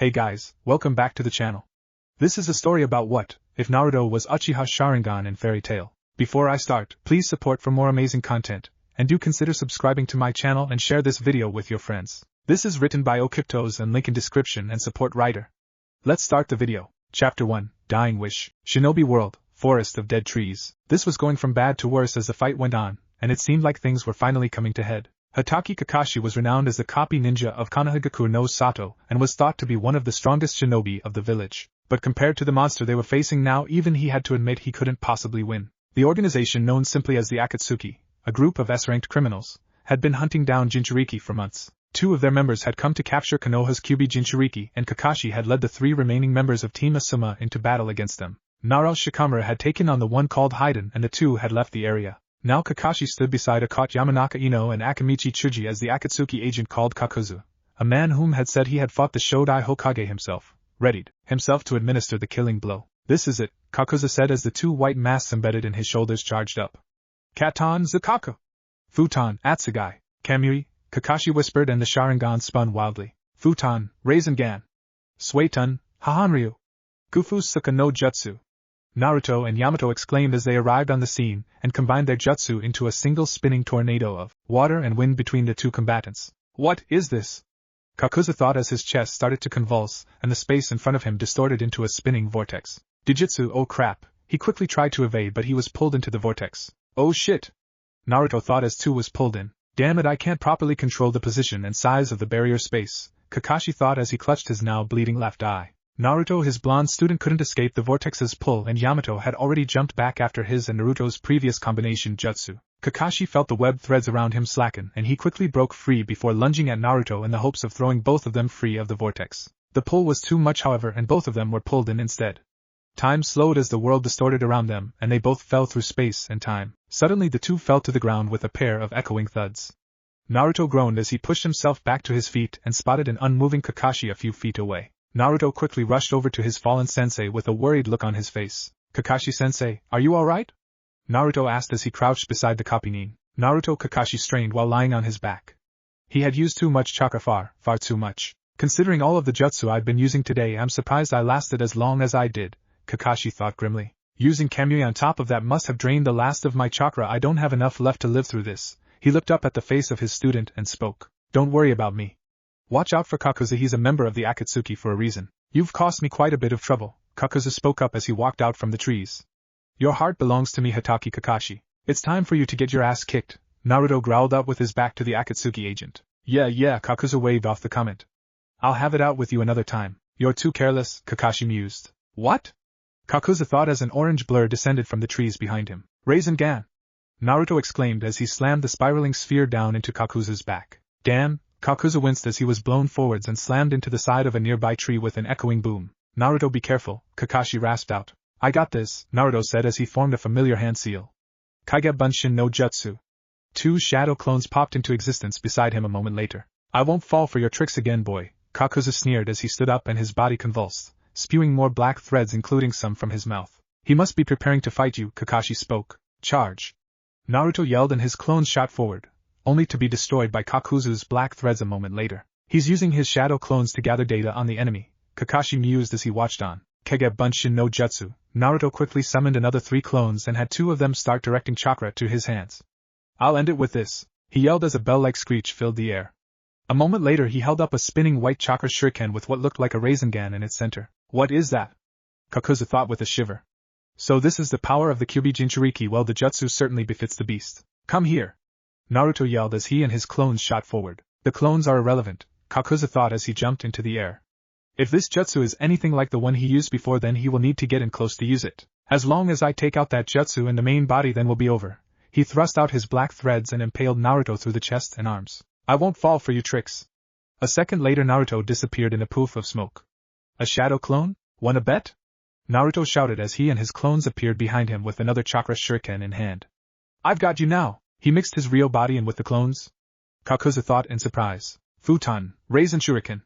Hey guys, welcome back to the channel. This is a story about what if Naruto was Uchiha Sharingan in fairy tale. Before I start, please support for more amazing content, and do consider subscribing to my channel and share this video with your friends. This is written by Okiptos and link in description and support writer. Let's start the video. Chapter 1, Dying Wish. Shinobi World, Forest of Dead Trees. This was going from bad to worse as the fight went on, and it seemed like things were finally coming to head. Hatake Kakashi was renowned as the copy ninja of Konohagakure no Sato and was thought to be one of the strongest shinobi of the village. But compared to the monster they were facing now, even he had to admit he couldn't possibly win. The organization known simply as the Akatsuki, a group of S-ranked criminals, had been hunting down Jinchuriki for months. Two of their members had come to capture Konoha's Kyuubi Jinchuriki, and Kakashi had led the three remaining members of Team Asuma into battle against them. Naruto Shikamura had taken on the one called Haiden, and the two had left the area. Now Kakashi stood beside a caught Yamanaka Ino and Akamichi Tsuji as the Akatsuki agent called Kakuzu, a man whom had said he had fought the Shodai Hokage himself, readied himself to administer the killing blow. This is it, Kakuzu said as the two white masks embedded in his shoulders charged up. Katan Zukaku! Futon, Atsugai, Kamui, Kakashi whispered and the Sharingan spun wildly. Futon, Rasengan. Suetun, Hahanryu. Gufu Suka no Jutsu. Naruto and Yamato exclaimed as they arrived on the scene, and combined their jutsu into a single spinning tornado of water and wind between the two combatants. What is this? Kakuzu thought as his chest started to convulse, and the space in front of him distorted into a spinning vortex. Dijutsu, oh crap! He quickly tried to evade, but he was pulled into the vortex. Oh shit! Naruto thought as too was pulled in. Damn it, I can't properly control the position and size of the barrier space, Kakashi thought as he clutched his now bleeding left eye. Naruto, his blonde student, couldn't escape the vortex's pull, and Yamato had already jumped back after his and Naruto's previous combination jutsu. Kakashi felt the web threads around him slacken, and he quickly broke free before lunging at Naruto in the hopes of throwing both of them free of the vortex. The pull was too much, however, and both of them were pulled in instead. Time slowed as the world distorted around them, and they both fell through space and time. Suddenly the two fell to the ground with a pair of echoing thuds. Naruto groaned as he pushed himself back to his feet and spotted an unmoving Kakashi a few feet away. Naruto quickly rushed over to his fallen sensei with a worried look on his face. Kakashi-sensei, are you alright? Naruto asked as he crouched beside the copy nin. Naruto, Kakashi strained while lying on his back. He had used too much chakra, far too much. Considering all of the jutsu I've been using today, I'm surprised I lasted as long as I did, Kakashi thought grimly. Using Kamui on top of that must have drained the last of my chakra. I don't have enough left to live through this. He looked up at the face of his student and spoke. Don't worry about me. Watch out for Kakuzu, he's a member of the Akatsuki for a reason. You've cost me quite a bit of trouble, Kakuzu spoke up as he walked out from the trees. Your heart belongs to me, Hatake Kakashi. It's time for you to get your ass kicked, Naruto growled up with his back to the Akatsuki agent. Yeah, Kakuzu waved off the comment. I'll have it out with you another time. You're too careless, Kakashi mused. What? Kakuzu thought as an orange blur descended from the trees behind him. Rasengan! Naruto exclaimed as he slammed the spiraling sphere down into Kakuzu's back. Damn! Kakuzu winced as he was blown forwards and slammed into the side of a nearby tree with an echoing boom. Naruto, be careful, Kakashi rasped out. I got this, Naruto said as he formed a familiar hand seal. Kage Bunshin no Jutsu. Two shadow clones popped into existence beside him a moment later. I won't fall for your tricks again, boy, Kakuzu sneered as he stood up and his body convulsed, spewing more black threads, including some from his mouth. He must be preparing to fight you, Kakashi spoke. Charge! Naruto yelled and his clones shot forward, only to be destroyed by Kakuzu's black threads a moment later. He's using his shadow clones to gather data on the enemy, Kakashi mused as he watched on. Kage Bunshin no Jutsu. Naruto quickly summoned another 3 clones and had 2 of them start directing chakra to his hands. I'll end it with this, he yelled as a bell-like screech filled the air. A moment later he held up a spinning white chakra shuriken with what looked like a Rasengan in its center. What is that? Kakuzu thought with a shiver. So this is the power of the Kyuubi Jinchuriki. Well, the jutsu certainly befits the beast. Come here! Naruto yelled as he and his clones shot forward. The clones are irrelevant, Kakuzu thought as he jumped into the air. If this jutsu is anything like the one he used before, then he will need to get in close to use it. As long as I take out that jutsu in the main body, then we'll be over. He thrust out his black threads and impaled Naruto through the chest and arms. I won't fall for your tricks. A second later Naruto disappeared in a poof of smoke. A shadow clone? Want a bet? Naruto shouted as he and his clones appeared behind him with another chakra shuriken in hand. I've got you now! He mixed his real body in with the clones? Kakuzu thought in surprise. Futon, Rasen Shuriken!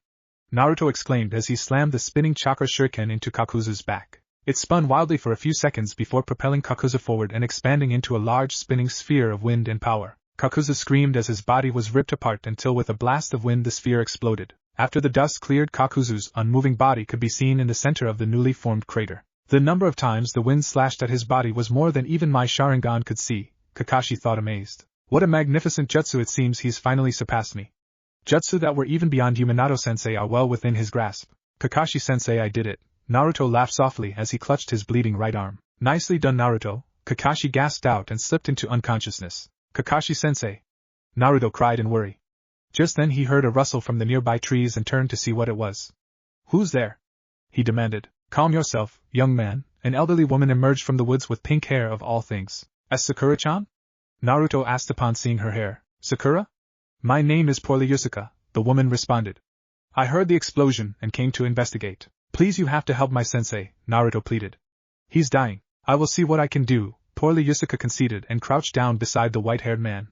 Naruto exclaimed as he slammed the spinning chakra shuriken into Kakuzu's back. It spun wildly for a few seconds before propelling Kakuzu forward and expanding into a large spinning sphere of wind and power. Kakuzu screamed as his body was ripped apart until with a blast of wind the sphere exploded. After the dust cleared, Kakuzu's unmoving body could be seen in the center of the newly formed crater. The number of times the wind slashed at his body was more than even my sharingan could see, Kakashi thought amazed. What a magnificent jutsu, it seems he's finally surpassed me. Jutsu that were even beyond Minato-sensei are well within his grasp. Kakashi-sensei, I did it. Naruto laughed softly as he clutched his bleeding right arm. Nicely done, Naruto, Kakashi gasped out and slipped into unconsciousness. Kakashi-sensei! Naruto cried in worry. Just then he heard a rustle from the nearby trees and turned to see what it was. Who's there? He demanded. Calm yourself, young man. An elderly woman emerged from the woods with pink hair of all things. As Sakura-chan? Naruto asked upon seeing her hair. Sakura? My name is Poorly Yusuka, the woman responded. I heard the explosion and came to investigate. Please, you have to help my sensei, Naruto pleaded. He's dying. I will see what I can do, Poorly Yusuka conceded and crouched down beside the white-haired man.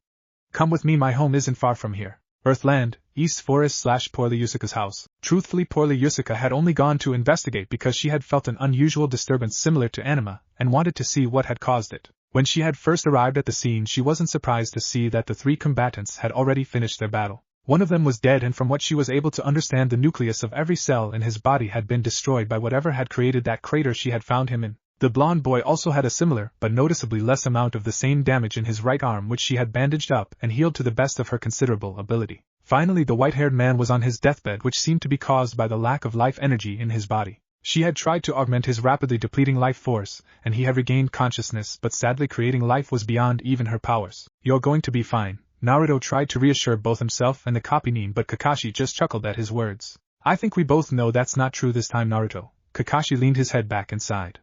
Come with me, my home isn't far from here. Earthland, East Forest / Poorly Yusuka's house. Truthfully, Poorly Yusuka had only gone to investigate because she had felt an unusual disturbance similar to anima, and wanted to see what had caused it. When she had first arrived at the scene, she wasn't surprised to see that the three combatants had already finished their battle. One of them was dead, and from what she was able to understand, the nucleus of every cell in his body had been destroyed by whatever had created that crater she had found him in. The blonde boy also had a similar, but noticeably less amount of the same damage in his right arm, which she had bandaged up and healed to the best of her considerable ability. Finally, the white-haired man was on his deathbed, which seemed to be caused by the lack of life energy in his body. She had tried to augment his rapidly depleting life force, and he had regained consciousness, but sadly creating life was beyond even her powers. You're going to be fine. Naruto tried to reassure both himself and the copynin, but Kakashi just chuckled at his words. I think we both know that's not true this time, Naruto. Kakashi leaned his head back and sighed.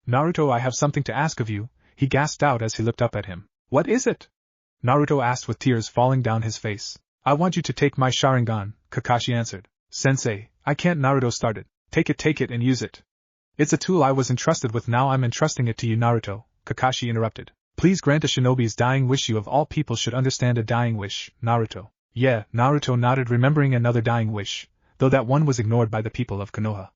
Naruto, I have something to ask of you, he gasped out as he looked up at him. What is it? Naruto asked with tears falling down his face. I want you to take my sharingan, Kakashi answered. Sensei, I can't, Naruto started. Take it and use it. It's a tool I was entrusted with, now I'm entrusting it to you, Naruto, Kakashi interrupted. Please grant a shinobi's dying wish. You of all people should understand a dying wish, Naruto. Yeah, Naruto nodded, remembering another dying wish, though that one was ignored by the people of Konoha.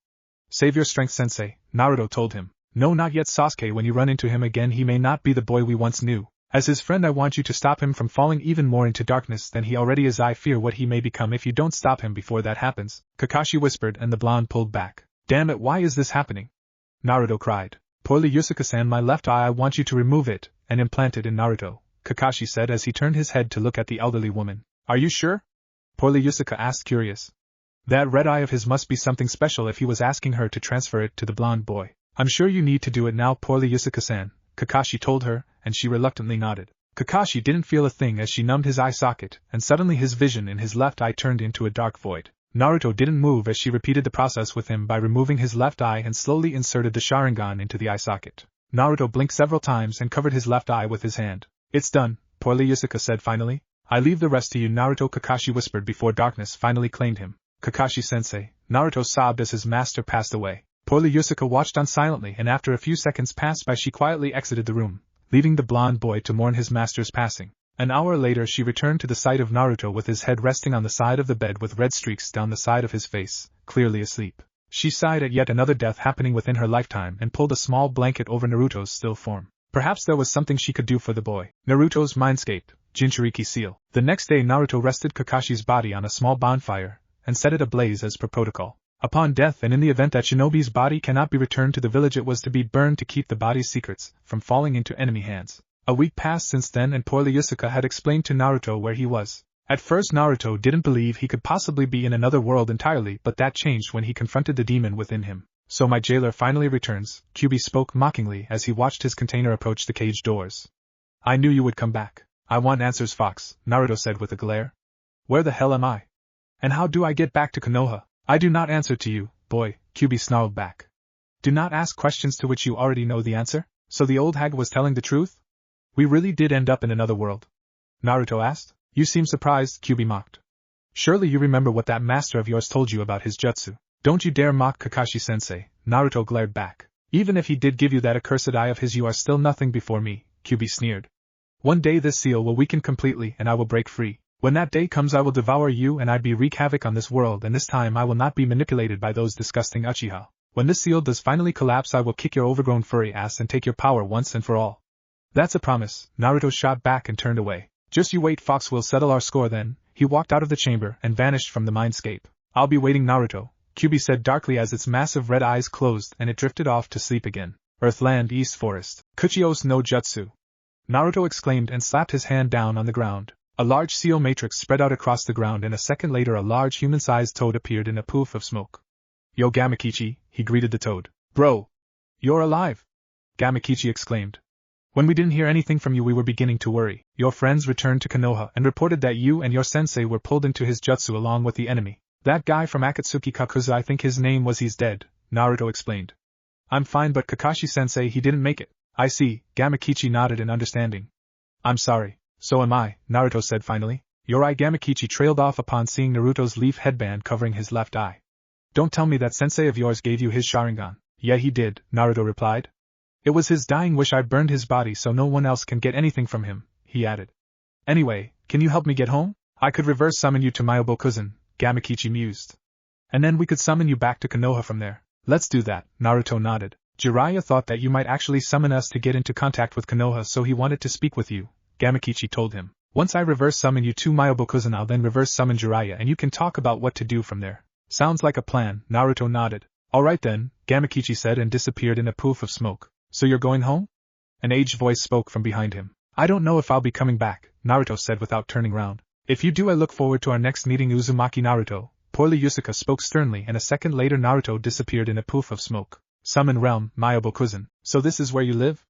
Save your strength, Sensei, Naruto told him. No, not yet, Sasuke. When you run into him again, he may not be the boy we once knew. As his friend, I want you to stop him from falling even more into darkness than he already is. I fear what he may become if you don't stop him before that happens, Kakashi whispered, and the blonde pulled back. Damn it, why is this happening? Naruto cried. Poorly Yusuka-san, my left eye, I want you to remove it and implant it in Naruto, Kakashi said as he turned his head to look at the elderly woman. Are you sure? Poorly Yusuka asked, curious. That red eye of his must be something special if he was asking her to transfer it to the blonde boy. I'm sure you need to do it now, Poorly Yusuka-san, Kakashi told her, and she reluctantly nodded. Kakashi didn't feel a thing as she numbed his eye socket, and suddenly his vision in his left eye turned into a dark void. Naruto didn't move as she repeated the process with him by removing his left eye and slowly inserted the sharingan into the eye socket. Naruto blinked several times and covered his left eye with his hand. It's done, Poorly Yusuka said finally. I leave the rest to you, Naruto, Kakashi whispered before darkness finally claimed him. Kakashi-sensei, Naruto sobbed as his master passed away. Poorly Yusuka watched on silently, and after a few seconds passed by she quietly exited the room, leaving the blonde boy to mourn his master's passing. An hour later she returned to the sight of Naruto with his head resting on the side of the bed with red streaks down the side of his face, clearly asleep. She sighed at yet another death happening within her lifetime and pulled a small blanket over Naruto's still form. Perhaps there was something she could do for the boy. Naruto's Mindscape, Jinchuriki Seal. The next day Naruto rested Kakashi's body on a small bonfire, and set it ablaze as per protocol. Upon death and in the event that Shinobi's body cannot be returned to the village, it was to be burned to keep the body's secrets from falling into enemy hands. A week passed since then and Poorly Yusuka had explained to Naruto where he was. At first Naruto didn't believe he could possibly be in another world entirely, but that changed when he confronted the demon within him. So my jailer finally returns, Kyubi spoke mockingly as he watched his container approach the cage doors. I knew you would come back. I want answers, Fox, Naruto said with a glare. Where the hell am I? And how do I get back to Konoha? I do not answer to you, boy, Kyubi snarled back. Do not ask questions to which you already know the answer? So the old hag was telling the truth? We really did end up in another world? Naruto asked. You seem surprised, Kyubi mocked. Surely you remember what that master of yours told you about his jutsu. Don't you dare mock Kakashi-sensei, Naruto glared back. Even if he did give you that accursed eye of his, you are still nothing before me, Kyubi sneered. One day this seal will weaken completely and I will break free. When that day comes I will devour you and wreak havoc on this world, and this time I will not be manipulated by those disgusting uchiha. When this seal does finally collapse I will kick your overgrown furry ass and take your power once and for all. That's a promise, Naruto shot back and turned away. Just you wait, Fox, will settle our score then. He walked out of the chamber and vanished from the mindscape. I'll be waiting, Naruto, Kyuubi said darkly as its massive red eyes closed and it drifted off to sleep again. Earthland East Forest. Kuchios no Jutsu. Naruto exclaimed and slapped his hand down on the ground. A large CO matrix spread out across the ground and a second later a large human-sized toad appeared in a poof of smoke. Yo Gamakichi, he greeted the toad. Bro! You're alive! Gamakichi exclaimed. When we didn't hear anything from you we were beginning to worry. Your friends returned to Konoha and reported that you and your sensei were pulled into his jutsu along with the enemy. That guy from Akatsuki Kakuzu, I think his name was, he's dead, Naruto explained. I'm fine, but Kakashi-sensei, he didn't make it. I see, Gamakichi nodded in understanding. I'm sorry. So am I, Naruto said finally. Your eye. Gamakichi trailed off upon seeing Naruto's leaf headband covering his left eye. Don't tell me that sensei of yours gave you his sharingan. Yeah, he did, Naruto replied. It was his dying wish I burned his body so no one else can get anything from him, he added. Anyway, can you help me get home? I could reverse summon you to Myobokuzen, Gamakichi mused. And then we could summon you back to Konoha from there. Let's do that, Naruto nodded. Jiraiya thought that you might actually summon us to get into contact with Konoha, so he wanted to speak with you, Gamakichi told him. Once I reverse summon you to Myobokuzen, I'll then reverse summon Jiraiya and you can talk about what to do from there. Sounds like a plan, Naruto nodded. Alright then, Gamakichi said and disappeared in a poof of smoke. So you're going home? An aged voice spoke from behind him. I don't know if I'll be coming back, Naruto said without turning round. If you do, I look forward to our next meeting. Uzumaki Naruto, poorly Yusuke spoke sternly, and a second later Naruto disappeared in a poof of smoke. Summon Realm, Myobokuzen. So this is where you live?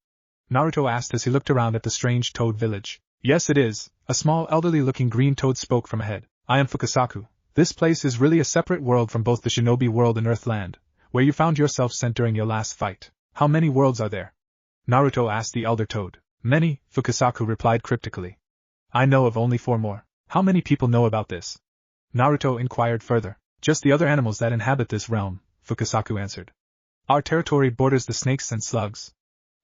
Naruto asked as he looked around at the strange toad village. Yes it is, a small elderly-looking green toad spoke from ahead. I am Fukasaku. This place is really a separate world from both the shinobi world and Earthland, where you found yourself sent during your last fight. How many worlds are there? Naruto asked the elder toad. Many, Fukasaku replied cryptically. I know of only 4 more. How many people know about this? Naruto inquired further. Just the other animals that inhabit this realm, Fukasaku answered. Our territory borders the snakes and slugs.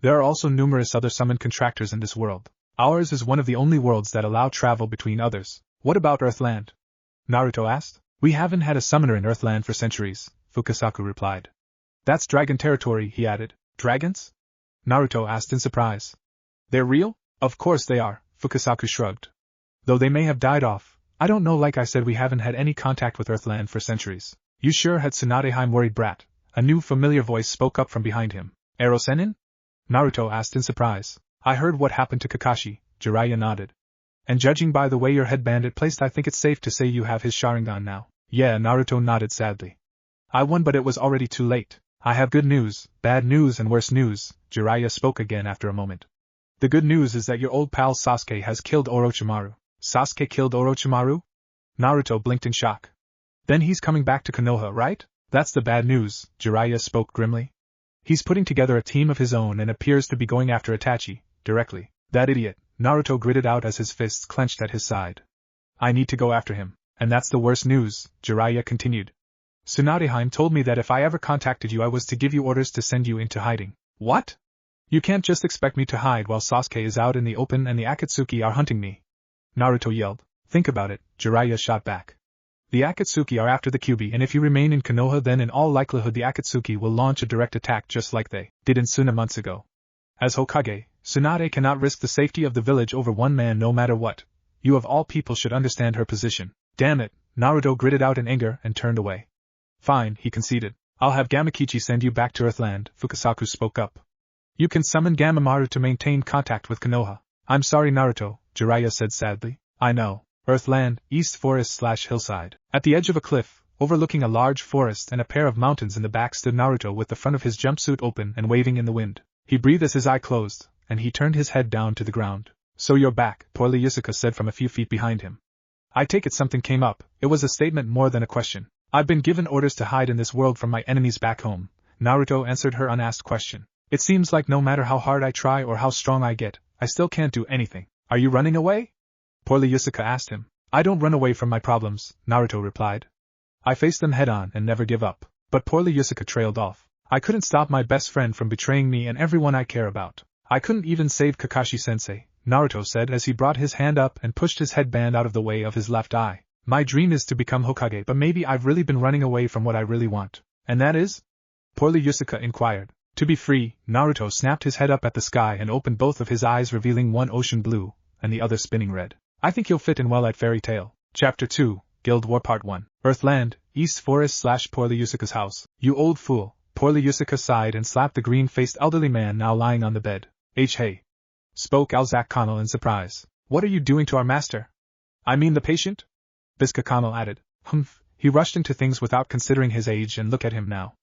There are also numerous other summoned contractors in this world. Ours is one of the only worlds that allow travel between others. What about Earthland? Naruto asked. We haven't had a summoner in Earthland for centuries, Fukasaku replied. That's dragon territory, he added. Dragons? Naruto asked in surprise. They're real? Of course they are, Fukasaku shrugged. Though they may have died off, I don't know, like I said, we haven't had any contact with Earthland for centuries. You sure had Tsunadeheim, worried brat. A new familiar voice spoke up from behind him. Ero-senin? Naruto asked in surprise. I heard what happened to Kakashi, Jiraiya nodded. And judging by the way your headband is placed, I think it's safe to say you have his sharingan now. Yeah, Naruto nodded sadly. I won, but it was already too late. I have good news, bad news and worse news, Jiraiya spoke again after a moment. The good news is that your old pal Sasuke has killed Orochimaru. Sasuke killed Orochimaru? Naruto blinked in shock. Then he's coming back to Konoha, right? That's the bad news, Jiraiya spoke grimly. He's putting together a team of his own and appears to be going after Itachi, directly. That idiot, Naruto gritted out as his fists clenched at his side. I need to go after him, and that's the worst news, Jiraiya continued. Tsunadeheim told me that if I ever contacted you I was to give you orders to send you into hiding. What? You can't just expect me to hide while Sasuke is out in the open and the Akatsuki are hunting me. Naruto yelled. Think about it, Jiraiya shot back. The Akatsuki are after the Kyuubi, and if you remain in Konoha then in all likelihood the Akatsuki will launch a direct attack just like they did in Suna months ago. As Hokage, Tsunade cannot risk the safety of the village over one man no matter what. You of all people should understand her position. Damn it, Naruto gritted out in anger and turned away. Fine, he conceded. I'll have Gamakichi send you back to Earthland, Fukasaku spoke up. You can summon Gamamaru to maintain contact with Konoha. I'm sorry Naruto, Jiraiya said sadly. I know. Earthland, East Forest/hillside. At the edge of a cliff, overlooking a large forest and a pair of mountains in the back stood Naruto with the front of his jumpsuit open and waving in the wind. He breathed as his eye closed, and he turned his head down to the ground. So you're back, poorly Yusuke said from a few feet behind him. I take it something came up. It was a statement more than a question. I've been given orders to hide in this world from my enemies back home. Naruto answered her unasked question. It seems like no matter how hard I try or how strong I get, I still can't do anything. Are you running away? Poorly Yusuke asked him. I don't run away from my problems, Naruto replied. I face them head on and never give up. But poorly Yusuke trailed off. I couldn't stop my best friend from betraying me and everyone I care about. I couldn't even save Kakashi-sensei, Naruto said as he brought his hand up and pushed his headband out of the way of his left eye. My dream is to become Hokage, but maybe I've really been running away from what I really want. And that is? Poorly Yusuke inquired. To be free, Naruto snapped his head up at the sky and opened both of his eyes, revealing one ocean blue and the other spinning red. I think you'll fit in well at Fairy Tail. Chapter 2, Guild War Part 1. Earthland, East Forest / Poorly Yusuka's house. You old fool, Poorly Yusuka sighed and slapped the green-faced elderly man now lying on the bed. Hey, spoke Alzak Connell in surprise. What are you doing to our master? I mean the patient? Biska Connell added. Humph, he rushed into things without considering his age, and look at him now.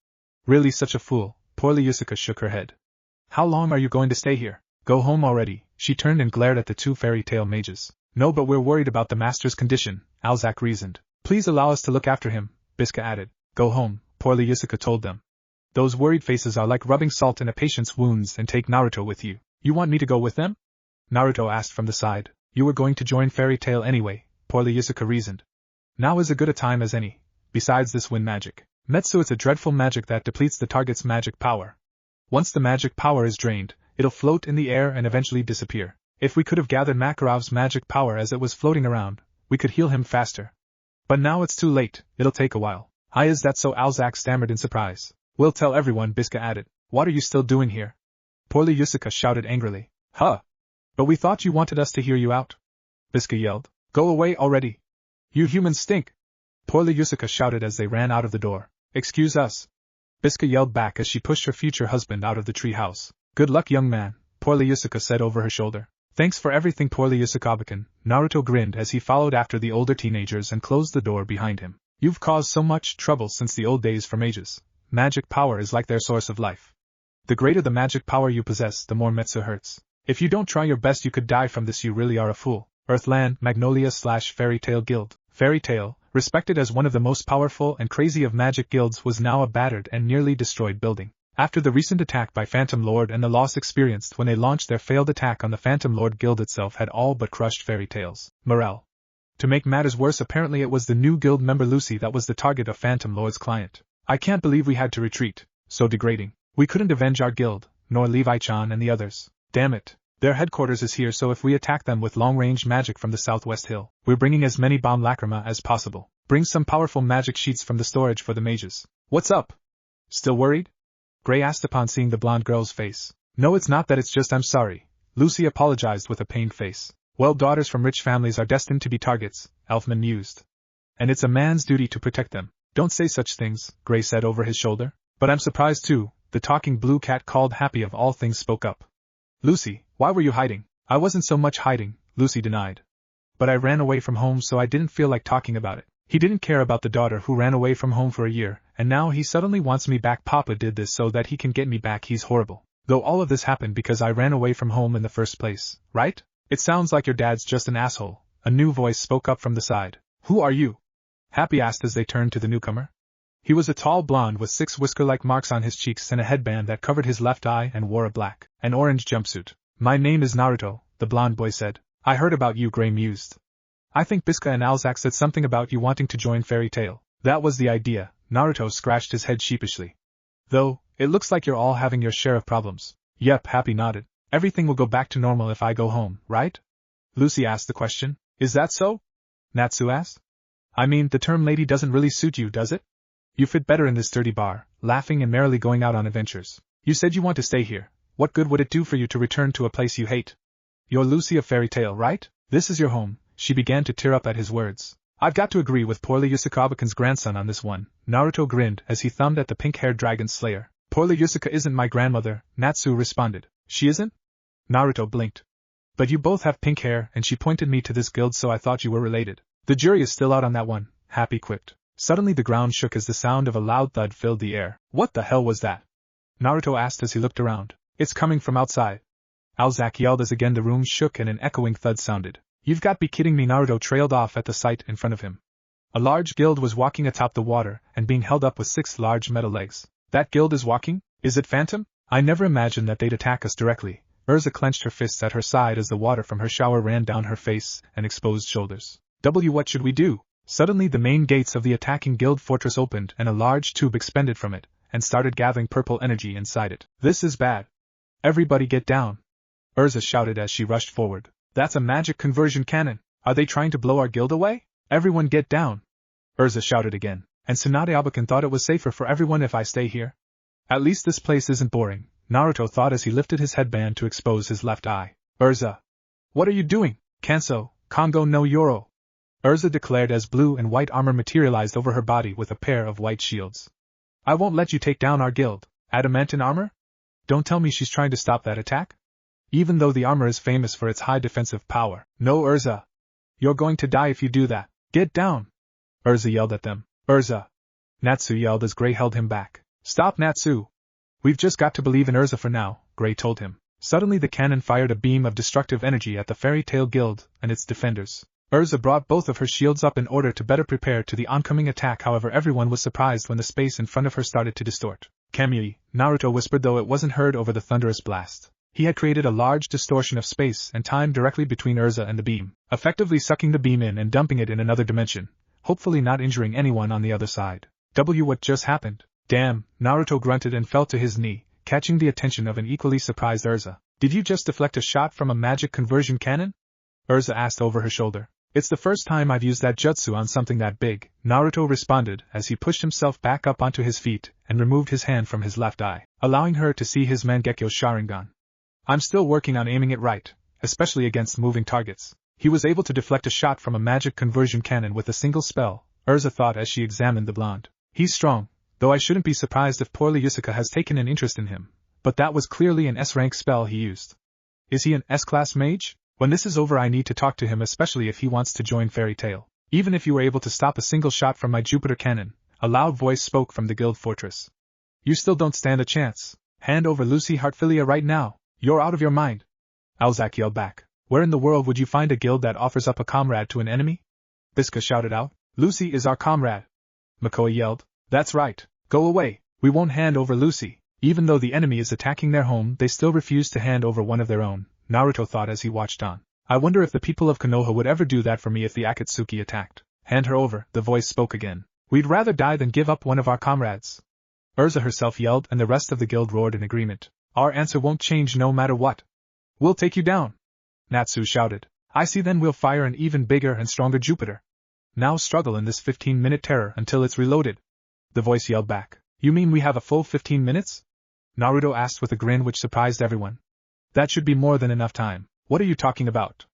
Really such a fool, Poorly Yusuka shook her head. How long are you going to stay here? Go home already. She turned and glared at the two fairy tale mages. No, but we're worried about the master's condition, Alzak reasoned. Please allow us to look after him, Biska added. Go home, Poorly Yusuka told them. Those worried faces are like rubbing salt in a patient's wounds, and take Naruto with you. You want me to go with them? Naruto asked from the side. You were going to join Fairy Tail anyway, Poorly Yusuka reasoned. Now is as good a time as any. Besides this wind magic. Metsu, it's a dreadful magic that depletes the target's magic power. Once the magic power is drained, it'll float in the air and eventually disappear. If we could have gathered Makarov's magic power as it was floating around, we could heal him faster. But now it's too late, it'll take a while. Is that so? Alzak stammered in surprise. We'll tell everyone, Biska added. What are you still doing here? Poorly Yusuka shouted angrily. Huh! But we thought you wanted us to hear you out. Biska yelled. Go away already. You humans stink. Poorly Yusuka shouted as they ran out of the door. Excuse us. Biska yelled back as she pushed her future husband out of the tree house. Good luck, young man, Poorly Yusuka said over her shoulder. Thanks for everything, Poorly Yusuka-bakan. Naruto grinned as he followed after the older teenagers and closed the door behind him. You've caused so much trouble since the old days for mages. Magic power is like their source of life. The greater the magic power you possess, the more Metsu hurts. If you don't try your best, you could die from this. You really are a fool. Earthland, Magnolia / Fairy Tail Guild. Fairy Tail, respected as one of the most powerful and crazy of magic guilds, was now a battered and nearly destroyed building. After the recent attack by Phantom Lord and the loss experienced when they launched their failed attack on the Phantom Lord Guild itself had all but crushed Fairy Tail's morale. To make matters worse, apparently it was the new guild member Lucy that was the target of Phantom Lord's client. I can't believe we had to retreat. So degrading. We couldn't avenge our guild, nor Levi-chan and the others. Damn it. Their headquarters is here, so if we attack them with long-range magic from the southwest hill, we're bringing as many bomb lacrima as possible. Bring some powerful magic sheets from the storage for the mages. What's up? Still worried? Gray asked upon seeing the blonde girl's face. No, it's not that, it's just I'm sorry. Lucy apologized with a pained face. Well, daughters from rich families are destined to be targets, Elfman mused. And it's a man's duty to protect them. Don't say such things, Gray said over his shoulder. But I'm surprised too, the talking blue cat called Happy of all things spoke up. Lucy, why were you hiding? I wasn't so much hiding, Lucy denied. But I ran away from home, so I didn't feel like talking about it. He didn't care about the daughter who ran away from home for a year, and now he suddenly wants me back. Papa did this so that he can get me back. He's horrible. Though all of this happened because I ran away from home in the first place, right? It sounds like your dad's just an asshole, a new voice spoke up from the side. Who are you? Happy asked as they turned to the newcomer. He was a tall blonde with 6 whisker-like marks on his cheeks and a headband that covered his left eye, and wore a black and orange jumpsuit. My name is Naruto, the blonde boy said. I heard about you, Gray mused. I think Biska and Alzak said something about you wanting to join Fairy Tail. That was the idea, Naruto scratched his head sheepishly. Though, it looks like you're all having your share of problems. Yep, Happy nodded. Everything will go back to normal if I go home, right? Lucy asked the question. Is that so? Natsu asked. I mean, the term lady doesn't really suit you, does it? You fit better in this dirty bar, laughing and merrily going out on adventures. You said you want to stay here. What good would it do for you to return to a place you hate? You're Lucy of Fairy Tail, right? This is your home. She began to tear up at his words. I've got to agree with Poorly Yusuka-bakan's grandson on this one. Naruto grinned as he thumbed at the pink-haired dragon slayer. Poorly Yusuka isn't my grandmother, Natsu responded. She isn't? Naruto blinked. But you both have pink hair, and she pointed me to this guild, so I thought you were related. The jury is still out on that one, Happy quipped. Suddenly the ground shook as the sound of a loud thud filled the air. What the hell was that? Naruto asked as he looked around. It's coming from outside. Alzak yelled as again the room shook and an echoing thud sounded. You've got to be kidding me. Naruto trailed off at the sight in front of him. A large guild was walking atop the water and being held up with 6 large metal legs. That guild is walking? Is it Phantom? I never imagined that they'd attack us directly. Urza clenched her fists at her side as the water from her shower ran down her face and exposed shoulders. What should we do? Suddenly the main gates of the attacking guild fortress opened and a large tube expanded from it, and started gathering purple energy inside it. This is bad. Everybody get down. Urza shouted as she rushed forward. That's a magic conversion cannon. Are they trying to blow our guild away? Everyone get down. Urza shouted again. And Tsunade-abakan thought it was safer for everyone if I stay here. At least this place isn't boring, Naruto thought as he lifted his headband to expose his left eye. Urza. What are you doing? Kanso, Kongo no Yoro. Urza declared as blue and white armor materialized over her body with a pair of white shields. I won't let you take down our guild. Adamantine armor? Don't tell me she's trying to stop that attack? Even though the armor is famous for its high defensive power. No, Urza. You're going to die if you do that. Get down! Urza yelled at them. Urza! Natsu yelled as Gray held him back. Stop, Natsu! We've just got to believe in Urza for now, Gray told him. Suddenly the cannon fired a beam of destructive energy at the Fairy Tail Guild and its defenders. Urza brought both of her shields up in order to better prepare to the oncoming attack. However, everyone was surprised when the space in front of her started to distort. Kamui, Naruto whispered, though it wasn't heard over the thunderous blast. He had created a large distortion of space and time directly between Urza and the beam, effectively sucking the beam in and dumping it in another dimension, hopefully not injuring anyone on the other side. What just happened? Damn, Naruto grunted and fell to his knee, catching the attention of an equally surprised Urza. Did you just deflect a shot from a magic conversion cannon? Urza asked over her shoulder. It's the first time I've used that jutsu on something that big, Naruto responded as he pushed himself back up onto his feet and removed his hand from his left eye, allowing her to see his Mangekyo Sharingan. I'm still working on aiming it right, especially against moving targets. He was able to deflect a shot from a magic conversion cannon with a single spell, Urza thought as she examined the blonde. He's strong, though I shouldn't be surprised if poorly Yusuke has taken an interest in him, but that was clearly an S-rank spell he used. Is he an S-class mage? When this is over I need to talk to him, especially if he wants to join Fairy Tail. Even if you were able to stop a single shot from my Jupiter cannon, a loud voice spoke from the guild fortress. You still don't stand a chance. Hand over Lucy Heartfilia right now. You're out of your mind. Alzak yelled back. Where in the world would you find a guild that offers up a comrade to an enemy? Biska shouted out. Lucy is our comrade. Makoa yelled. That's right. Go away. We won't hand over Lucy. Even though the enemy is attacking their home, they still refuse to hand over one of their own, Naruto thought as he watched on. I wonder if the people of Konoha would ever do that for me if the Akatsuki attacked. Hand her over, the voice spoke again. We'd rather die than give up one of our comrades. Urza herself yelled and the rest of the guild roared in agreement. Our answer won't change no matter what. We'll take you down. Natsu shouted. I see, then we'll fire an even bigger and stronger Jupiter. Now struggle in this 15-minute terror until it's reloaded. The voice yelled back. You mean we have a full 15 minutes? Naruto asked with a grin which surprised everyone. That should be more than enough time. What are you talking about?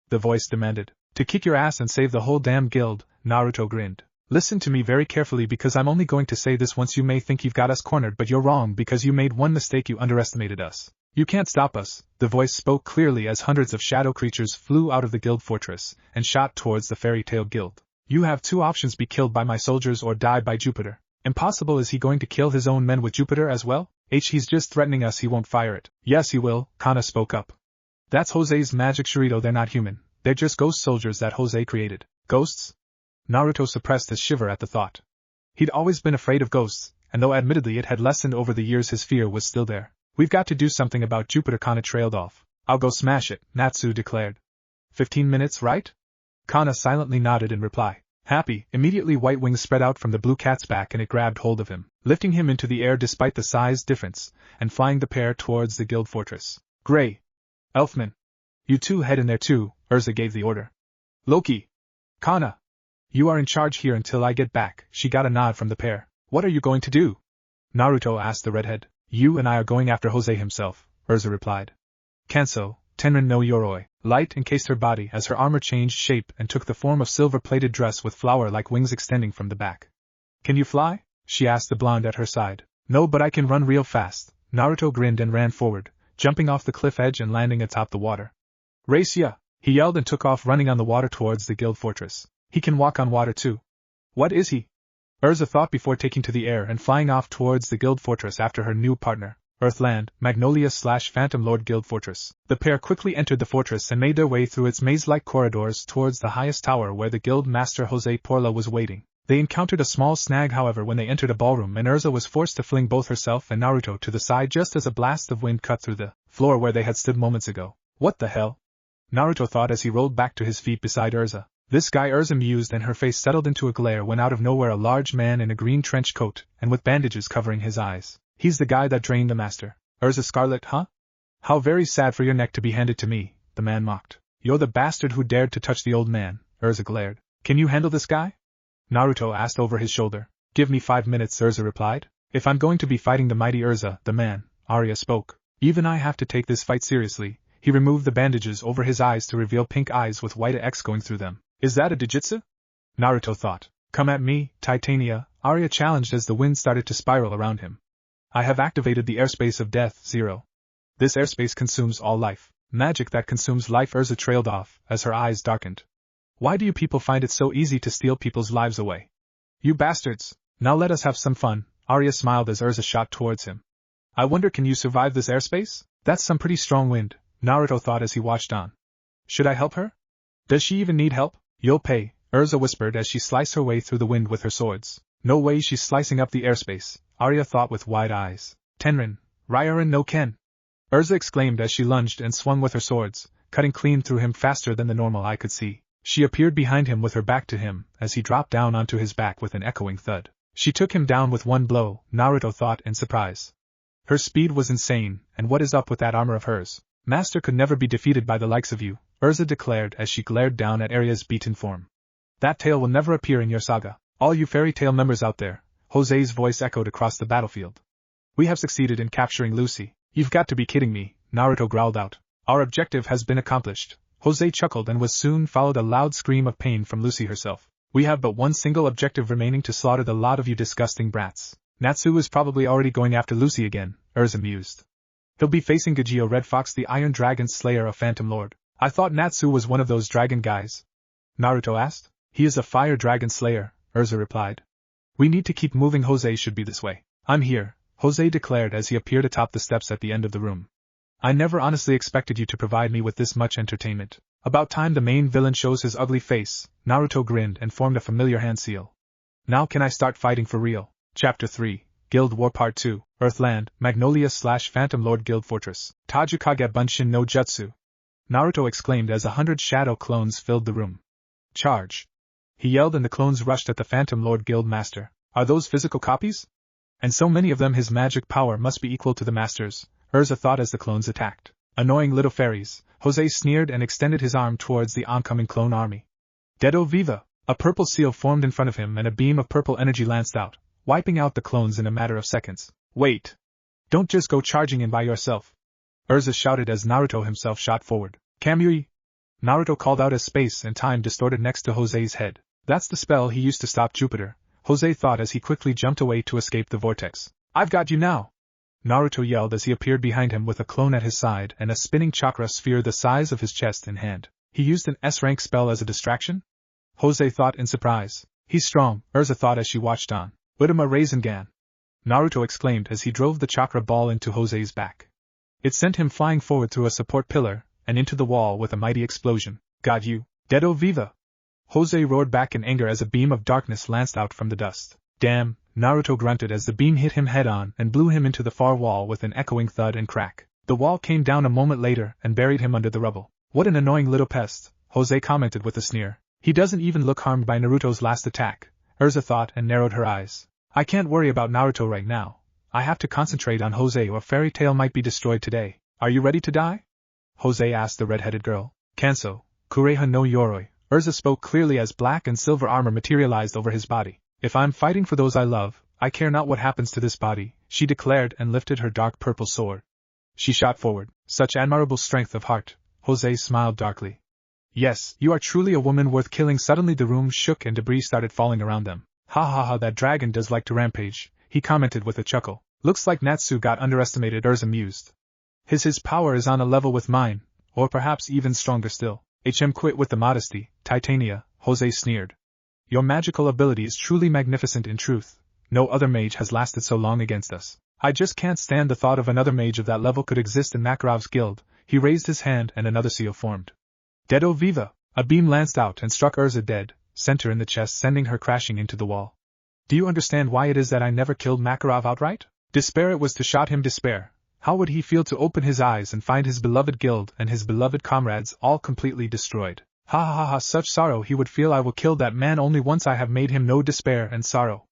The voice demanded. To kick your ass and save the whole damn guild, Naruto grinned. Listen to me very carefully because I'm only going to say this once. You may think you've got us cornered, but you're wrong because you made one mistake. You underestimated us. You can't stop us. The voice spoke clearly as hundreds of shadow creatures flew out of the guild fortress and shot towards the Fairy Tail Guild. You have two options: be killed by my soldiers or die by Jupiter. Impossible. Is he going to kill his own men with Jupiter as well? He's just threatening us. He won't fire it. Yes, he will, Kana spoke up. That's Jose's magic Shirito. They're not human. They're just ghost soldiers that Jose created. Ghosts? Naruto suppressed his shiver at the thought. He'd always been afraid of ghosts, and though admittedly it had lessened over the years, his fear was still there. We've got to do something about Jupiter. Kana trailed off. I'll go smash it, Natsu declared. 15 minutes, right? Kana silently nodded in reply. Happy, immediately white wings spread out from the blue cat's back and it grabbed hold of him, lifting him into the air despite the size difference, and flying the pair towards the guild fortress. Gray! Elfman! You two head in there too, Urza gave the order. Loki! Kana! You are in charge here until I get back. She got a nod from the pair. What are you going to do? Naruto asked the redhead. You and I are going after Jose himself, Urza replied. Kanso, Tenrin no Yoroi. Light encased her body as her armor changed shape and took the form of silver-plated dress with flower-like wings extending from the back. Can you fly? She asked the blonde at her side. No, but I can run real fast. Naruto grinned and ran forward, jumping off the cliff edge and landing atop the water. Race ya! He yelled and took off running on the water towards the guild fortress. He can walk on water too. What is he? Urza thought before taking to the air and flying off towards the guild fortress after her new partner. Earthland, Magnolia/Phantom Lord Guild Fortress. The pair quickly entered the fortress and made their way through its maze-like corridors towards the highest tower where the guild master Jose Porla was waiting. They encountered a small snag, however, when they entered a ballroom, and Urza was forced to fling both herself and Naruto to the side just as a blast of wind cut through the floor where they had stood moments ago. What the hell? Naruto thought as he rolled back to his feet beside Urza. This guy, Urza mused, and her face settled into a glare when out of nowhere a large man in a green trench coat and with bandages covering his eyes. He's the guy that drained the master. Urza Scarlet, huh? How very sad for your neck to be handed to me, the man mocked. You're the bastard who dared to touch the old man, Urza glared. Can you handle this guy? Naruto asked over his shoulder. Give me 5 minutes, Urza replied. If I'm going to be fighting the mighty Urza, the man, Arya spoke. Even I have to take this fight seriously. He removed the bandages over his eyes to reveal pink eyes with white X going through them. Is that a Dijitsu? Naruto thought. Come at me, Titania, Arya challenged as the wind started to spiral around him. I have activated the airspace of death, Zero. This airspace consumes all life. Magic that consumes life. Urza trailed off, as her eyes darkened. Why do you people find it so easy to steal people's lives away? You bastards! Now let us have some fun, Arya smiled as Urza shot towards him. I wonder, can you survive this airspace? That's some pretty strong wind, Naruto thought as he watched on. Should I help her? Does she even need help? You'll pay, Urza whispered as she sliced her way through the wind with her swords. No way she's slicing up the airspace, Arya thought with wide eyes. Tenrin, Ryorin no Ken. Urza exclaimed as she lunged and swung with her swords, cutting clean through him faster than the normal eye could see. She appeared behind him with her back to him, as he dropped down onto his back with an echoing thud. She took him down with one blow, Naruto thought in surprise. Her speed was insane, and what is up with that armor of hers? Master could never be defeated by the likes of you, Urza declared as she glared down at Arya's beaten form. That tale will never appear in your saga. All you fairy tale members out there, Jose's voice echoed across the battlefield. We have succeeded in capturing Lucy. You've got to be kidding me, Naruto growled out. Our objective has been accomplished. Jose chuckled and was soon followed a loud scream of pain from Lucy herself. We have but one single objective remaining, to slaughter the lot of you disgusting brats. Natsu is probably already going after Lucy again, Urza mused. He'll be facing Gajil Red Fox, the Iron Dragon Slayer of Phantom Lord. I thought Natsu was one of those dragon guys. Naruto asked. He is a fire dragon slayer, Urza replied. We need to keep moving. Jose should be this way. I'm here, Jose declared as he appeared atop the steps at the end of the room. I never honestly expected you to provide me with this much entertainment. About time the main villain shows his ugly face, Naruto grinned and formed a familiar hand seal. Now can I start fighting for real? Chapter 3, Guild War Part 2, Earthland, Magnolia/Phantom Lord Guild Fortress, Tajukage Bunshin no Jutsu. Naruto exclaimed as 100 shadow clones filled the room. Charge! He yelled and the clones rushed at the Phantom Lord Guild Master. Are those physical copies? And so many of them, his magic power must be equal to the Master's, Urza thought as the clones attacked. Annoying little fairies, Jose sneered and extended his arm towards the oncoming clone army. Dedo Viva! A purple seal formed in front of him and a beam of purple energy lanced out, wiping out the clones in a matter of seconds. Wait! Don't just go charging in by yourself! Urza shouted as Naruto himself shot forward. Kamui! Naruto called out as space and time distorted next to Jose's head. That's the spell he used to stop Jupiter, Jose thought as he quickly jumped away to escape the vortex. I've got you now! Naruto yelled as he appeared behind him with a clone at his side and a spinning chakra sphere the size of his chest in hand. He used an S-rank spell as a distraction? Jose thought in surprise. He's strong, Urza thought as she watched on. Udama Rasengan! Naruto exclaimed as he drove the chakra ball into Jose's back. It sent him flying forward through a support pillar and into the wall with a mighty explosion. Got you, Dedo Viva! Jose roared back in anger as a beam of darkness lanced out from the dust. Damn, Naruto grunted as the beam hit him head-on and blew him into the far wall with an echoing thud and crack. The wall came down a moment later and buried him under the rubble. What an annoying little pest, Jose commented with a sneer. He doesn't even look harmed by Naruto's last attack, Urza thought and narrowed her eyes. I can't worry about Naruto right now. I have to concentrate on Jose or Fairy Tail might be destroyed today. Are you ready to die? Jose asked the red-headed girl. Kanso, Kureha no Yoroi. Urza spoke clearly as black and silver armor materialized over his body. If I'm fighting for those I love, I care not what happens to this body, she declared and lifted her dark purple sword. She shot forward. Such admirable strength of heart, Jose smiled darkly. Yes, you are truly a woman worth killing. Suddenly the room shook and debris started falling around them. Ha ha ha, that dragon does like to rampage, he commented with a chuckle. Looks like Natsu got underestimated, Urza mused. His power is on a level with mine, or perhaps even stronger still. Quit with the modesty, Titania, Jose sneered. Your magical ability is truly magnificent. In truth, no other mage has lasted so long against us. I just can't stand the thought of another mage of that level could exist in Makarov's guild. He raised his hand and another seal formed. Dedo Viva! A beam lanced out and struck Urza dead center in the chest, sending her crashing into the wall. Do you understand why it is that I never killed Makarov outright? Despair it was to shot him. Despair. How would he feel to open his eyes and find his beloved guild and his beloved comrades all completely destroyed? Ha ha ha ha, such sorrow he would feel. I will kill that man only once I have made him know despair and sorrow.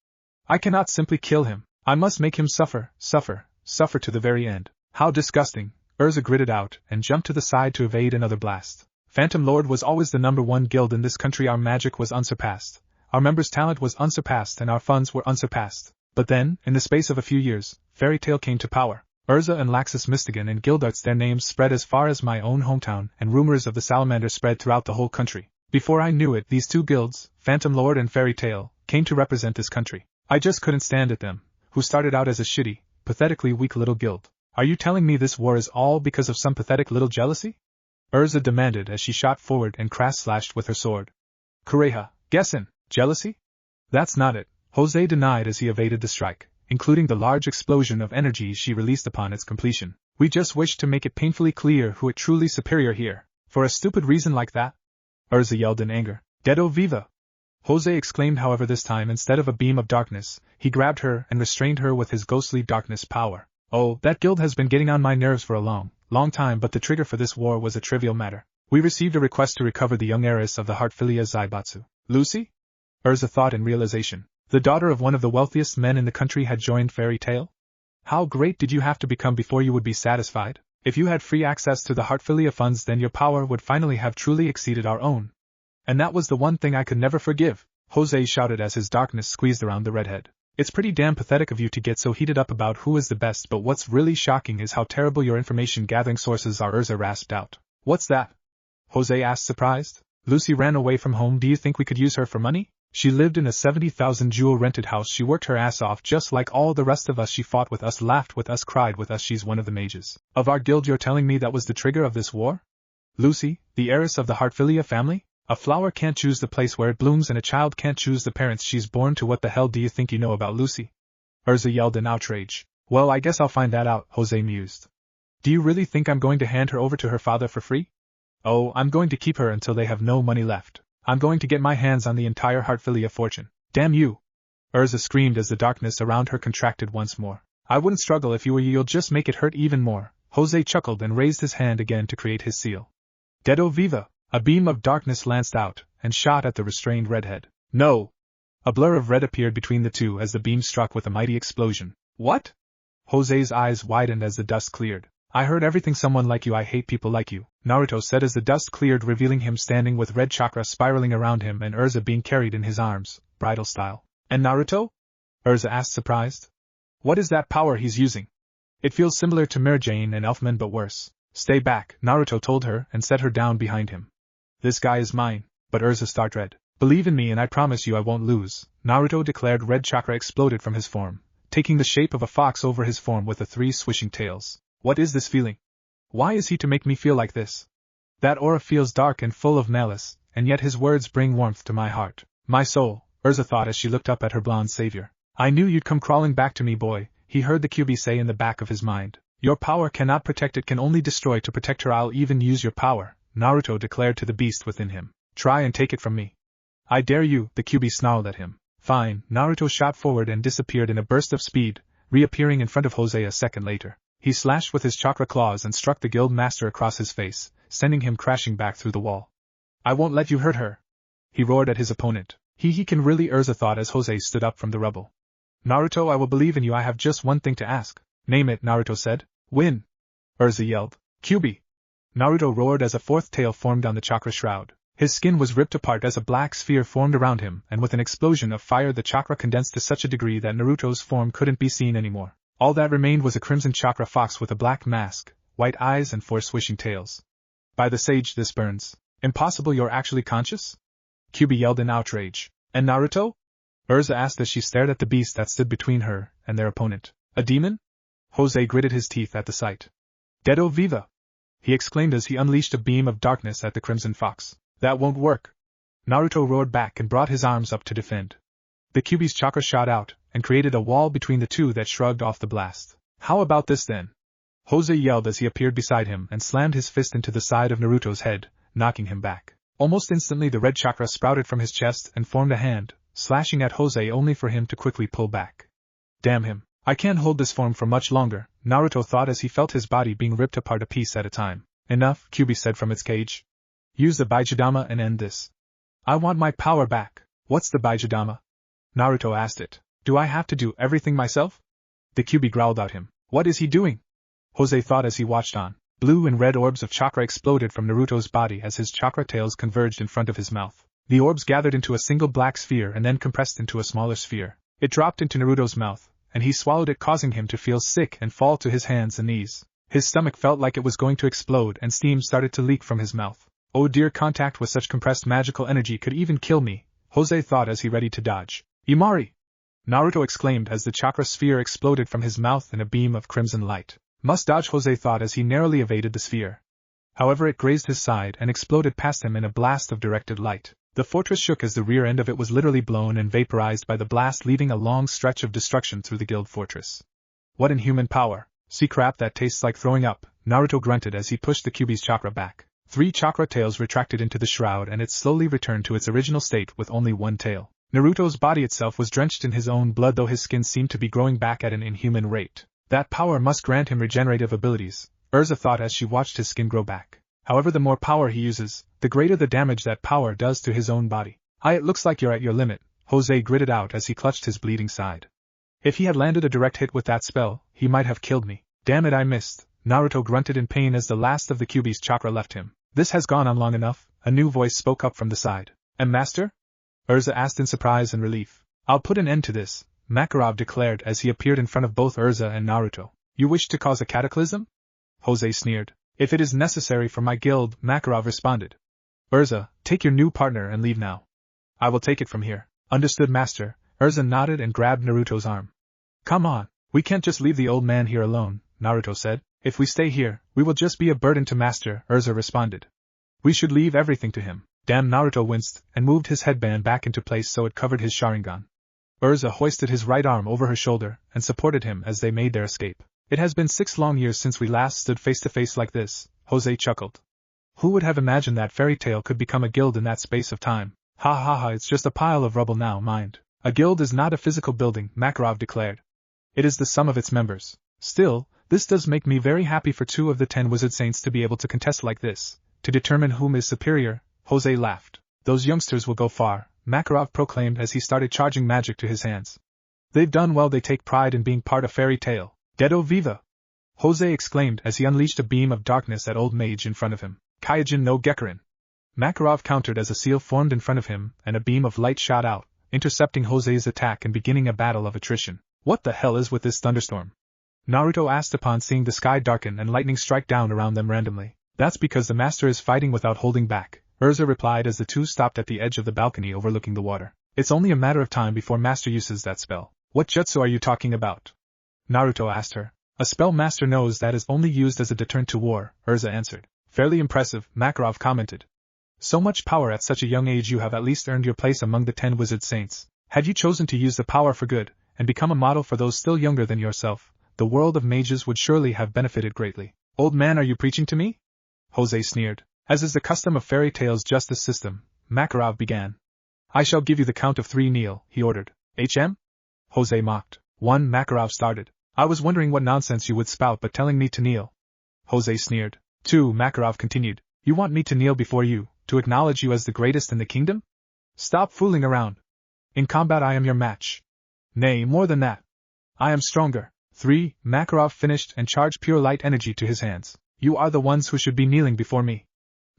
I cannot simply kill him. I must make him suffer to the very end. How disgusting, Urza gritted out and jumped to the side to evade another blast. Phantom Lord was always the #1 guild in this country. Our magic was unsurpassed. Our members' talent was unsurpassed and our funds were unsurpassed. But then, in the space of a few years, Fairy Tail came to power. Urza and Laxus Mystigan and Guildarts, their names spread as far as my own hometown, and rumors of the salamander spread throughout the whole country. Before I knew it, these two guilds, Phantom Lord and Fairy Tale, came to represent this country. I just couldn't stand at them, who started out as a shitty, pathetically weak little guild. Are you telling me this war is all because of some pathetic little jealousy? Urza demanded as she shot forward and crash-slashed with her sword. Kureha, guessin', jealousy? That's not it, Jose denied as he evaded the strike, including the large explosion of energy she released upon its completion. We just wish to make it painfully clear who is truly superior here. For a stupid reason like that? Urza yelled in anger. Dedo viva! Jose exclaimed, however this time instead of a beam of darkness, he grabbed her and restrained her with his ghostly darkness power. Oh, that guild has been getting on my nerves for a long time, but the trigger for this war was a trivial matter. We received a request to recover the young heiress of the Heartfilia Zaibatsu. Lucy? Urza thought in realization. The daughter of one of the wealthiest men in the country had joined Fairy Tale? How great did you have to become before you would be satisfied? If you had free access to the Heartfilia funds, then your power would finally have truly exceeded our own. And that was the one thing I could never forgive, Jose shouted as his darkness squeezed around the redhead. It's pretty damn pathetic of you to get so heated up about who is the best, but what's really shocking is how terrible your information-gathering sources are, Urza rasped out. What's that? Jose asked, surprised. Lucy ran away from home. Do you think we could use her for money? She lived in a 70,000 jewel rented house. She worked her ass off just like all the rest of us. She fought with us, laughed with us, cried with us. She's one of the mages of our guild. You're telling me that was the trigger of this war? Lucy, the heiress of the Heartfilia family? A flower can't choose the place where it blooms, and a child can't choose the parents she's born to. What the hell do you think you know about Lucy? Urza yelled in outrage. Well, I guess I'll find that out, Jose mused. Do you really think I'm going to hand her over to her father for free? Oh, I'm going to keep her until they have no money left. I'm going to get my hands on the entire Heartfilia fortune. Damn you! Urza screamed as the darkness around her contracted once more. I wouldn't struggle if you were you. You'll just make it hurt even more. Jose chuckled and raised his hand again to create his seal. Dedo viva! A beam of darkness lanced out and shot at the restrained redhead. No! A blur of red appeared between the two as the beam struck with a mighty explosion. What? Jose's eyes widened as the dust cleared. I heard everything. Someone like you. I hate people like you, Naruto said as the dust cleared, revealing him standing with red chakra spiraling around him and Urza being carried in his arms, bridal style. And Naruto? Urza asked, surprised. What is that power he's using? It feels similar to Mirjane and Elfman, but worse. Stay back, Naruto told her and set her down behind him. This guy is mine, but Urza started red. Believe in me and I promise you I won't lose, Naruto declared. Red chakra exploded from his form, taking the shape of a fox over his form with the 3 swishing tails. What is this feeling? Why is he to make me feel like this? That aura feels dark and full of malice, and yet his words bring warmth to my heart. My soul, Urza thought as she looked up at her blonde savior. I knew you'd come crawling back to me, boy, he heard the QB say in the back of his mind. Your power cannot protect, it can only destroy. To protect her I'll even use your power, Naruto declared to the beast within him. Try and take it from me. I dare you, the QB snarled at him. Fine, Naruto shot forward and disappeared in a burst of speed, reappearing in front of Jose a second later. He slashed with his chakra claws and struck the guild master across his face, sending him crashing back through the wall. I won't let you hurt her, he roared at his opponent. He can really, Urza thought as Jose stood up from the rubble. Naruto, I will believe in you. I have just one thing to ask. Name it, Naruto said. Win! Urza yelled. QB! Naruto roared as a 4th tail formed on the chakra shroud. His skin was ripped apart as a black sphere formed around him, and with an explosion of fire the chakra condensed to such a degree that Naruto's form couldn't be seen anymore. All that remained was a crimson chakra fox with a black mask, white eyes and 4 swishing tails. By the sage, this burns. Impossible, you're actually conscious? QB yelled in outrage. And Naruto? Urza asked as she stared at the beast that stood between her and their opponent. A demon? Jose gritted his teeth at the sight. Dedo viva! He exclaimed as he unleashed a beam of darkness at the crimson fox. That won't work. Naruto roared back and brought his arms up to defend. The QB's chakra shot out and created a wall between the two that shrugged off the blast. How about this then? Jose yelled as he appeared beside him and slammed his fist into the side of Naruto's head, knocking him back. Almost instantly the red chakra sprouted from his chest and formed a hand, slashing at Jose only for him to quickly pull back. Damn him. I can't hold this form for much longer, Naruto thought as he felt his body being ripped apart a piece at a time. Enough, QB said from its cage. Use the Baijidama and end this. I want my power back. What's the Baijidama? Naruto asked it. Do I have to do everything myself? The QB growled at him. What is he doing? Jose thought as he watched on. Blue and red orbs of chakra exploded from Naruto's body as his chakra tails converged in front of his mouth. The orbs gathered into a single black sphere and then compressed into a smaller sphere. It dropped into Naruto's mouth, and he swallowed it, causing him to feel sick and fall to his hands and knees. His stomach felt like it was going to explode and steam started to leak from his mouth. Oh dear, contact with such compressed magical energy could even kill me, Jose thought as he readied to dodge. Imari! Naruto exclaimed as the chakra sphere exploded from his mouth in a beam of crimson light. Must dodge, Jose thought as he narrowly evaded the sphere. However, it grazed his side and exploded past him in a blast of directed light. The fortress shook as the rear end of it was literally blown and vaporized by the blast, leaving a long stretch of destruction through the guild fortress. What inhuman power! See, crap, that tastes like throwing up, Naruto grunted as he pushed the Kyuubi's chakra back. 3 chakra tails retracted into the shroud and it slowly returned to its original state with only 1 tail. Naruto's body itself was drenched in his own blood, though his skin seemed to be growing back at an inhuman rate. That power must grant him regenerative abilities, Urza thought as she watched his skin grow back. However, the more power he uses, the greater the damage that power does to his own body. It looks like you're at your limit, Jose gritted out as he clutched his bleeding side. If he had landed a direct hit with that spell, he might have killed me. Damn it, I missed, Naruto grunted in pain as the last of the Kyuubi's chakra left him. This has gone on long enough, a new voice spoke up from the side. And Master? Urza asked in surprise and relief. I'll put an end to this, Makarov declared as he appeared in front of both Urza and Naruto. You wish to cause a cataclysm? Jose sneered. If it is necessary for my guild, Makarov responded. Urza, take your new partner and leave now. I will take it from here. Understood, Master. Urza nodded and grabbed Naruto's arm. Come on, we can't just leave the old man here alone, Naruto said. If we stay here, we will just be a burden to Master, Urza responded. We should leave everything to him. Damn, Naruto winced and moved his headband back into place so it covered his sharingan. Urza hoisted his right arm over her shoulder and supported him as they made their escape. It has been 6 long years since we last stood face to face like this, Jose chuckled. Who would have imagined that fairy tale could become a guild in that space of time? Ha ha ha, it's just a pile of rubble now, mind. A guild is not a physical building, Makarov declared. It is the sum of its members. Still, this does make me very happy for 2 of the 10 wizard saints to be able to contest like this, to determine whom is superior, Jose laughed. Those youngsters will go far, Makarov proclaimed as he started charging magic to his hands. They've done well, they take pride in being part of fairy tale. Dedo Viva! Jose exclaimed as he unleashed a beam of darkness at Old Mage in front of him. Kaijin no Gekkarin. Makarov countered as a seal formed in front of him and a beam of light shot out, intercepting Jose's attack and beginning a battle of attrition. What the hell is with this thunderstorm? Naruto asked upon seeing the sky darken and lightning strike down around them randomly. That's because the master is fighting without holding back, Urza replied as the two stopped at the edge of the balcony overlooking the water. It's only a matter of time before master uses that spell. What jutsu are you talking about? Naruto asked her. A spell master knows that is only used as a deterrent to war, Urza answered. Fairly impressive, Makarov commented. So much power at such a young age, you have at least earned your place among the 10 wizard saints. Had you chosen to use the power for good, and become a model for those still younger than yourself, the world of mages would surely have benefited greatly. Old man, are you preaching to me? Jose sneered. As is the custom of fairy tale's justice system, Makarov began. I shall give you the count of 3, kneel, he ordered. HM? Jose mocked. 1, Makarov started. I was wondering what nonsense you would spout but telling me to kneel. Jose sneered. 2, Makarov continued. You want me to kneel before you, to acknowledge you as the greatest in the kingdom? Stop fooling around. In combat I am your match. Nay, more than that. I am stronger. 3, Makarov finished and charged pure light energy to his hands. You are the ones who should be kneeling before me.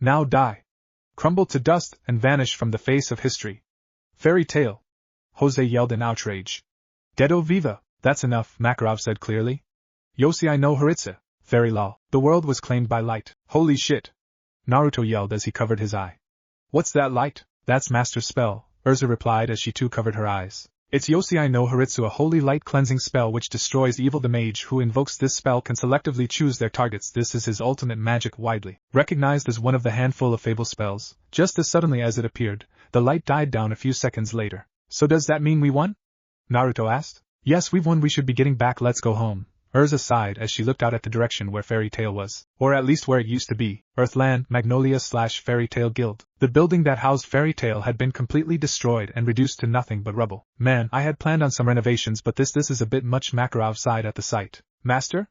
Now die. Crumble to dust and vanish from the face of history. Fairy tale. Jose yelled in outrage. Dedo Viva, that's enough, Makarov said clearly. Yosei no Haritsu, fairy law. The world was claimed by light. Holy shit. Naruto yelled as he covered his eye. What's that light? That's master's spell, Urza replied as she too covered her eyes. It's Yosei no Haritsu, a holy light cleansing spell which destroys evil. The mage who invokes this spell can selectively choose their targets. This is his ultimate magic, widely recognized as one of the handful of fable spells. Just as suddenly as it appeared, the light died down a few seconds later. So does that mean we won? Naruto asked. Yes, we've won. We should be getting back. Let's go home. Urza sighed as she looked out at the direction where Fairy Tail was, or at least where it used to be, Earthland, Magnolia/Fairy Tail Guild. The building that housed Fairy Tail had been completely destroyed and reduced to nothing but rubble. Man, I had planned on some renovations, but this is a bit much. Makarov sighed at the sight. Master?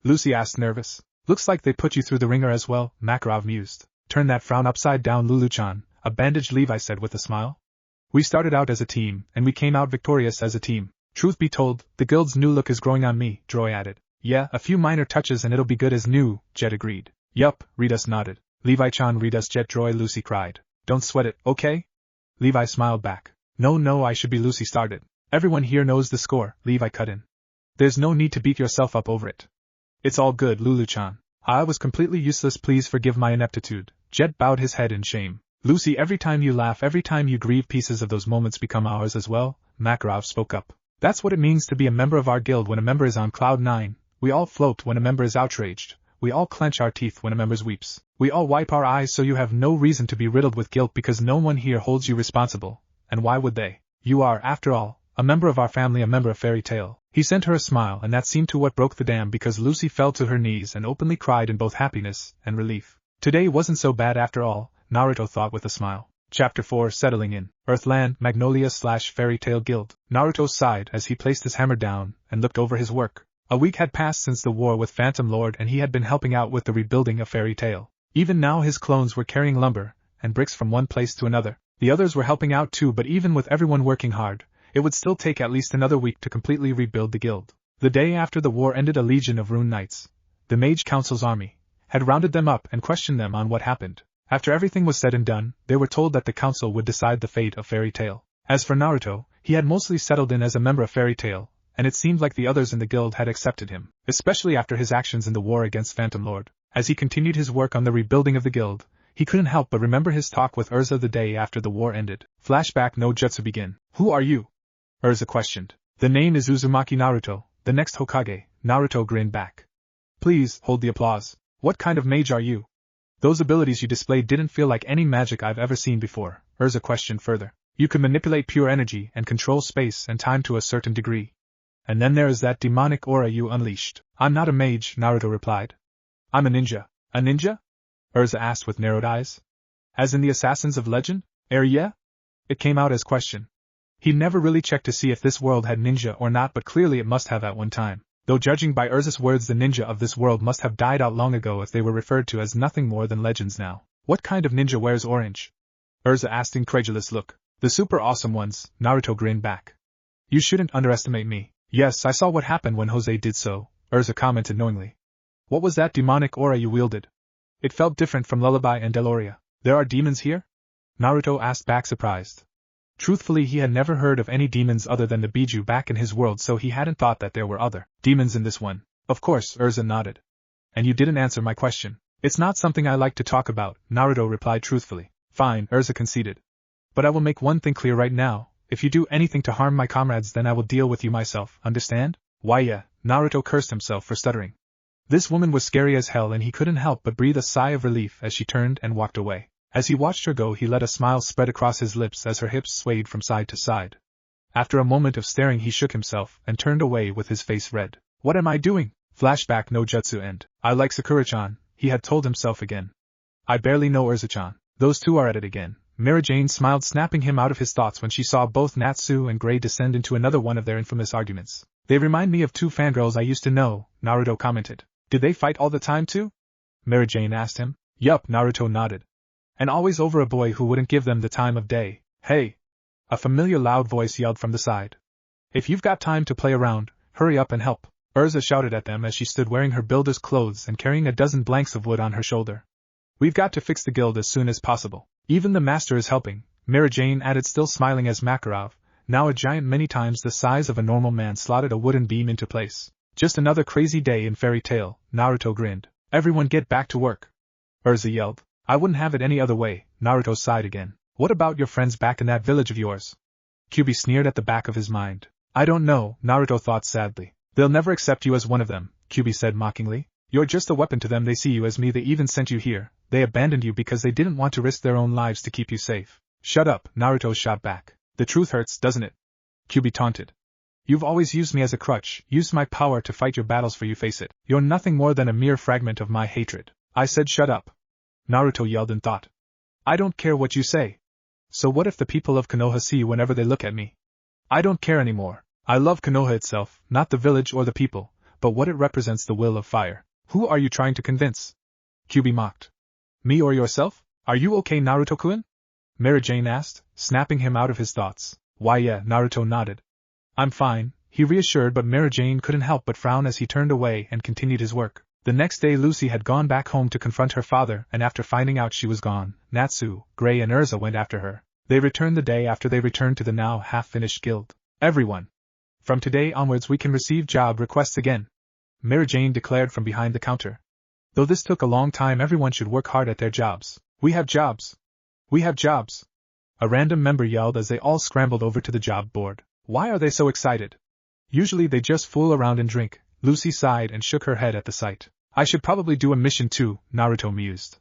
Lucy asked, nervous. Looks like they put you through the ringer as well, Makarov mused. Turn that frown upside down, Lulu-chan, a bandaged Levi said with a smile. We started out as a team, and we came out victorious as a team. Truth be told, the guild's new look is growing on me, Droy added. Yeah, a few minor touches and it'll be good as new, Jet agreed. Yup, Redus nodded. Levi-chan, Redus, Jet, Droy, Lucy cried. Don't sweat it, okay? Levi smiled back. No, I should be, Lucy started. Everyone here knows the score, Levi cut in. There's no need to beat yourself up over it. It's all good, Lulu-chan. I was completely useless, please forgive my ineptitude, Jet bowed his head in shame. Lucy, every time you laugh, every time you grieve, pieces of those moments become ours as well, Makarov spoke up. That's what it means to be a member of our guild. When a member is on cloud 9, we all float. When a member is outraged, we all clench our teeth. When a member weeps, we all wipe our eyes. So you have no reason to be riddled with guilt because no one here holds you responsible. And why would they? You are, after all, a member of our family, a member of Fairy Tail. He sent her a smile, and that seemed to what broke the dam, because Lucy fell to her knees and openly cried in both happiness and relief. Today wasn't so bad after all, Naruto thought with a smile. Chapter 4, Settling in. Earthland, Magnolia/Fairy Tail Guild. Naruto sighed as he placed his hammer down and looked over his work. A week had passed since the war with Phantom Lord, and he had been helping out with the rebuilding of Fairy Tail. Even now his clones were carrying lumber and bricks from one place to another. The others were helping out too, but even with everyone working hard, it would still take at least another week to completely rebuild the guild. The day after the war ended, a legion of Rune Knights, the Mage Council's army, had rounded them up and questioned them on what happened. After everything was said and done, they were told that the council would decide the fate of Fairy Tail. As for Naruto, he had mostly settled in as a member of Fairy Tail, and it seemed like the others in the guild had accepted him, especially after his actions in the war against Phantom Lord. As he continued his work on the rebuilding of the guild, he couldn't help but remember his talk with Urza the day after the war ended. Flashback. No jutsu begin. Who are you? Urza questioned. The name is Uzumaki Naruto, the next Hokage. Naruto grinned back. Please, hold the applause. What kind of mage are you? Those abilities you displayed didn't feel like any magic I've ever seen before, Urza questioned further. You could manipulate pure energy and control space and time to a certain degree. And then there is that demonic aura you unleashed. I'm not a mage, Naruto replied. I'm a ninja. A ninja? Urza asked with narrowed eyes. As in the Assassins of Legend? Yeah? It came out as question. He never really checked to see if this world had ninja or not, but clearly it must have at one time. Though judging by Urza's words, the ninja of this world must have died out long ago if they were referred to as nothing more than legends now. What kind of ninja wears orange? Urza asked, incredulous look. The super awesome ones, Naruto grinned back. You shouldn't underestimate me. Yes, I saw what happened when Jose did so, Urza commented knowingly. What was that demonic aura you wielded? It felt different from Lullaby and Deloria. There are demons here? Naruto asked back, surprised. Truthfully, he had never heard of any demons other than the Biju back in his world, so he hadn't thought that there were other demons in this one. Of course, Urza nodded. And you didn't answer my question. It's not something I like to talk about, Naruto replied truthfully. Fine, Urza conceded. But I will make one thing clear right now. If you do anything to harm my comrades, then I will deal with you myself, understand? Why yeah, Naruto cursed himself for stuttering. This woman was scary as hell, and he couldn't help but breathe a sigh of relief as she turned and walked away. As he watched her go, he let a smile spread across his lips as her hips swayed from side to side. After a moment of staring, he shook himself and turned away with his face red. What am I doing? Flashback. No jutsu end. I like Sakura-chan, he had told himself again. I barely know Urza-chan. Those two are at it again. Mira Jane smiled, snapping him out of his thoughts when she saw both Natsu and Gray descend into another one of their infamous arguments. They remind me of two fangirls I used to know, Naruto commented. Did they fight all the time too? Mira Jane asked him. Yup, Naruto nodded. And always over a boy who wouldn't give them the time of day. Hey! A familiar loud voice yelled from the side. If you've got time to play around, hurry up and help, Urza shouted at them as she stood wearing her builder's clothes and carrying a dozen blanks of wood on her shoulder. We've got to fix the guild as soon as possible. Even the master is helping, Mira Jane added, still smiling as Makarov, now a giant many times the size of a normal man, slotted a wooden beam into place. Just another crazy day in Fairy Tail, Naruto grinned. Everyone get back to work, Urza yelled. I wouldn't have it any other way, Naruto sighed again. What about your friends back in that village of yours? Kyubi sneered at the back of his mind. I don't know, Naruto thought sadly. They'll never accept you as one of them, Kyubi said mockingly. You're just a weapon to them, they see you as me, they even sent you here. They abandoned you because they didn't want to risk their own lives to keep you safe. Shut up, Naruto shot back. The truth hurts, doesn't it? Kyubi taunted. You've always used me as a crutch, used my power to fight your battles for you, face it. You're nothing more than a mere fragment of my hatred. I said shut up. Naruto yelled in thought. I don't care what you say. So what if the people of Konoha see you whenever they look at me? I don't care anymore. I love Konoha itself, not the village or the people, but what it represents, the will of fire. Who are you trying to convince? Kyubi mocked. Me or yourself? Are you okay, Naruto-kun? Mira Jane asked, snapping him out of his thoughts. Why yeah, Naruto nodded. I'm fine, he reassured, but Mira Jane couldn't help but frown as he turned away and continued his work. The next day Lucy had gone back home to confront her father, and after finding out she was gone, Natsu, Gray and Urza went after her. They returned the day after they returned to the now half-finished guild. Everyone! From today onwards we can receive job requests again, Mira Jane declared from behind the counter. Though this took a long time, everyone should work hard at their jobs. We have jobs! We have jobs! A random member yelled as they all scrambled over to the job board. Why are they so excited? Usually they just fool around and drink. Lucy sighed and shook her head at the sight. I should probably do a mission too, Naruto mused.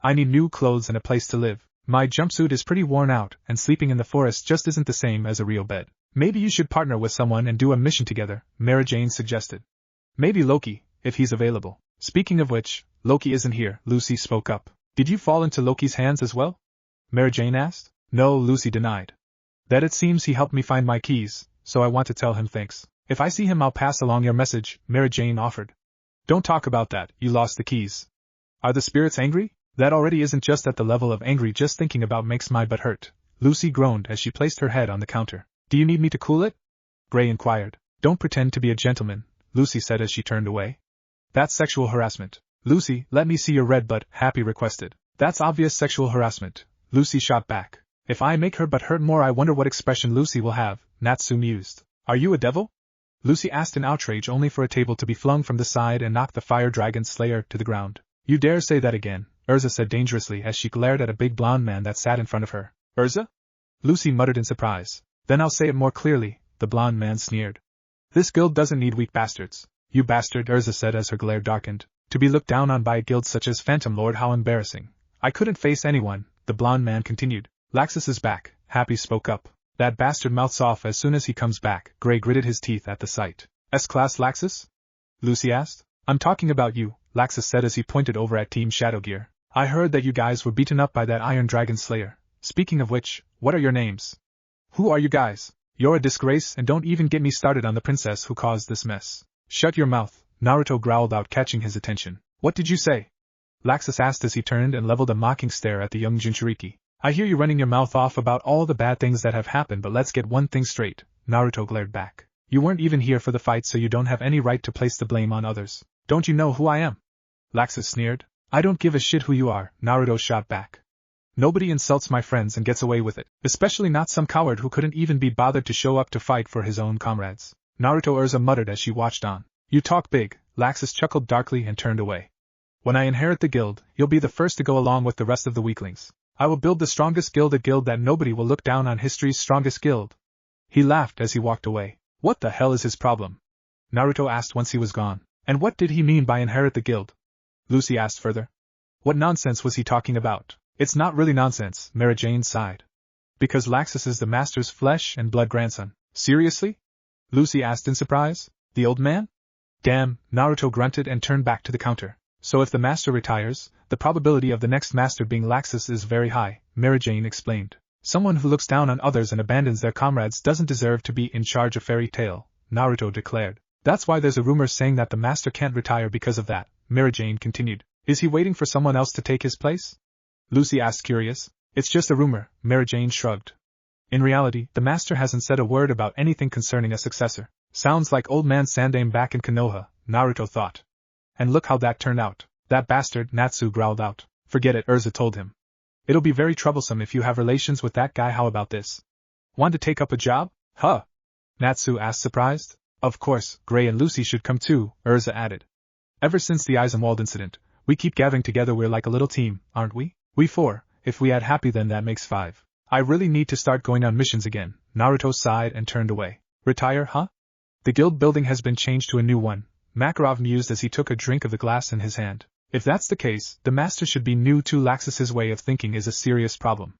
I need new clothes and a place to live. My jumpsuit is pretty worn out, and sleeping in the forest just isn't the same as a real bed. Maybe you should partner with someone and do a mission together, Mary Jane suggested. Maybe Loki, if he's available. Speaking of which, Loki isn't here, Lucy spoke up. Did you fall into Loki's hands as well? Mary Jane asked. No, Lucy denied. That it seems he helped me find my keys, so I want to tell him thanks. If I see him I'll pass along your message, Mary Jane offered. Don't talk about that, you lost the keys. Are the spirits angry? That already isn't just at the level of angry, just thinking about makes my butt hurt. Lucy groaned as she placed her head on the counter. Do you need me to cool it? Gray inquired. Don't pretend to be a gentleman, Lucy said as she turned away. That's sexual harassment. Lucy, let me see your red butt, Happy requested. That's obvious sexual harassment, Lucy shot back. If I make her butt hurt more I wonder what expression Lucy will have, Natsu mused. Are you a devil? Lucy asked in outrage only for a table to be flung from the side and knock the fire dragon slayer to the ground. You dare say that again, Urza said dangerously as she glared at a big blonde man that sat in front of her. Urza? Lucy muttered in surprise. Then I'll say it more clearly, the blonde man sneered. This guild doesn't need weak bastards. You bastard, Urza said as her glare darkened. To be looked down on by a guild such as Phantom Lord, how embarrassing. I couldn't face anyone, the blonde man continued. Laxus is back, Happy spoke up. That bastard mouths off as soon as he comes back. Gray gritted his teeth at the sight. S-Class Laxus? Lucy asked. I'm talking about you, Laxus said as he pointed over at Team Shadowgear. I heard that you guys were beaten up by that Iron Dragon Slayer. Speaking of which, what are your names? Who are you guys? You're a disgrace, and don't even get me started on the princess who caused this mess. Shut your mouth, Naruto growled out, catching his attention. What did you say? Laxus asked as he turned and leveled a mocking stare at the young Jinchuriki. I hear you running your mouth off about all the bad things that have happened, but let's get one thing straight, Naruto glared back. You weren't even here for the fight, so you don't have any right to place the blame on others. Don't you know who I am? Laxus sneered. I don't give a shit who you are, Naruto shot back. Nobody insults my friends and gets away with it, especially not some coward who couldn't even be bothered to show up to fight for his own comrades. Naruto Urza muttered as she watched on. You talk big, Laxus chuckled darkly and turned away. When I inherit the guild, you'll be the first to go along with the rest of the weaklings. I will build the strongest guild, a guild that nobody will look down on, history's strongest guild. He laughed as he walked away. What the hell is his problem? Naruto asked once he was gone. And what did he mean by inherit the guild? Lucy asked further. What nonsense was he talking about? It's not really nonsense, Mary Jane sighed. Because Laxus is the master's flesh and blood grandson. Seriously? Lucy asked in surprise. The old man? Damn, Naruto grunted and turned back to the counter. So if the master retires, the probability of the next master being Laxus is very high, Mary Jane explained. Someone who looks down on others and abandons their comrades doesn't deserve to be in charge of Fairy Tail, Naruto declared. That's why there's a rumor saying that the master can't retire because of that, Mary Jane continued. Is he waiting for someone else to take his place? Lucy asked curious. It's just a rumor, Mary Jane shrugged. In reality, the master hasn't said a word about anything concerning a successor. Sounds like old man Sandaime back in Konoha, Naruto thought. And look how that turned out. That bastard, Natsu growled out. Forget it, Urza told him. It'll be very troublesome if you have relations with that guy. How about this? Want to take up a job? Huh? Natsu asked surprised. Of course, Gray and Lucy should come too, Urza added. Ever since the Eisenwald incident, we keep gathering together. We're like a little team, aren't we? We four. If we add Happy then that makes 5. I really need to start going on missions again. Naruto sighed and turned away. Retire, huh? The guild building has been changed to a new one, Makarov mused as he took a drink of the glass in his hand. If that's the case, the master should be new too. Laxus's way of thinking is a serious problem.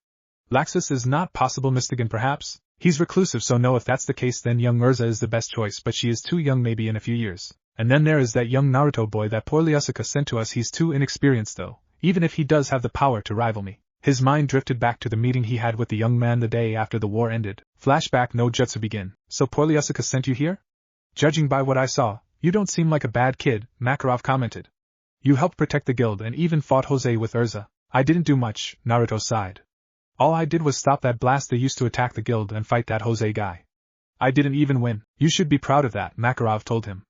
Laxus is not possible, Mystigan perhaps? He's reclusive, so no. If that's the case then young Urza is the best choice, but she is too young, maybe in a few years. And then there is that young Naruto boy that poor Lyusuke sent to us. He's too inexperienced though, even if he does have the power to rival me. His mind drifted back to the meeting he had with the young man the day after the war ended. Flashback, no jutsu begin. So poor Lyusuke sent you here? Judging by what I saw, you don't seem like a bad kid, Makarov commented. You helped protect the guild and even fought Jose with Urza. I didn't do much, Naruto sighed. All I did was stop that blast they used to attack the guild and fight that Jose guy. I didn't even win. You should be proud of that, Makarov told him.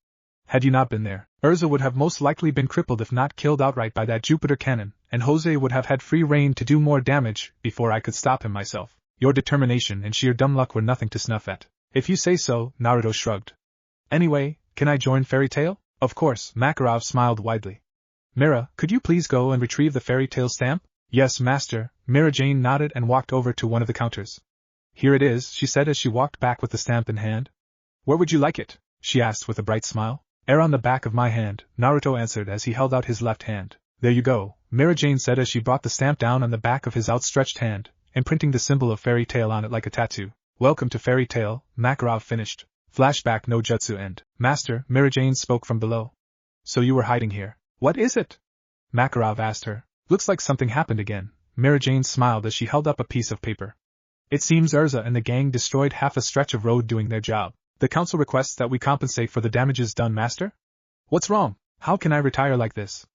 Had you not been there, Urza would have most likely been crippled if not killed outright by that Jupiter cannon, and Jose would have had free rein to do more damage before I could stop him myself. Your determination and sheer dumb luck were nothing to snuff at. If you say so, Naruto shrugged. Anyway, can I join Fairy Tail? Of course, Makarov smiled widely. Mira, could you please go and retrieve the Fairy Tail stamp? Yes, master. Mira Jane nodded and walked over to one of the counters. Here it is, she said as she walked back with the stamp in hand. Where would you like it? She asked with a bright smile. On the back of my hand, Naruto answered as he held out his left hand. There you go, Mira Jane said as she brought the stamp down on the back of his outstretched hand, imprinting the symbol of Fairy Tail on it like a tattoo. Welcome to Fairy Tail, Makarov finished. Flashback no jutsu end. Master, Mira Jane spoke from below. So you were hiding here. What is it? Makarov asked her. Looks like something happened again. Mira Jane smiled as she held up a piece of paper. It seems Urza and the gang destroyed half a stretch of road doing their job. The council requests that we compensate for the damages done, master? What's wrong? How can I retire like this?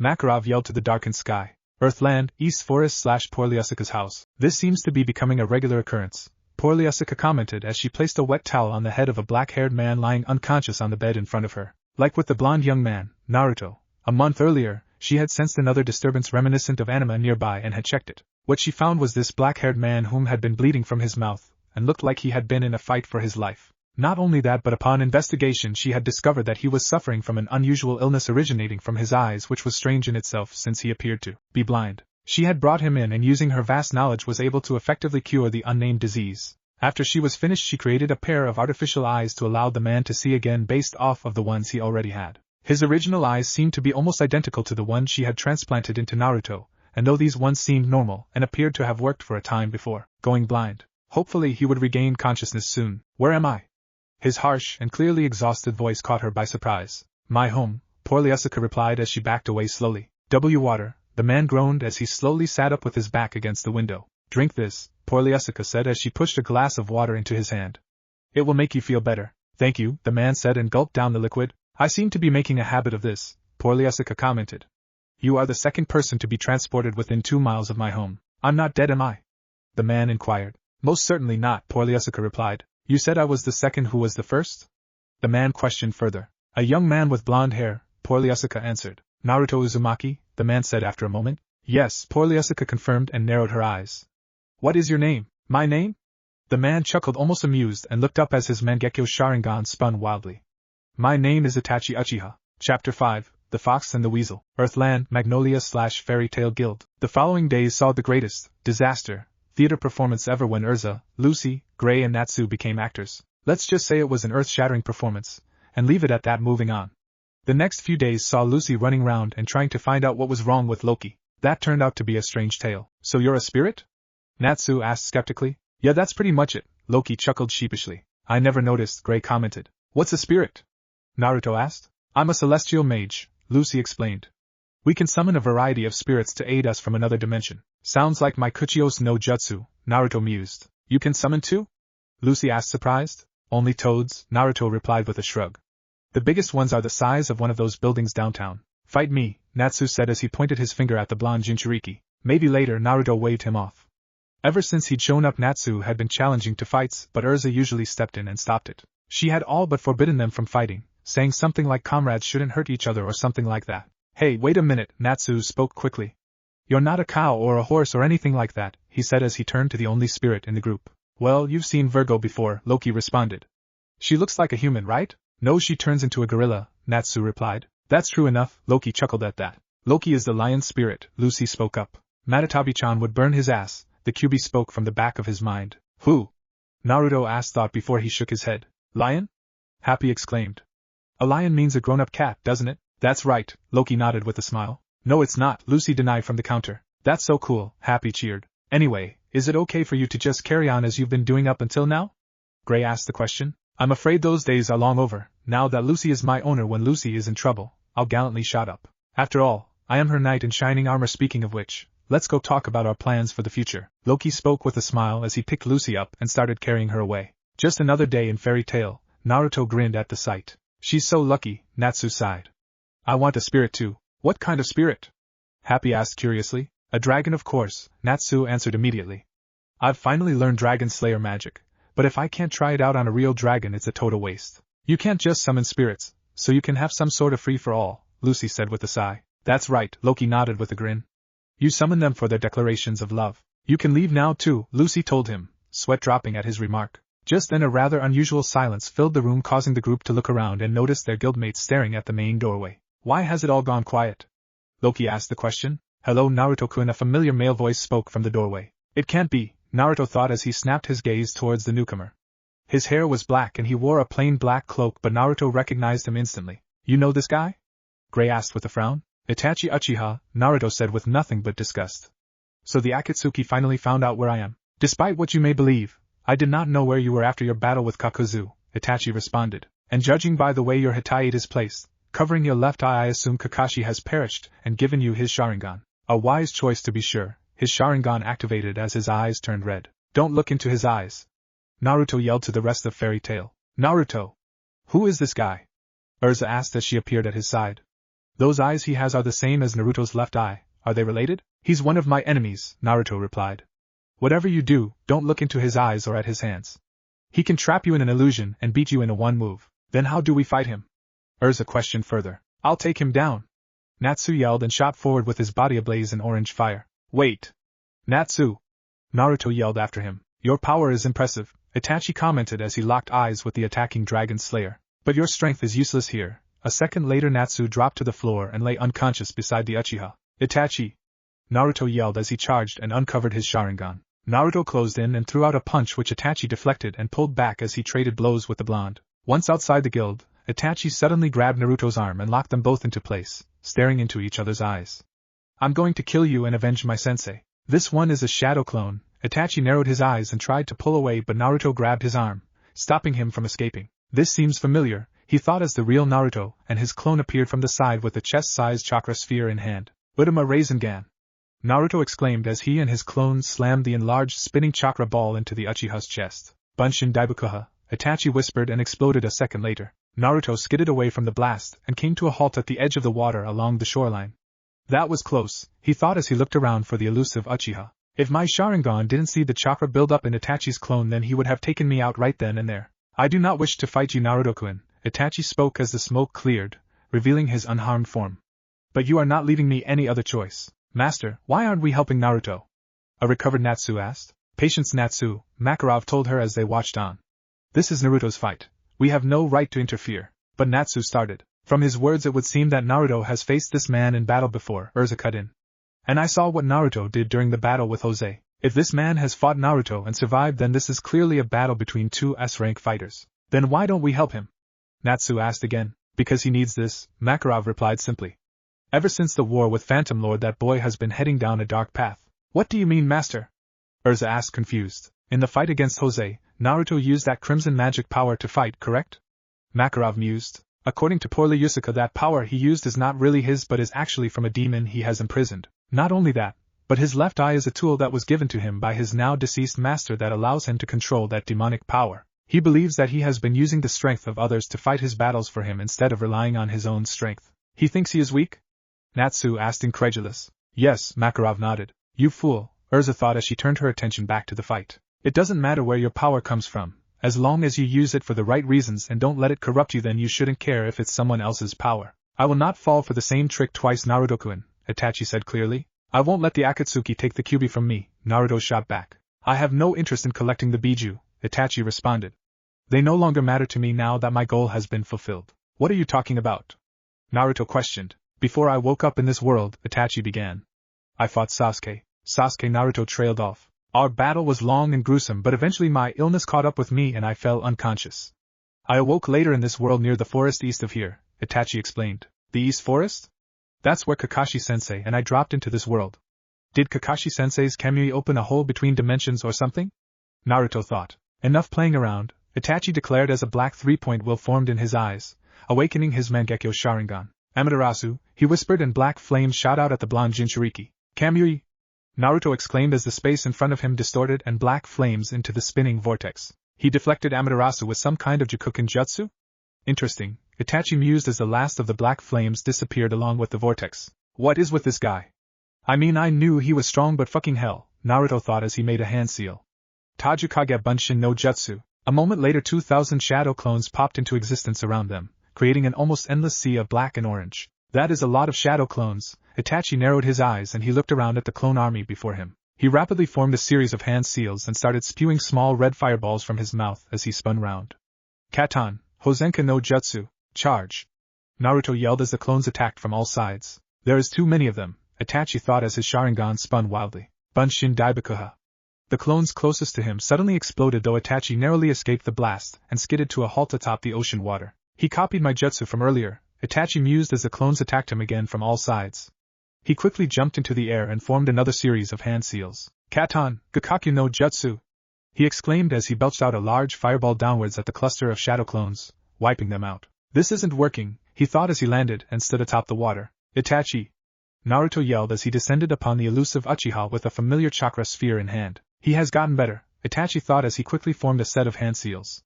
Makarov yelled to the darkened sky. Earthland, East Forest / Poor Lyusica's house. This seems to be becoming a regular occurrence. Poor Lyusica commented as she placed a wet towel on the head of a black-haired man lying unconscious on the bed in front of her. Like with the blonde young man, Naruto, a month earlier, she had sensed another disturbance reminiscent of anima nearby and had checked it. What she found was this black-haired man whom had been bleeding from his mouth, and looked like he had been in a fight for his life. Not only that, but upon investigation she had discovered that he was suffering from an unusual illness originating from his eyes, which was strange in itself since he appeared to be blind. She had brought him in and using her vast knowledge was able to effectively cure the unnamed disease. After she was finished she created a pair of artificial eyes to allow the man to see again based off of the ones he already had. His original eyes seemed to be almost identical to the one she had transplanted into Naruto, and though these ones seemed normal and appeared to have worked for a time before going blind, hopefully he would regain consciousness soon. Where am I? His harsh and clearly exhausted voice caught her by surprise. My home, Poor Lyusica replied as she backed away slowly. Water, the man groaned as he slowly sat up with his back against the window. Drink this, Poor Lyusica said as she pushed a glass of water into his hand. It will make you feel better. Thank you, the man said and gulped down the liquid. I seem to be making a habit of this, Poor Lyusica commented. You are the second person to be transported within 2 miles of my home. I'm not dead, am I? The man inquired. Most certainly not, Poor Lyusica replied. You said I was the second, who was the first? The man questioned further. A young man with blonde hair, Poor Lyusica answered. Naruto Uzumaki, the man said after a moment. Yes, Poor Lyusica confirmed and narrowed her eyes. What is your name? My name? The man chuckled almost amused and looked up as his Mangekyo Sharingan spun wildly. My name is Itachi Uchiha. Chapter 5, The Fox and the Weasel. Earthland, Magnolia / Fairy Tail Guild. The following days saw the greatest disaster theater performance ever when Urza, Lucy, Gray and Natsu became actors. Let's just say it was an earth-shattering performance, and leave it at that. Moving on. The next few days saw Lucy running round and trying to find out what was wrong with Loki. That turned out to be a strange tale. So you're a spirit? Natsu asked skeptically. Yeah, that's pretty much it, Loki chuckled sheepishly. I never noticed, Gray commented. What's a spirit? Naruto asked. I'm a celestial mage, Lucy explained. We can summon a variety of spirits to aid us from another dimension. Sounds like my Kuchios no Jutsu, Naruto mused. You can summon too? Lucy asked surprised. Only toads, Naruto replied with a shrug. The biggest ones are the size of one of those buildings downtown. Fight me, Natsu said as he pointed his finger at the blonde Jinchuriki. Maybe later, Naruto waved him off. Ever since he'd shown up, Natsu had been challenging to fights, but Urza usually stepped in and stopped it. She had all but forbidden them from fighting, saying something like comrades shouldn't hurt each other or something like that. Hey, wait a minute, Natsu spoke quickly. You're not a cow or a horse or anything like that, he said as he turned to the only spirit in the group. Well, you've seen Virgo before, Loki responded. She looks like a human, right? No, she turns into a gorilla, Natsu replied. That's true enough, Loki chuckled at that. Loki is the lion spirit, Lucy spoke up. Matatabi-chan would burn his ass, the Kyuubi spoke from the back of his mind. Who? Naruto asked thought before he shook his head. Lion? Happy exclaimed. A lion means a grown-up cat, doesn't it? That's right, Loki nodded with a smile. No, it's not, Lucy denied from the counter. That's so cool, Happy cheered. Anyway, is it okay for you to just carry on as you've been doing up until now? Gray asked the question. I'm afraid those days are long over. Now that Lucy is my owner, when Lucy is in trouble, I'll gallantly shut up. After all, I am her knight in shining armor. Speaking of which, let's go talk about our plans for the future. Loki spoke with a smile as he picked Lucy up and started carrying her away. Just another day in Fairy Tail, Naruto grinned at the sight. She's so lucky, Natsu sighed. I want a spirit too. What kind of spirit? Happy asked curiously. A dragon, of course, Natsu answered immediately. I've finally learned Dragon Slayer magic, but if I can't try it out on a real dragon, it's a total waste. You can't just summon spirits, so you can have some sort of free-for-all, Lucy said with a sigh. That's right, Loki nodded with a grin. You summon them for their declarations of love. You can leave now too, Lucy told him, sweat dropping at his remark. Just then a rather unusual silence filled the room, causing the group to look around and notice their guildmates staring at the main doorway. Why has it all gone quiet? Loki asked the question. Hello Naruto-kun, a familiar male voice spoke from the doorway. It can't be, Naruto thought as he snapped his gaze towards the newcomer. His hair was black and he wore a plain black cloak, but Naruto recognized him instantly. You know this guy? Gray asked with a frown. Itachi Uchiha, Naruto said with nothing but disgust. So the Akatsuki finally found out where I am. Despite what you may believe, I did not know where you were after your battle with Kakuzu, Itachi responded. And judging by the way your Hitaite is placed, covering your left eye, I assume Kakashi has perished and given you his sharingan. A wise choice to be sure. His sharingan activated as his eyes turned red. Don't look into his eyes, Naruto yelled to the rest of Fairy Tail. Naruto! Who is this guy? Urza asked as she appeared at his side. Those eyes he has are the same as Naruto's left eye. Are they related? He's one of my enemies, Naruto replied. Whatever you do, don't look into his eyes or at his hands. He can trap you in an illusion and beat you in a one move. Then how do we fight him? Urza questioned further. I'll take him down. Natsu yelled and shot forward with his body ablaze in orange fire. Wait! Natsu! Naruto yelled after him. Your power is impressive, Itachi commented as he locked eyes with the attacking Dragon Slayer. But your strength is useless here. A second later Natsu dropped to the floor and lay unconscious beside the Uchiha. Itachi! Naruto yelled as he charged and uncovered his sharingan. Naruto closed in and threw out a punch which Itachi deflected and pulled back as he traded blows with the blonde. Once outside the guild, Itachi suddenly grabbed Naruto's arm and locked them both into place, staring into each other's eyes. I'm going to kill you and avenge my sensei. This one is a shadow clone. Itachi narrowed his eyes and tried to pull away, but Naruto grabbed his arm, stopping him from escaping. This seems familiar, he thought as the real Naruto and his clone appeared from the side with a chest-sized chakra sphere in hand. Udama Rasengan! Naruto exclaimed as he and his clone slammed the enlarged spinning chakra ball into the Uchiha's chest. Bunshin Daibukuha, Itachi whispered and exploded a second later. Naruto skidded away from the blast and came to a halt at the edge of the water along the shoreline. That was close, he thought as he looked around for the elusive Uchiha. If my Sharingan didn't see the chakra build up in Itachi's clone, then he would have taken me out right then and there. I do not wish to fight you, Naruto-kun, Itachi spoke as the smoke cleared, revealing his unharmed form. But you are not leaving me any other choice. Master, why aren't we helping Naruto? A recovered Natsu asked. Patience, Natsu, Makarov told her as they watched on. This is Naruto's fight. We have no right to interfere. But Natsu started. From his words it would seem that Naruto has faced this man in battle before, Urza cut in. And I saw what Naruto did during the battle with Jose. If this man has fought Naruto and survived, then this is clearly a battle between two S-rank fighters. Then why don't we help him? Natsu asked again. Because he needs this, Makarov replied simply. Ever since the war with Phantom Lord, that boy has been heading down a dark path. What do you mean, Master? Urza asked confused. In the fight against Jose, Naruto used that crimson magic power to fight, correct? Makarov mused. According to Poorly Yusuke, that power he used is not really his but is actually from a demon he has imprisoned. Not only that, but his left eye is a tool that was given to him by his now deceased master that allows him to control that demonic power. He believes that he has been using the strength of others to fight his battles for him instead of relying on his own strength. He thinks he is weak? Natsu asked incredulous. Yes, Makarov nodded. You fool, Urza thought as she turned her attention back to the fight. It doesn't matter where your power comes from. As long as you use it for the right reasons and don't let it corrupt you, then you shouldn't care if it's someone else's power. I will not fall for the same trick twice, Naruto-kun, Itachi said clearly. I won't let the Akatsuki take the Kyuubi from me, Naruto shot back. I have no interest in collecting the Biju, Itachi responded. They no longer matter to me now that my goal has been fulfilled. What are you talking about? Naruto questioned. Before I woke up in this world, Itachi began. I fought Sasuke. Naruto trailed off. Our battle was long and gruesome, but eventually my illness caught up with me and I fell unconscious. I awoke later in this world near the forest east of here, Itachi explained. The East Forest? That's where Kakashi-sensei and I dropped into this world. Did Kakashi-sensei's Kamui open a hole between dimensions or something? Naruto thought. Enough playing around, Itachi declared as a black three-point will formed in his eyes, awakening his Mangekyo Sharingan. Amaterasu, he whispered, and black flames shot out at the blonde Jinchuriki. Kamui! Naruto exclaimed as the space in front of him distorted and black flames into the spinning vortex. He deflected Amaterasu with some kind of Jukuken jutsu? Interesting, Itachi mused as the last of the black flames disappeared along with the vortex. What is with this guy? I mean, I knew he was strong, but fucking hell, Naruto thought as he made a hand seal. Tajukage Bunshin no Jutsu. A moment later 2,000 shadow clones popped into existence around them, creating an almost endless sea of black and orange. That is a lot of shadow clones. Itachi narrowed his eyes and he looked around at the clone army before him. He rapidly formed a series of hand seals and started spewing small red fireballs from his mouth as he spun round. Katan, Hosenka no Jutsu, charge! Naruto yelled as the clones attacked from all sides. There is too many of them, Itachi thought as his Sharingan spun wildly. Bunshin Daibakuha. The clones closest to him suddenly exploded, though Itachi narrowly escaped the blast and skidded to a halt atop the ocean water. He copied my jutsu from earlier, Itachi mused as the clones attacked him again from all sides. He quickly jumped into the air and formed another series of hand seals. Katan, Gakakyu no Jutsu! He exclaimed as he belched out a large fireball downwards at the cluster of shadow clones, wiping them out. This isn't working, he thought as he landed and stood atop the water. Itachi! Naruto yelled as he descended upon the elusive Uchiha with a familiar chakra sphere in hand. He has gotten better, Itachi thought as he quickly formed a set of hand seals.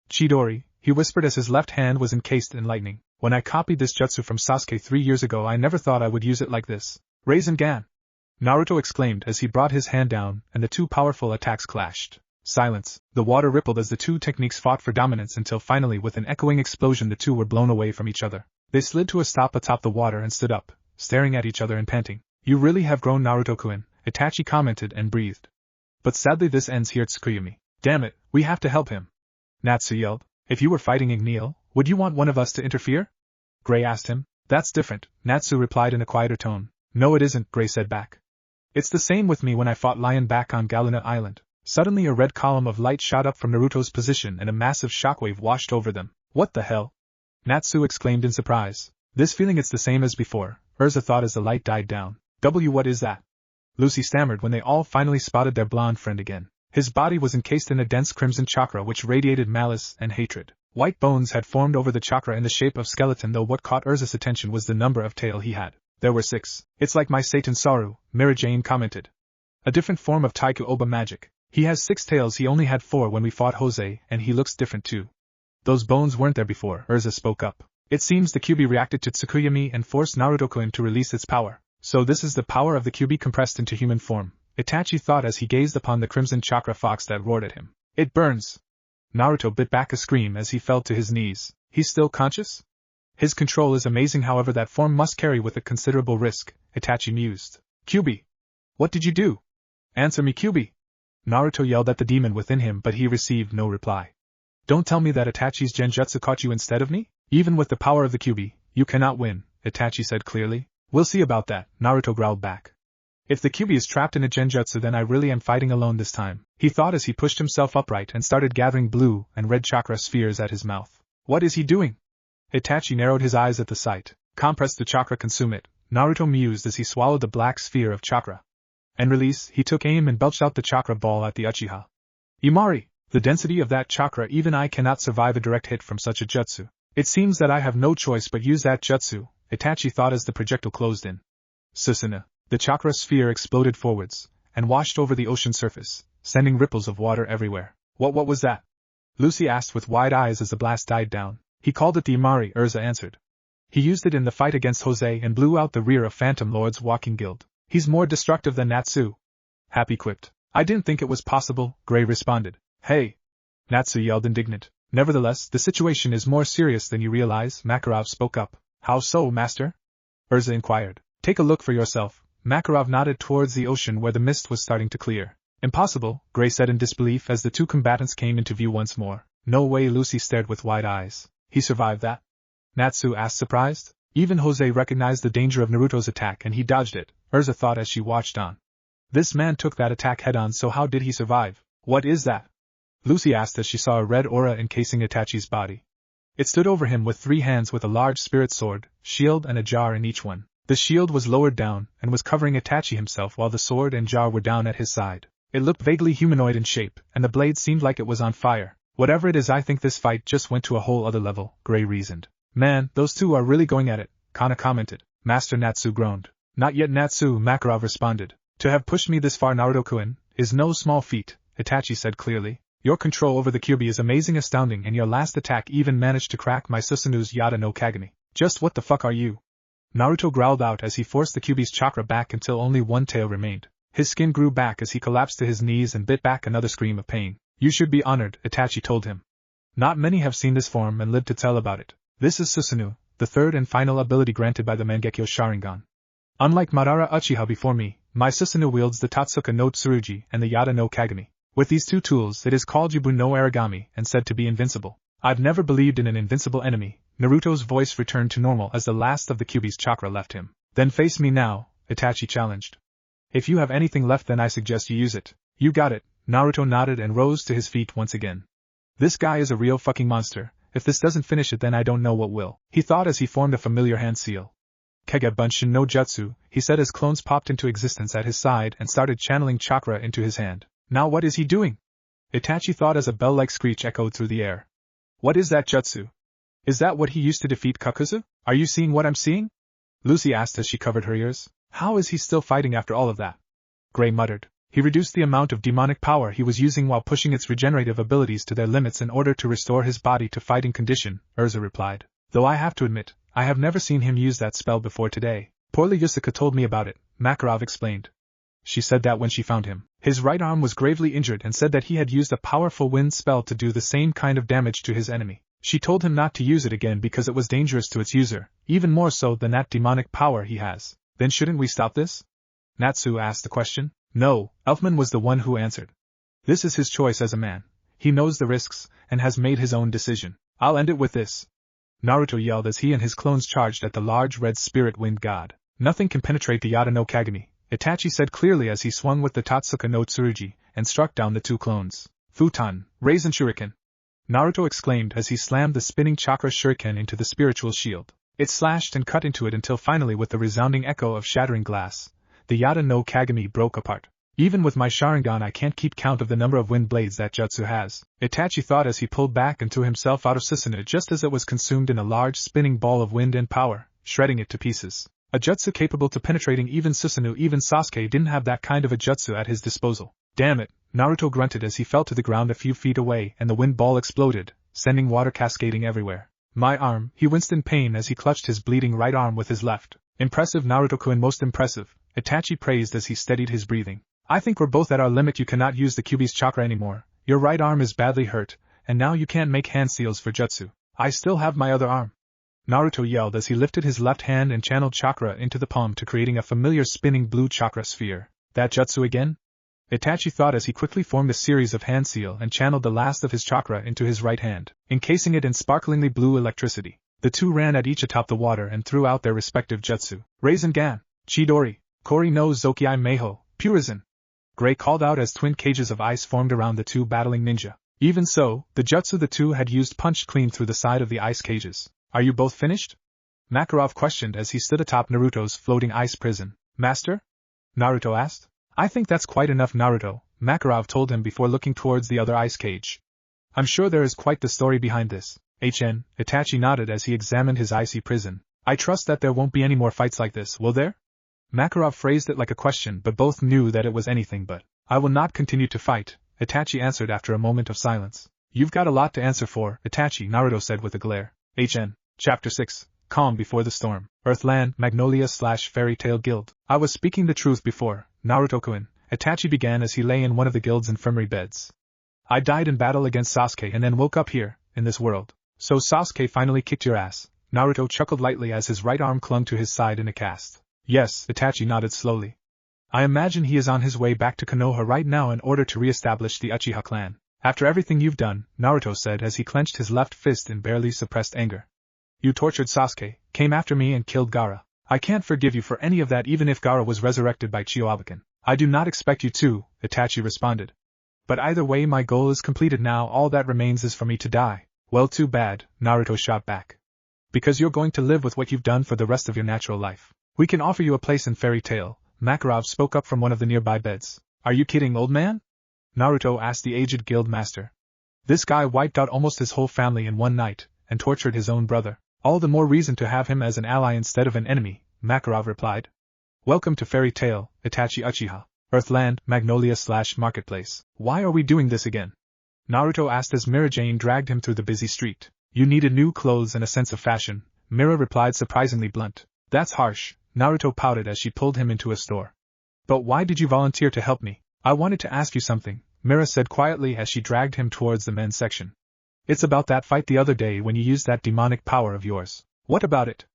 Chidori, he whispered as his left hand was encased in lightning. When I copied this jutsu from Sasuke 3 years ago, I never thought I would use it like this. Rasengan! Naruto exclaimed as he brought his hand down and the two powerful attacks clashed. Silence. The water rippled as the two techniques fought for dominance until finally with an echoing explosion the two were blown away from each other. They slid to a stop atop the water and stood up, staring at each other and panting. You really have grown, Naruto-kun, Itachi commented and breathed. But sadly this ends here, Tsukuyumi. Damn it, we have to help him. Natsu yelled. If you were fighting Igneel, would you want one of us to interfere? Gray asked him. That's different, Natsu replied in a quieter tone. No it isn't, Gray said back. It's the same with me when I fought Lion back on Galena Island. Suddenly a red column of light shot up from Naruto's position and a massive shockwave washed over them. What the hell? Natsu exclaimed in surprise. This feeling, it's the same as before, Urza thought as the light died down. What is that? Lucy stammered when they all finally spotted their blonde friend again. His body was encased in a dense crimson chakra which radiated malice and hatred. White bones had formed over the chakra in the shape of skeleton, though what caught Urza's attention was the number of tail he had. There were 6. It's like my Satan Saru, Mira-Jane commented. A different form of Taiku Oba magic. He has 6 tails, he only had 4 when we fought Jose, and he looks different too. Those bones weren't there before, Urza spoke up. It seems the Kyuubi reacted to Tsukuyami and forced Naruto-kun to release its power. So this is the power of the Kyuubi compressed into human form, Itachi thought as he gazed upon the crimson chakra fox that roared at him. It burns! Naruto bit back a scream as he fell to his knees. He's still conscious? His control is amazing, however that form must carry with it considerable risk, Itachi mused. Kyuubi! What did you do? Answer me, Kyuubi! Naruto yelled at the demon within him, but he received no reply. Don't tell me that Itachi's genjutsu caught you instead of me? Even with the power of the Kyuubi, you cannot win, Itachi said clearly. We'll see about that, Naruto growled back. If the Kyuubi is trapped in a genjutsu, then I really am fighting alone this time, he thought as he pushed himself upright and started gathering blue and red chakra spheres at his mouth. What is he doing? Itachi narrowed his eyes at the sight. Compress the chakra, consume it, Naruto mused as he swallowed the black sphere of chakra. And release, he took aim and belched out the chakra ball at the Uchiha. Imari! The density of that chakra, even I cannot survive a direct hit from such a jutsu. It seems that I have no choice but use that jutsu, Itachi thought as the projectile closed in. Susanoo. The chakra sphere exploded forwards, and washed over the ocean surface, sending ripples of water everywhere. What was that? Lucy asked with wide eyes as the blast died down. He called it the Imari, Urza answered. He used it in the fight against Jose and blew out the rear of Phantom Lord's walking guild. He's more destructive than Natsu. Happy quipped. I didn't think it was possible, Gray responded. Hey! Natsu yelled indignant. Nevertheless, the situation is more serious than you realize, Makarov spoke up. How so, master? Urza inquired. Take a look for yourself. Makarov nodded towards the ocean where the mist was starting to clear. Impossible, Gray said in disbelief as the two combatants came into view once more. No way, Lucy stared with wide eyes. He survived that? Natsu asked surprised. Even Jose recognized the danger of Naruto's attack and he dodged it, Urza thought as she watched on. This man took that attack head-on, so how did he survive? What is that? Lucy asked as she saw a red aura encasing Itachi's body. It stood over him with 3 hands with a large spirit sword, shield and a jar in each one. The shield was lowered down and was covering Itachi himself while the sword and jar were down at his side. It looked vaguely humanoid in shape, and the blade seemed like it was on fire. Whatever it is, I think this fight just went to a whole other level, Gray reasoned. Man, those two are really going at it, Kana commented. Master Natsu groaned. Not yet, Natsu, Makarov responded. To have pushed me this far, Naruto-kun, is no small feat, Itachi said clearly. Your control over the Kyuubi is amazing, astounding, and your last attack even managed to crack my Susanoo's Yada no Kagami. Just what the fuck are you? Naruto growled out as he forced the Kyuubi's chakra back until only one tail remained. His skin grew back as he collapsed to his knees and bit back another scream of pain. You should be honored, Itachi told him. Not many have seen this form and lived to tell about it. This is Susanoo, the third and final ability granted by the Mangekyo Sharingan. Unlike Madara Uchiha before me, my Susanoo wields the Tatsuka no Tsurugi and the Yada no Kagami. With these two tools, it is called Yubu no Aragami and said to be invincible. I've never believed in an invincible enemy. Naruto's voice returned to normal as the last of the Kyuubi's chakra left him. Then face me now, Itachi challenged. If you have anything left then I suggest you use it. You got it. Naruto nodded and rose to his feet once again. This guy is a real fucking monster. If this doesn't finish it then I don't know what will, he thought as he formed a familiar hand seal. Kage Bunshin no Jutsu, he said as clones popped into existence at his side and started channeling chakra into his hand. Now what is he doing? Itachi thought as a bell-like screech echoed through the air. What is that jutsu? Is that what he used to defeat Kakuzu? Are you seeing what I'm seeing? Lucy asked as she covered her ears. How is he still fighting after all of that? Gray muttered. He reduced the amount of demonic power he was using while pushing its regenerative abilities to their limits in order to restore his body to fighting condition, Urza replied. Though I have to admit, I have never seen him use that spell before today. Poorly Yusuke told me about it, Makarov explained. She said that when she found him, his right arm was gravely injured and said that he had used a powerful wind spell to do the same kind of damage to his enemy. She told him not to use it again because it was dangerous to its user, even more so than that demonic power he has. Then shouldn't we stop this? Natsu asked the question. No, Elfman was the one who answered. This is his choice as a man. He knows the risks, and has made his own decision. I'll end it with this. Naruto yelled as he and his clones charged at the large red spirit wind god. Nothing can penetrate the Yata no Kagami, Itachi said clearly as he swung with the Tatsuka no Tsurugi, and struck down the two clones. Futon, Raisin Shuriken! Naruto exclaimed as he slammed the spinning chakra shuriken into the spiritual shield. It slashed and cut into it until finally with the resounding echo of shattering glass, the Yata no Kagami broke apart. Even with my Sharingan I can't keep count of the number of wind blades that jutsu has, Itachi thought as he pulled back and threw himself out of Susanoo just as it was consumed in a large spinning ball of wind and power, shredding it to pieces. A jutsu capable to penetrating even Susanoo, even Sasuke didn't have that kind of a jutsu at his disposal. Damn it, Naruto grunted as he fell to the ground a few feet away and the wind ball exploded, sending water cascading everywhere. My arm, he winced in pain as he clutched his bleeding right arm with his left. Impressive Naruto-kun, most impressive, Itachi praised as he steadied his breathing. I think we're both at our limit. You cannot use the Kyuubi's chakra anymore. Your right arm is badly hurt, and now you can't make hand seals for jutsu. I still have my other arm. Naruto yelled as he lifted his left hand and channeled chakra into the palm to creating a familiar spinning blue chakra sphere. That jutsu again? Itachi thought as he quickly formed a series of hand seal and channeled the last of his chakra into his right hand, encasing it in sparklingly blue electricity. The two ran at each atop the water and threw out their respective jutsu. Rasengan, Chidori, Kori no Zokiai Meiho, Purizen. Gray called out as twin cages of ice formed around the two battling ninja. Even so, the jutsu the two had used punched clean through the side of the ice cages. Are you both finished? Makarov questioned as he stood atop Naruto's floating ice prison. Master? Naruto asked. I think that's quite enough, Naruto, Makarov told him before looking towards the other ice cage. I'm sure there is quite the story behind this. Itachi nodded as he examined his icy prison. I trust that there won't be any more fights like this, will there? Makarov phrased it like a question, but both knew that it was anything but. I will not continue to fight, Itachi answered after a moment of silence. You've got a lot to answer for, Itachi, Naruto said with a glare. Chapter 6, Calm Before the Storm. Earthland, Magnolia/Fairy Tale Guild. I was speaking the truth before, Naruto-kun, Itachi began as he lay in one of the guild's infirmary beds. I died in battle against Sasuke and then woke up here, in this world. So Sasuke finally kicked your ass. Naruto chuckled lightly as his right arm clung to his side in a cast. Yes, Itachi nodded slowly. I imagine he is on his way back to Konoha right now in order to re-establish the Uchiha clan. After everything you've done, Naruto said as he clenched his left fist in barely suppressed anger. You tortured Sasuke, came after me and killed Gaara. I can't forgive you for any of that even if Gaara was resurrected by Chiyoabuken. I do not expect you to, Itachi responded. But either way my goal is completed now, all that remains is for me to die. Well, too bad, Naruto shot back. Because you're going to live with what you've done for the rest of your natural life. We can offer you a place in Fairy Tale, Makarov spoke up from one of the nearby beds. Are you kidding, old man? Naruto asked the aged guild master. This guy wiped out almost his whole family in one night, and tortured his own brother. All the more reason to have him as an ally instead of an enemy, Makarov replied. Welcome to Fairy Tale, Itachi Uchiha. Earthland, Magnolia/Marketplace. Why are we doing this again? Naruto asked as Mirajane dragged him through the busy street. You needed new clothes and a sense of fashion, Mira replied surprisingly blunt. That's harsh, Naruto pouted as she pulled him into a store. But why did you volunteer to help me? I wanted to ask you something, Mira said quietly as she dragged him towards the men's section. It's about that fight the other day when you used that demonic power of yours. What about it?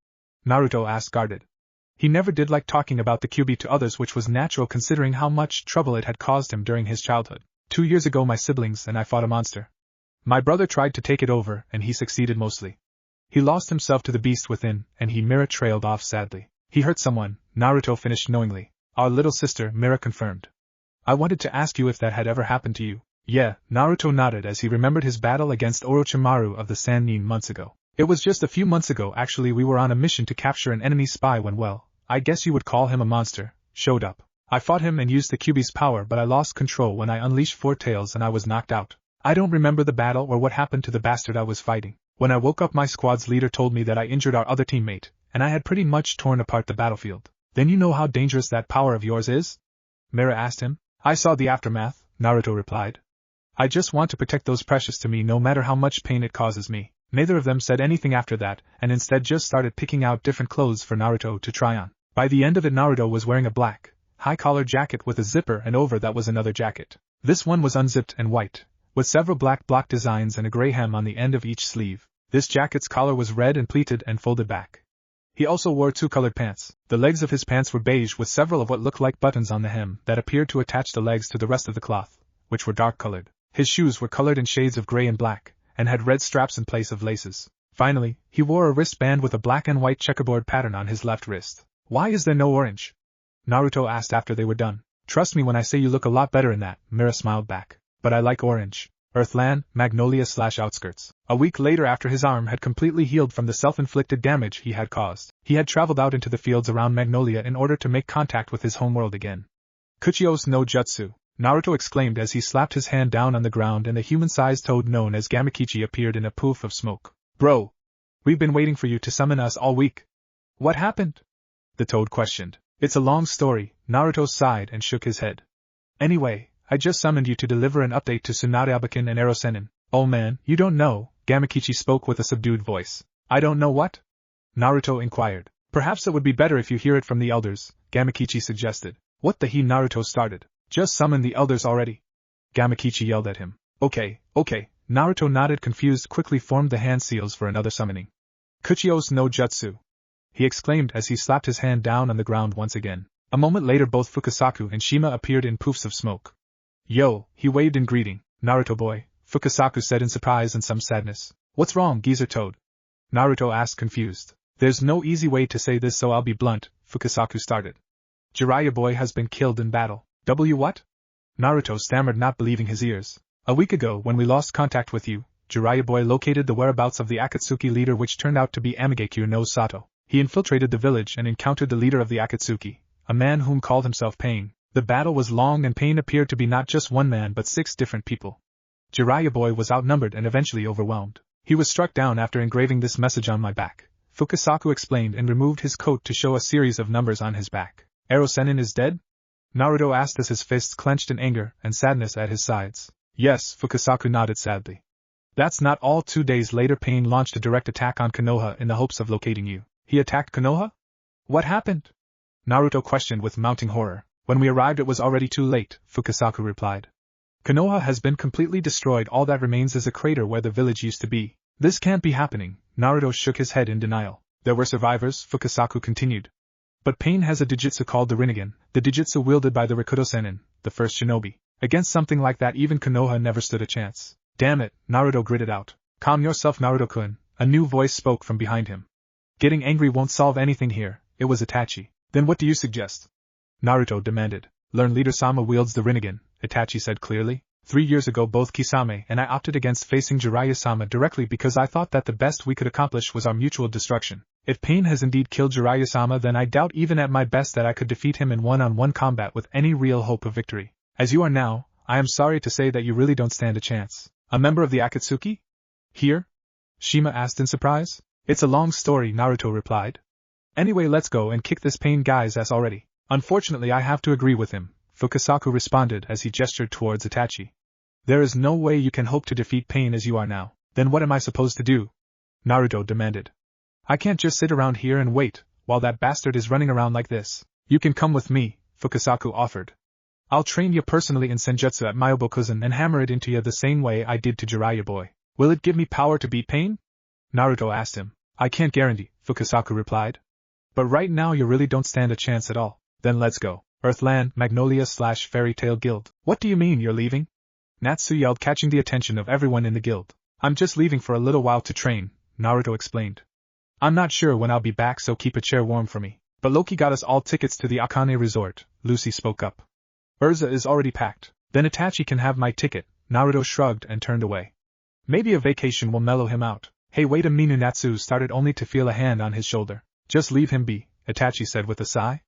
Naruto asked guarded. He never did like talking about the Kyuubi to others, which was natural considering how much trouble it had caused him during his childhood. 2 years ago my siblings and I fought a monster. My brother tried to take it over and he succeeded mostly. He lost himself to the beast within and Mira trailed off sadly. He hurt someone, Naruto finished knowingly. Our little sister, Mira confirmed. I wanted to ask you if that had ever happened to you. Yeah, Naruto nodded as he remembered his battle against Orochimaru of the Sannin months ago. It was just a few months ago actually. We were on a mission to capture an enemy spy when, well, I guess you would call him a monster, showed up. I fought him and used the Kyuubi's power, but I lost control when I unleashed Four Tails and I was knocked out. I don't remember the battle or what happened to the bastard I was fighting. When I woke up, my squad's leader told me that I injured our other teammate, and I had pretty much torn apart the battlefield. Then you know how dangerous that power of yours is? Mira asked him. I saw the aftermath, Naruto replied. I just want to protect those precious to me no matter how much pain it causes me. Neither of them said anything after that, and instead just started picking out different clothes for Naruto to try on. By the end of it, Naruto was wearing a black, high-collar jacket with a zipper, and over that was another jacket. This one was unzipped and white, with several black block designs and a gray hem on the end of each sleeve. This jacket's collar was red and pleated and folded back. He also wore two colored pants. The legs of his pants were beige with several of what looked like buttons on the hem that appeared to attach the legs to the rest of the cloth, which were dark colored. His shoes were colored in shades of gray and black, and had red straps in place of laces. Finally, he wore a wristband with a black and white checkerboard pattern on his left wrist. Why is there no orange? Naruto asked after they were done. Trust me when I say you look a lot better in that, Mira smiled back. But I like orange. Earthland, Magnolia/Outskirts. A week later, after his arm had completely healed from the self-inflicted damage he had caused, he had traveled out into the fields around Magnolia in order to make contact with his homeworld again. Kuchiyos no Jutsu, Naruto exclaimed as he slapped his hand down on the ground and the human-sized toad known as Gamakichi appeared in a poof of smoke. Bro! We've been waiting for you to summon us all week. What happened? The toad questioned. It's a long story, Naruto sighed and shook his head. Anyway, I just summoned you to deliver an update to Tsunade-Abakin and Erosenin. Oh man, you don't know, Gamakichi spoke with a subdued voice. I don't know what? Naruto inquired. Perhaps it would be better if you hear it from the elders, Gamakichi suggested. What the he? Naruto started. Just summon the elders already. Gamakichi yelled at him. Okay. Naruto nodded, confused, quickly formed the hand seals for another summoning. Kuchiyos no Jutsu, he exclaimed as he slapped his hand down on the ground once again. A moment later, both Fukasaku and Shima appeared in poofs of smoke. Yo, he waved in greeting. Naruto boy, Fukasaku said in surprise and some sadness. What's wrong, geezer toad? Naruto asked, confused. There's no easy way to say this, so I'll be blunt, Fukasaku started. Jiraiya boy has been killed in battle. What? Naruto stammered, not believing his ears. A week ago, when we lost contact with you, Jiraiya boy located the whereabouts of the Akatsuki leader, which turned out to be Amigekyo no Sato. He infiltrated the village and encountered the leader of the Akatsuki, a man whom called himself Pain. The battle was long and Pain appeared to be not just one man but 6 different people. Jiraiya boy was outnumbered and eventually overwhelmed. He was struck down after engraving this message on my back, Fukasaku explained and removed his coat to show a series of numbers on his back. Erosenin is dead? Naruto asked as his fists clenched in anger and sadness at his sides. Yes, Fukasaku nodded sadly. That's not all. 2 days later, Pain launched a direct attack on Konoha in the hopes of locating you. He attacked Konoha? What happened? Naruto questioned with mounting horror. When we arrived it was already too late, Fukasaku replied. Konoha has been completely destroyed. All that remains is a crater where the village used to be. This can't be happening. Naruto shook his head in denial. There were survivors, Fukasaku continued. But Pain has a Dijutsu called the Rinnegan, the Dijutsu wielded by the Rikudo Sennin, the first shinobi. Against something like that even Konoha never stood a chance. Damn it, Naruto gritted out. Calm yourself, Naruto-kun, a new voice spoke from behind him. Getting angry won't solve anything here. It was Itachi. Then what do you suggest? Naruto demanded. Learn Leader Sama wields the Rinnegan, Itachi said clearly. 3 years ago both Kisame and I opted against facing Jiraiya-sama directly because I thought that the best we could accomplish was our mutual destruction. If Pain has indeed killed Jiraiya-sama, then I doubt even at my best that I could defeat him in one-on-one combat with any real hope of victory. As you are now, I am sorry to say that you really don't stand a chance. A member of the Akatsuki? Here? Shima asked in surprise. It's a long story, Naruto replied. Anyway, let's go and kick this Pain guy's ass already. Unfortunately, I have to agree with him, Fukasaku responded as he gestured towards Itachi. There is no way you can hope to defeat Pain as you are now. Then what am I supposed to do? Naruto demanded. I can't just sit around here and wait, while that bastard is running around like this. You can come with me, Fukasaku offered. I'll train you personally in Senjutsu at Myobokuzen and hammer it into you the same way I did to Jiraiya boy. Will it give me power to beat Pain? Naruto asked him. I can't guarantee, Fukasaku replied. But right now you really don't stand a chance at all. Then let's go. Earthland, Magnolia/Fairy Tail Guild. What do you mean you're leaving? Natsu yelled, catching the attention of everyone in the guild. I'm just leaving for a little while to train, Naruto explained. I'm not sure when I'll be back, so keep a chair warm for me. But Loki got us all tickets to the Akane resort, Lucy spoke up. Urza is already packed. Then Itachi can have my ticket, Naruto shrugged and turned away. Maybe a vacation will mellow him out. Hey wait a minute, Natsu started only to feel a hand on his shoulder. Just leave him be, Itachi said with a sigh.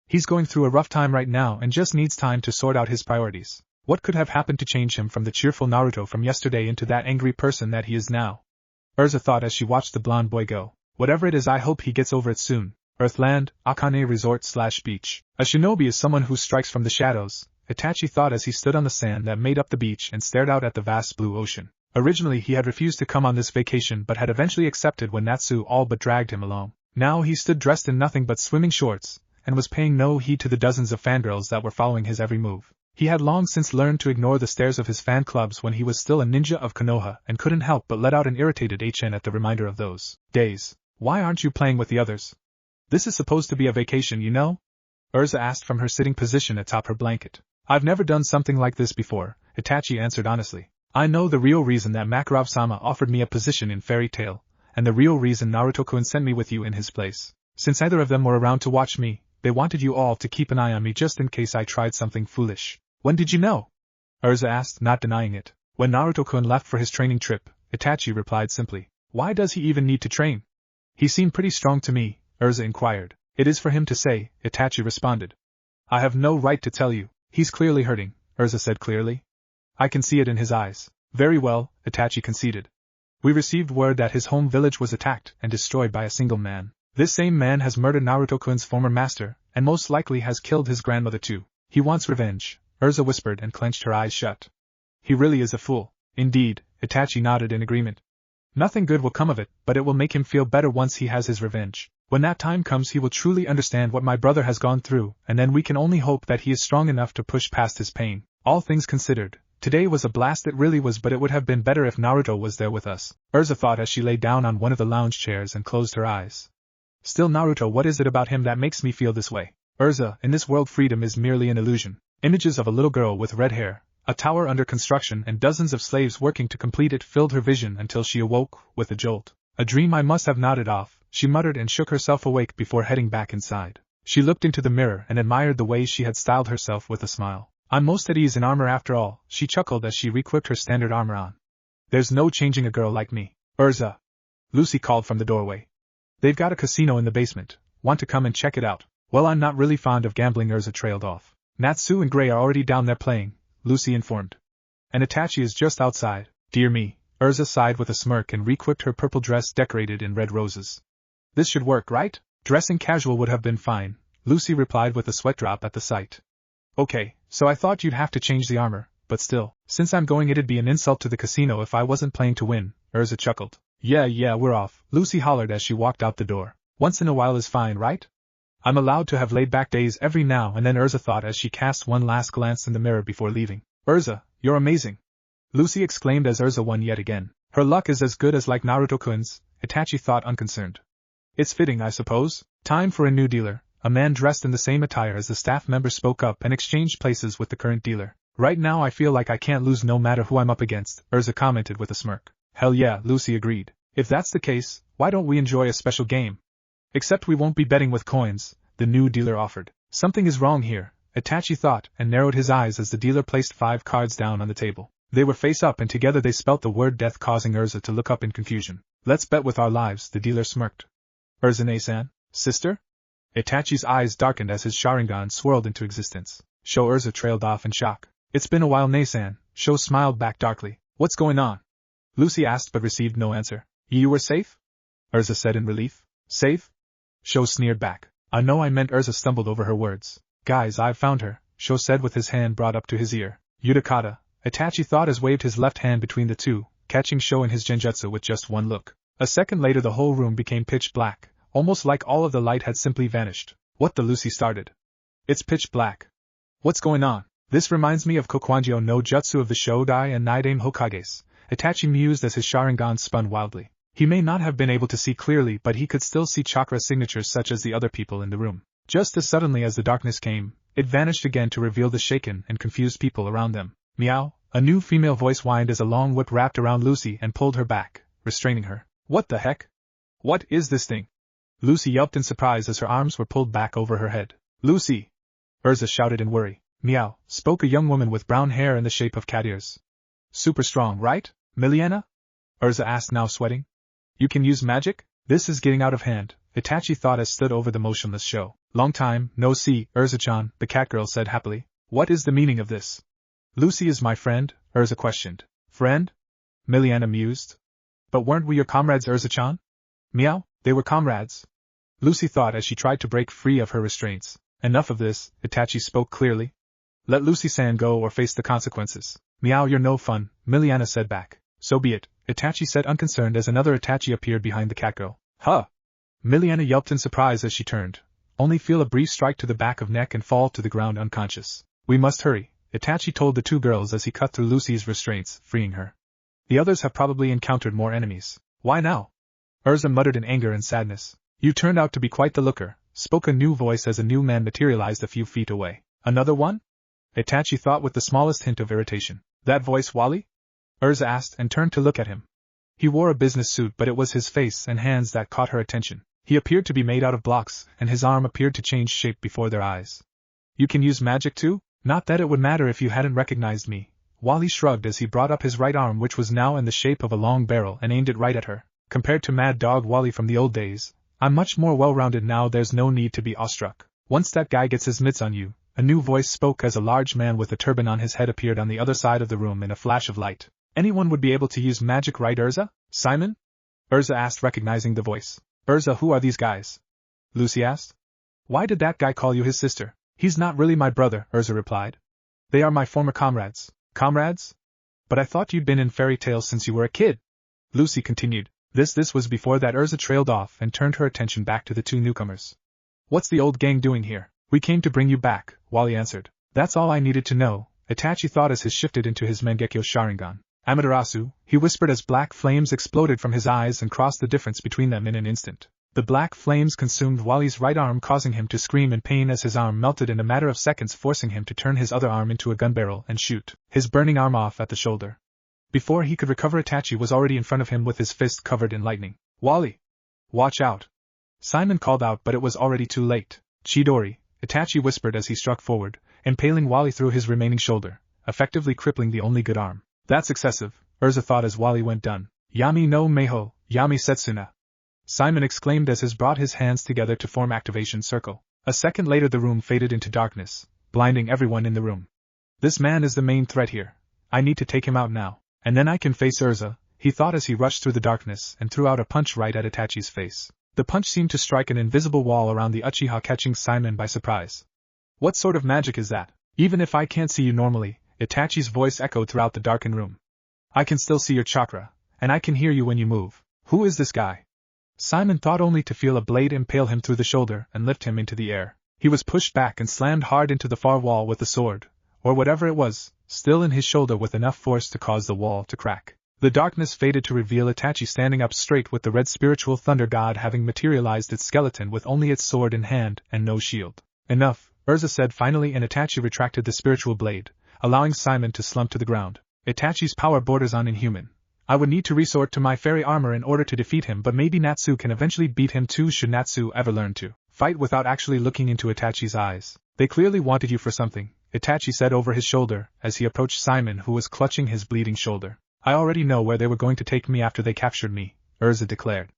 He's going through a rough time right now and just needs time to sort out his priorities. What could have happened to change him from the cheerful Naruto from yesterday into that angry person that he is now? Urza thought as she watched the blonde boy go. Whatever it is, I hope he gets over it soon. Earthland, Akane Resort/Beach. A shinobi is someone who strikes from the shadows, Itachi thought as he stood on the sand that made up the beach and stared out at the vast blue ocean. Originally he had refused to come on this vacation but had eventually accepted when Natsu all but dragged him along. Now he stood dressed in nothing but swimming shorts, and was paying no heed to the dozens of fangirls that were following his every move. He had long since learned to ignore the stares of his fan clubs when he was still a ninja of Konoha and couldn't help but let out an irritated HN at the reminder of those days. Why aren't you playing with the others? This is supposed to be a vacation, you know? Urza asked from her sitting position atop her blanket. I've never done something like this before, Itachi answered honestly. I know the real reason that Makarov-sama offered me a position in Fairy Tail, and the real reason Naruto-kun sent me with you in his place. Since either of them were around to watch me, they wanted you all to keep an eye on me just in case I tried something foolish. When did you know? Urza asked, not denying it. When Naruto-kun left for his training trip, Itachi replied simply. Why does he even need to train? He seemed pretty strong to me, Urza inquired. It is for him to say, Itachi responded. I have no right to tell you. He's clearly hurting, Urza said clearly. I can see it in his eyes. Very well, Itachi conceded. We received word that his home village was attacked and destroyed by a single man. This same man has murdered Naruto-kun's former master, and most likely has killed his grandmother too. He wants revenge, Urza whispered and clenched her eyes shut. He really is a fool. Indeed, Itachi nodded in agreement. Nothing good will come of it, but it will make him feel better once he has his revenge. When that time comes he will truly understand what my brother has gone through, and then we can only hope that he is strong enough to push past his pain. All things considered, today was a blast, it really was, but it would have been better if Naruto was there with us, Urza thought as she lay down on one of the lounge chairs and closed her eyes. Still, Naruto, what is it about him that makes me feel this way? Urza, in this world freedom is merely an illusion. Images of a little girl with red hair, a tower under construction and dozens of slaves working to complete it filled her vision until she awoke, with a jolt. A dream I must have nodded off, she muttered and shook herself awake before heading back inside. She looked into the mirror and admired the way she had styled herself with a smile. I'm most at ease in armor after all, she chuckled as she re-equipped her standard armor on. There's no changing a girl like me. Urza, Lucy called from the doorway. They've got a casino in the basement. Want to come and check it out? Well, I'm not really fond of gambling, Urza trailed off. Natsu and Gray are already down there playing, Lucy informed. And Itachi is just outside. Dear me, Urza sighed with a smirk and re-equipped her purple dress decorated in red roses. This should work, right? Dressing casual would have been fine, Lucy replied with a sweat drop at the sight. Okay, so I thought you'd have to change the armor, but still, since I'm going it'd be an insult to the casino if I wasn't playing to win, Urza chuckled. Yeah, we're off, Lucy hollered as she walked out the door. Once in a while is fine, right? I'm allowed to have laid-back days every now and then, Urza thought as she cast one last glance in the mirror before leaving. Urza, you're amazing, Lucy exclaimed as Urza won yet again. Her luck is as good as like Naruto-kun's, Itachi thought unconcerned. It's fitting, I suppose. Time for a new dealer. A man dressed in the same attire as the staff member spoke up and exchanged places with the current dealer. Right now I feel like I can't lose no matter who I'm up against, Urza commented with a smirk. Hell yeah, Lucy agreed. If that's the case, why don't we enjoy a special game? Except we won't be betting with coins, the new dealer offered. Something is wrong here, Itachi thought and narrowed his eyes as the dealer placed 5 cards down on the table. They were face up and together they spelt the word death, causing Urza to look up in confusion. Let's bet with our lives, the dealer smirked. Urza-san, sister? Itachi's eyes darkened as his sharingan swirled into existence. Sho Urza trailed off in shock. It's been a while, Nei-san, Sho smiled back darkly. What's going on? Lucy asked but received no answer. You were safe? Urza said in relief. Safe? Sho sneered back. I know I meant. Urza stumbled over her words. Guys, I've found her, Sho said with his hand brought up to his ear. Yudakata, Itachi thought as waved his left hand between the two, catching Sho in his genjutsu with just one look. A second later the whole room became pitch black, almost like all of the light had simply vanished. What the Lucy started. It's pitch black. What's going on? This reminds me of Kokwanjo no Jutsu of the Shodai and Naidame Hokages, Itachi mused as his sharingan spun wildly. He may not have been able to see clearly but he could still see chakra signatures such as the other people in the room. Just as suddenly as the darkness came, it vanished again to reveal the shaken and confused people around them. Meow, a new female voice whined as a long whip wrapped around Lucy and pulled her back, restraining her. What the heck? What is this thing? Lucy yelped in surprise as her arms were pulled back over her head. Lucy! Urza shouted in worry. Meow, spoke a young woman with brown hair in the shape of cat ears. Super strong, right, Miliana? Urza asked, now sweating. You can use magic? This is getting out of hand, Itachi thought as stood over the motionless show. Long time, no see, Urza-chan, the cat girl said happily. What is the meaning of this? Lucy is my friend, Urza questioned. Friend? Miliana mused. But weren't we your comrades, Urza-chan? Meow, they were comrades. Lucy thought as she tried to break free of her restraints. Enough of this, Itachi spoke clearly. Let Lucy-san go or face the consequences. Meow, you're no fun, Miliana said back. So be it, Itachi said unconcerned as another Itachi appeared behind the cat girl. Huh! Miliana yelped in surprise as she turned, only feel a brief strike to the back of neck and fall to the ground unconscious. We must hurry, Itachi told the two girls as he cut through Lucy's restraints, freeing her. The others have probably encountered more enemies. Why now? Urza muttered in anger and sadness. You turned out to be quite the looker, spoke a new voice as a new man materialized a few feet away. Another one? Itachi thought with the smallest hint of irritation. That voice Wally? Urza asked and turned to look at him. He wore a business suit, but it was his face and hands that caught her attention. He appeared to be made out of blocks, and his arm appeared to change shape before their eyes. You can use magic too? Not that it would matter if you hadn't recognized me. Wally shrugged as he brought up his right arm, which was now in the shape of a long barrel, and aimed it right at her. Compared to Mad Dog Wally from the old days, I'm much more well-rounded now, there's no need to be awestruck. Once that guy gets his mitts on you, a new voice spoke as a large man with a turban on his head appeared on the other side of the room in a flash of light. Anyone would be able to use magic, right, Urza? Simon? Urza asked, recognizing the voice. Urza, who are these guys? Lucy asked. Why did that guy call you his sister? He's not really my brother, Urza replied. They are my former comrades. Comrades? But I thought you'd been in fairy tales since you were a kid. Lucy continued. This was before that. Urza trailed off and turned her attention back to the two newcomers. What's the old gang doing here? We came to bring you back, Wally answered. That's all I needed to know, Itachi thought as he shifted into his Mangekyo Sharingan. Amaterasu, he whispered as black flames exploded from his eyes and crossed the difference between them in an instant. The black flames consumed Wally's right arm, causing him to scream in pain as his arm melted in a matter of seconds, forcing him to turn his other arm into a gun barrel and shoot his burning arm off at the shoulder. Before he could recover, Itachi was already in front of him with his fist covered in lightning. Wally! Watch out! Simon called out, but it was already too late. Chidori, Itachi whispered as he struck forward, impaling Wally through his remaining shoulder, effectively crippling the only good arm. That's excessive, Urza thought as Wally went done. Yami no Meiho, Yami Setsuna. Simon exclaimed as he brought his hands together to form activation circle. A second later the room faded into darkness, blinding everyone in the room. This man is the main threat here. I need to take him out now, and then I can face Urza, he thought as he rushed through the darkness and threw out a punch right at Itachi's face. The punch seemed to strike an invisible wall around the uchiha, catching Simon by surprise. What sort of magic is that? Even if I can't see you normally, Itachi's voice echoed throughout the darkened room. I can still see your chakra, and I can hear you when you move. Who is this guy? Simon thought, only to feel a blade impale him through the shoulder and lift him into the air. He was pushed back and slammed hard into the far wall with the sword, or whatever it was, still in his shoulder with enough force to cause the wall to crack. The darkness faded to reveal Itachi standing up straight, with the red spiritual thunder god having materialized its skeleton with only its sword in hand and no shield. Enough, Urza said finally, and Itachi retracted the spiritual blade, allowing Simon to slump to the ground. Itachi's power borders on inhuman. I would need to resort to my fairy armor in order to defeat him, but maybe Natsu can eventually beat him too, should Natsu ever learn to fight without actually looking into Itachi's eyes. They clearly wanted you for something, Itachi said over his shoulder as he approached Simon, who was clutching his bleeding shoulder. I already know where they were going to take me after they captured me, Urza declared.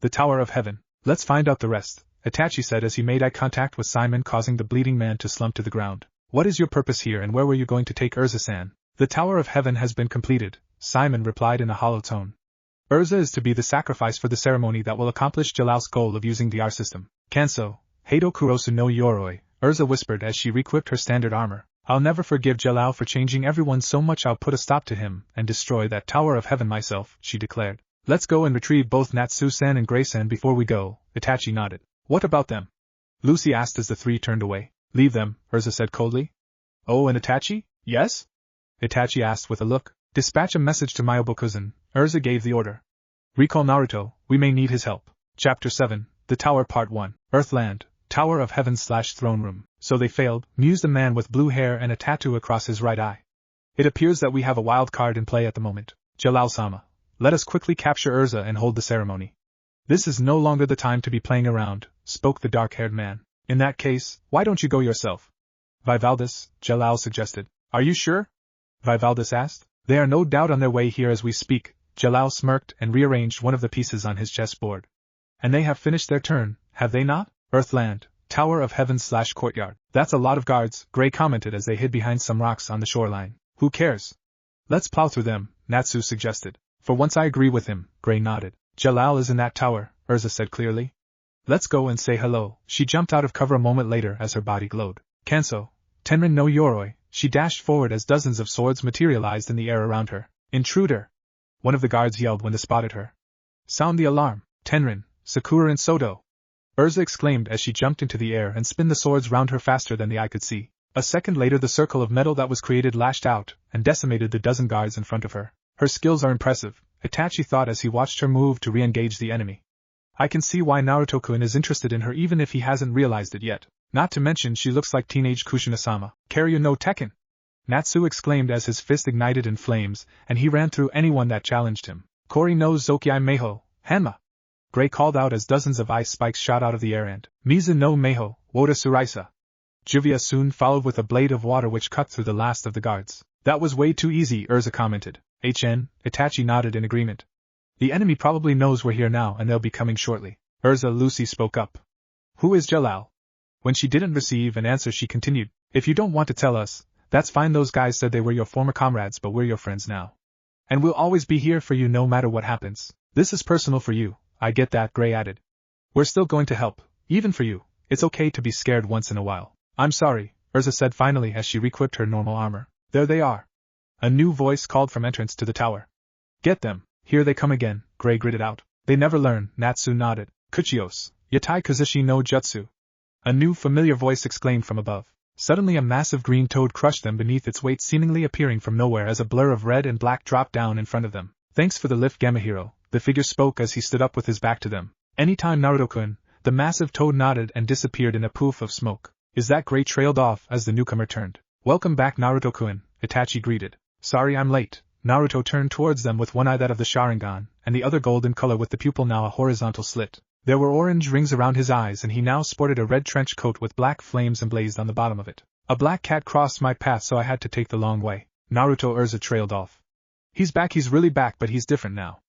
The Tower of Heaven. Let's find out the rest, Itachi said as he made eye contact with Simon, causing the bleeding man to slump to the ground. What is your purpose here, and where were you going to take Urza-san? The Tower of Heaven has been completed, Simon replied in a hollow tone. Urza is to be the sacrifice for the ceremony that will accomplish Jalal's goal of using the R system. Kanso, Heido Kurosu no Yoroi, Urza whispered as she re-equipped her standard armor. I'll never forgive Jalal for changing everyone so much. I'll put a stop to him and destroy that Tower of Heaven myself, she declared. Let's go and retrieve both Natsu-san and Gray-san before we go, Itachi nodded. What about them? Lucy asked as the three turned away. Leave them, Urza said coldly. Oh, and Itachi? Yes? Itachi asked with a look. Dispatch a message to Myobokuzen, Urza gave the order. Recall Naruto, we may need his help. Chapter 7, The Tower Part 1, Earthland, Tower of Heaven/Throne Room. So they failed, mused a man with blue hair and a tattoo across his right eye. It appears that we have a wild card in play at the moment. Jalal-sama, let us quickly capture Urza and hold the ceremony. This is no longer the time to be playing around, spoke the dark-haired man. In that case, why don't you go yourself? Vivaldis, Jalal suggested. Are you sure? Vivaldis asked. They are no doubt on their way here as we speak, Jalal smirked and rearranged one of the pieces on his chessboard. And they have finished their turn, have they not? Earthland, Tower of Heaven/Courtyard. That's a lot of guards, Gray commented as they hid behind some rocks on the shoreline. Who cares? Let's plow through them, Natsu suggested. For once I agree with him, Gray nodded. Jalal is in that tower, Urza said clearly. Let's go and say hello. She jumped out of cover a moment later as her body glowed. Kanso, Tenrin no Yoroi, she dashed forward as dozens of swords materialized in the air around her. Intruder! One of the guards yelled when they spotted her. Sound the alarm, Tenrin, Sakura and Soto! Urza exclaimed as she jumped into the air and spun the swords round her faster than the eye could see. A second later the circle of metal that was created lashed out and decimated the dozen guards in front of her. Her skills are impressive, Itachi thought as he watched her move to re-engage the enemy. I can see why Naruto-kun is interested in her even if he hasn't realized it yet. Not to mention she looks like teenage Kushina-sama. Karyu no Tekken! Natsu exclaimed as his fist ignited in flames, and he ran through anyone that challenged him. Kori no Zokiai Meiho, Hanma! Gray called out as dozens of ice spikes shot out of the air and Mizu no Meiho, Woda Suraisa. Juvia soon followed with a blade of water which cut through the last of the guards. That was way too easy, Urza commented. Itachi nodded in agreement. The enemy probably knows we're here now and they'll be coming shortly. Urza Lucy spoke up. Who is Jalal? When she didn't receive an answer she continued. If you don't want to tell us, that's fine. Those guys said they were your former comrades but we're your friends now. And we'll always be here for you no matter what happens. This is personal for you, I get that, Gray added. We're still going to help, even for you. It's okay to be scared once in a while. I'm sorry, Urza said finally as she re-equipped her normal armor. There they are. A new voice called from entrance to the tower. Get them, here they come again, Gray gritted out. They never learn, Natsu nodded. Kuchios, Yatai Kazushi no Jutsu. A new familiar voice exclaimed from above. Suddenly a massive green toad crushed them beneath its weight, seemingly appearing from nowhere as a blur of red and black dropped down in front of them. Thanks for the lift, Gamahiro, the figure spoke as he stood up with his back to them. Anytime, Naruto-kun. The massive toad nodded and disappeared in a poof of smoke. Is that Gray trailed off as the newcomer turned. Welcome back, Naruto-kun, Itachi greeted. Sorry I'm late. Naruto turned towards them with one eye that of the sharingan, and the other golden color with the pupil now a horizontal slit. There were orange rings around his eyes and he now sported a red trench coat with black flames emblazed on the bottom of it. A black cat crossed my path so I had to take the long way. Naruto Urza trailed off. He's back, he's really back, but he's different now.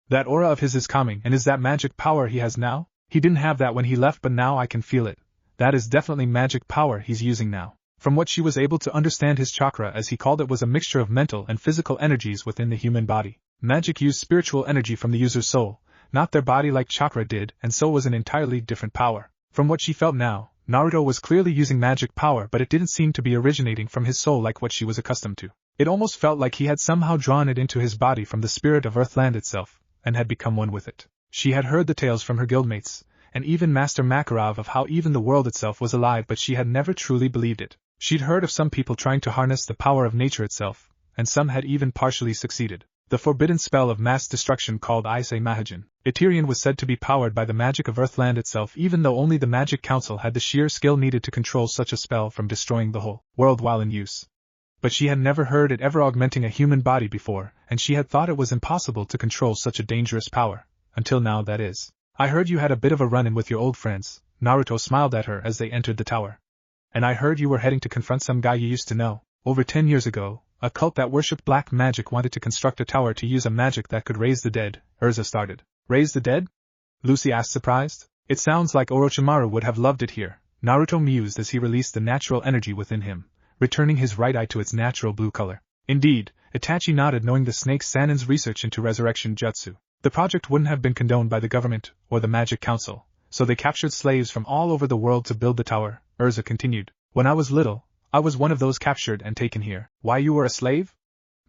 That aura of his is calming, and is that magic power he has now? He didn't have that when he left but now I can feel it. That is definitely magic power he's using now. From what she was able to understand, his chakra, as he called it, was a mixture of mental and physical energies within the human body. Magic used spiritual energy from the user's soul, not their body like chakra did, and so was an entirely different power. From what she felt now, Naruto was clearly using magic power, but it didn't seem to be originating from his soul like what she was accustomed to. It almost felt like he had somehow drawn it into his body from the spirit of Earthland itself, and had become one with it. She had heard the tales from her guildmates, and even Master Makarov, of how even the world itself was alive, but she had never truly believed it. She'd heard of some people trying to harness the power of nature itself, and some had even partially succeeded. The forbidden spell of mass destruction called Ise Mahajin Eterian was said to be powered by the magic of Earthland itself, even though only the Magic Council had the sheer skill needed to control such a spell from destroying the whole world while in use. But she had never heard it ever augmenting a human body before, and she had thought it was impossible to control such a dangerous power, until now, that is. I heard you had a bit of a run-in with your old friends, Naruto smiled at her as they entered the tower. And I heard you were heading to confront some guy you used to know. Over 10 years ago, a cult that worshipped black magic wanted to construct a tower to use a magic that could raise the dead, Urza started. Raise the dead? Lucy asked, surprised. It sounds like Orochimaru would have loved it here, Naruto mused as he released the natural energy within him, returning his right eye to its natural blue color. Indeed, Itachi nodded, knowing the Snake Sanin's research into resurrection jutsu. The project wouldn't have been condoned by the government or the Magic Council, so they captured slaves from all over the world to build the tower, Urza continued. When I was little, I was one of those captured and taken here. Why, you were a slave?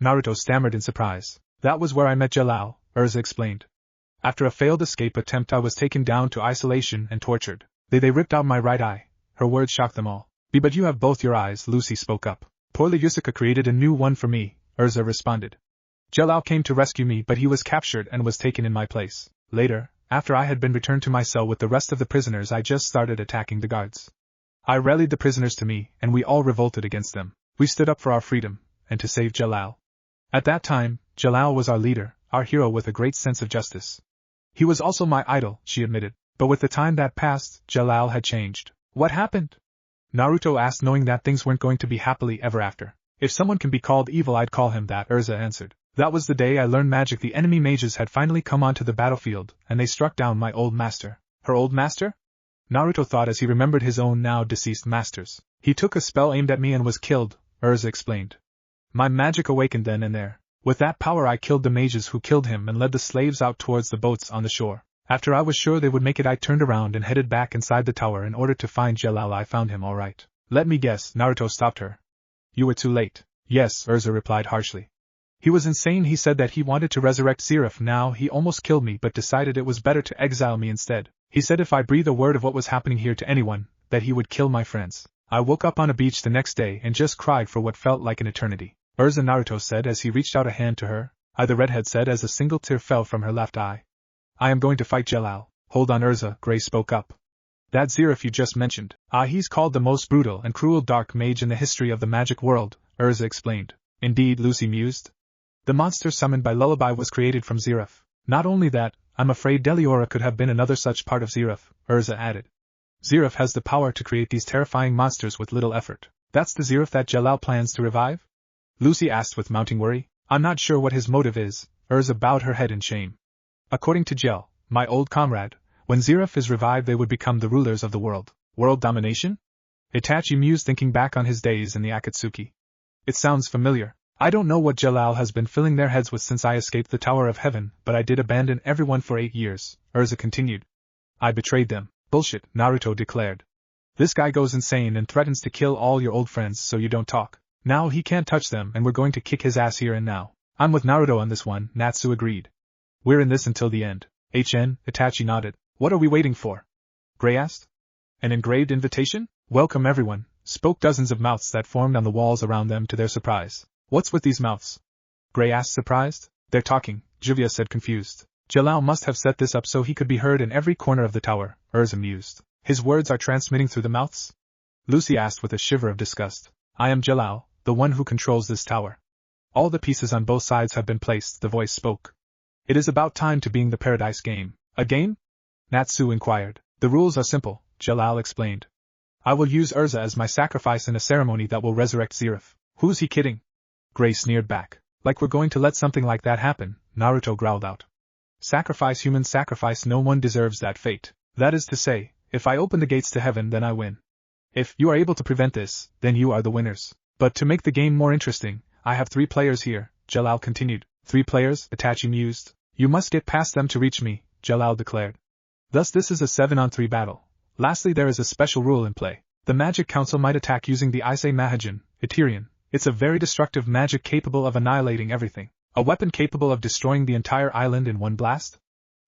Naruto stammered in surprise. That was where I met Jalal, Urza explained. After a failed escape attempt I was taken down to isolation and tortured. They ripped out my right eye. Her words shocked them all. But you have both your eyes, Lucy spoke up. Poorly Yusuke created a new one for me, Urza responded. Jalal came to rescue me, but he was captured and was taken in my place. Later, after I had been returned to my cell with the rest of the prisoners, I just started attacking the guards. I rallied the prisoners to me, and we all revolted against them. We stood up for our freedom, and to save Jalal. At that time, Jalal was our leader, our hero with a great sense of justice. He was also my idol, she admitted. But with the time that passed, Jalal had changed. What happened? Naruto asked, knowing that things weren't going to be happily ever after. If someone can be called evil, I'd call him that, Urza answered. That was the day I learned magic. The enemy mages had finally come onto the battlefield, and they struck down my old master. Her old master? Naruto thought as he remembered his own now deceased masters. He took a spell aimed at me and was killed, Urza explained. My magic awakened then and there. With that power I killed the mages who killed him and led the slaves out towards the boats on the shore. After I was sure they would make it, I turned around and headed back inside the tower in order to find Jalal. I found him all right. Let me guess, Naruto stopped her. You were too late. Yes, Urza replied harshly. He was insane. He said that he wanted to resurrect Zeref. Now he almost killed me but decided it was better to exile me instead. He said if I breathe a word of what was happening here to anyone, that he would kill my friends. I woke up on a beach the next day and just cried for what felt like an eternity. Urza, Naruto said as he reached out a hand to her. The redhead said as a single tear fell from her left eye. I am going to fight Jalal. Hold on, Urza, Gray spoke up. That Zeref you just mentioned. He's called the most brutal and cruel dark mage in the history of the magic world, Urza explained. Indeed, Lucy mused. The monster summoned by Lullaby was created from Zeref. Not only that, I'm afraid Deliora could have been another such part of Zeref, Urza added. Zeref has the power to create these terrifying monsters with little effort. That's the Zeref that Jalal plans to revive? Lucy asked with mounting worry. I'm not sure what his motive is, Urza bowed her head in shame. According to Gel, my old comrade, when Zeref is revived they would become the rulers of the world. World domination? Itachi mused, thinking back on his days in the Akatsuki. It sounds familiar. I don't know what Jalal has been filling their heads with since I escaped the Tower of Heaven, but I did abandon everyone for 8 years, Urza continued. I betrayed them. Bullshit, Naruto declared. This guy goes insane and threatens to kill all your old friends so you don't talk. Now he can't touch them and we're going to kick his ass here and now. I'm with Naruto on this one, Natsu agreed. We're in this until the end. Itachi nodded. What are we waiting for? Gray asked. An engraved invitation? Welcome everyone, spoke dozens of mouths that formed on the walls around them to their surprise. What's with these mouths? Gray asked, surprised. They're talking, Juvia said, confused. Jalal must have set this up so he could be heard in every corner of the tower, Urza mused. His words are transmitting through the mouths? Lucy asked with a shiver of disgust. I am Jalal, the one who controls this tower. All the pieces on both sides have been placed, the voice spoke. It is about time to begin the Paradise Game. A game? Natsu inquired. The rules are simple, Jalal explained. I will use Urza as my sacrifice in a ceremony that will resurrect Zeref. Who's he kidding? Gray sneered back. Like we're going to let something like that happen, Naruto growled out. Sacrifice, human sacrifice, no one deserves that fate. That is to say, if I open the gates to heaven then I win. If you are able to prevent this, then you are the winners. But to make the game more interesting, I have 3 players here, Jalal continued. 3 players, Itachi mused. You must get past them to reach me, Jalal declared. Thus this is a 7-on-3 battle. Lastly, there is a special rule in play. The Magic Council might attack using the Ise Mahajin, Eterian. It's a very destructive magic capable of annihilating everything. A weapon capable of destroying the entire island in one blast?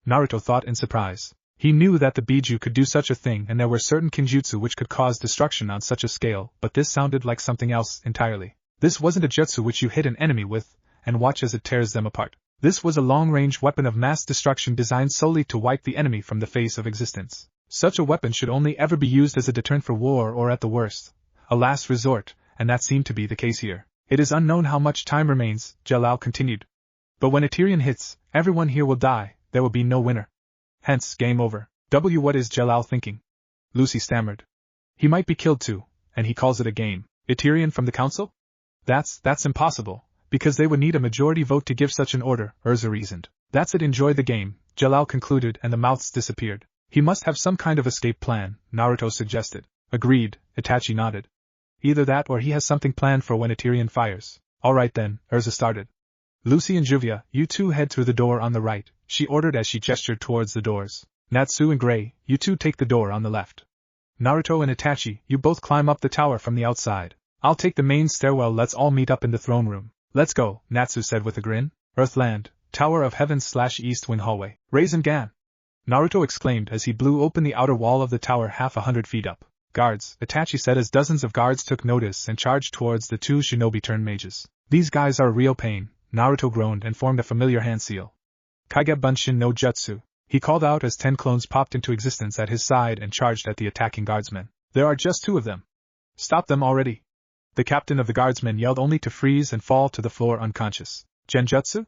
Naruto thought in surprise. He knew that the Biju could do such a thing and there were certain kinjutsu which could cause destruction on such a scale, but this sounded like something else entirely. This wasn't a jutsu which you hit an enemy with, and watch as it tears them apart. This was a long-range weapon of mass destruction designed solely to wipe the enemy from the face of existence. Such a weapon should only ever be used as a deterrent for war or at the worst, a last resort, and that seemed to be the case here. It is unknown how much time remains, Jalal continued. But when Eterian hits, everyone here will die, there will be no winner. Hence, game over. What is Jalal thinking? Lucy stammered. He might be killed too, and he calls it a game. Eterian from the council? That's impossible, because they would need a majority vote to give such an order, Urza reasoned. That's it, enjoy the game, Jalal concluded, and the mouths disappeared. He must have some kind of escape plan, Naruto suggested. Agreed, Itachi nodded. Either that or he has something planned for when Eterian fires. Alright then, Urza started. Lucy and Juvia, you two head through the door on the right, she ordered as she gestured towards the doors. Natsu and Gray, you two take the door on the left. Naruto and Itachi, you both climb up the tower from the outside. I'll take the main stairwell, let's all meet up in the throne room. Let's go, Natsu said with a grin. Earthland, Tower of Heaven/East Wing Hallway. Raisin Gan! Naruto exclaimed as he blew open the outer wall of the tower half 100 feet up. Guards, Itachi said as dozens of guards took notice and charged towards the 2 shinobi-turned mages. These guys are a real pain, Naruto groaned and formed a familiar hand seal. Kaige Bunshin no Jutsu, he called out as 10 clones popped into existence at his side and charged at the attacking guardsmen. There are just 2 of them. Stop them already. The captain of the guardsmen yelled only to freeze and fall to the floor unconscious. Genjutsu?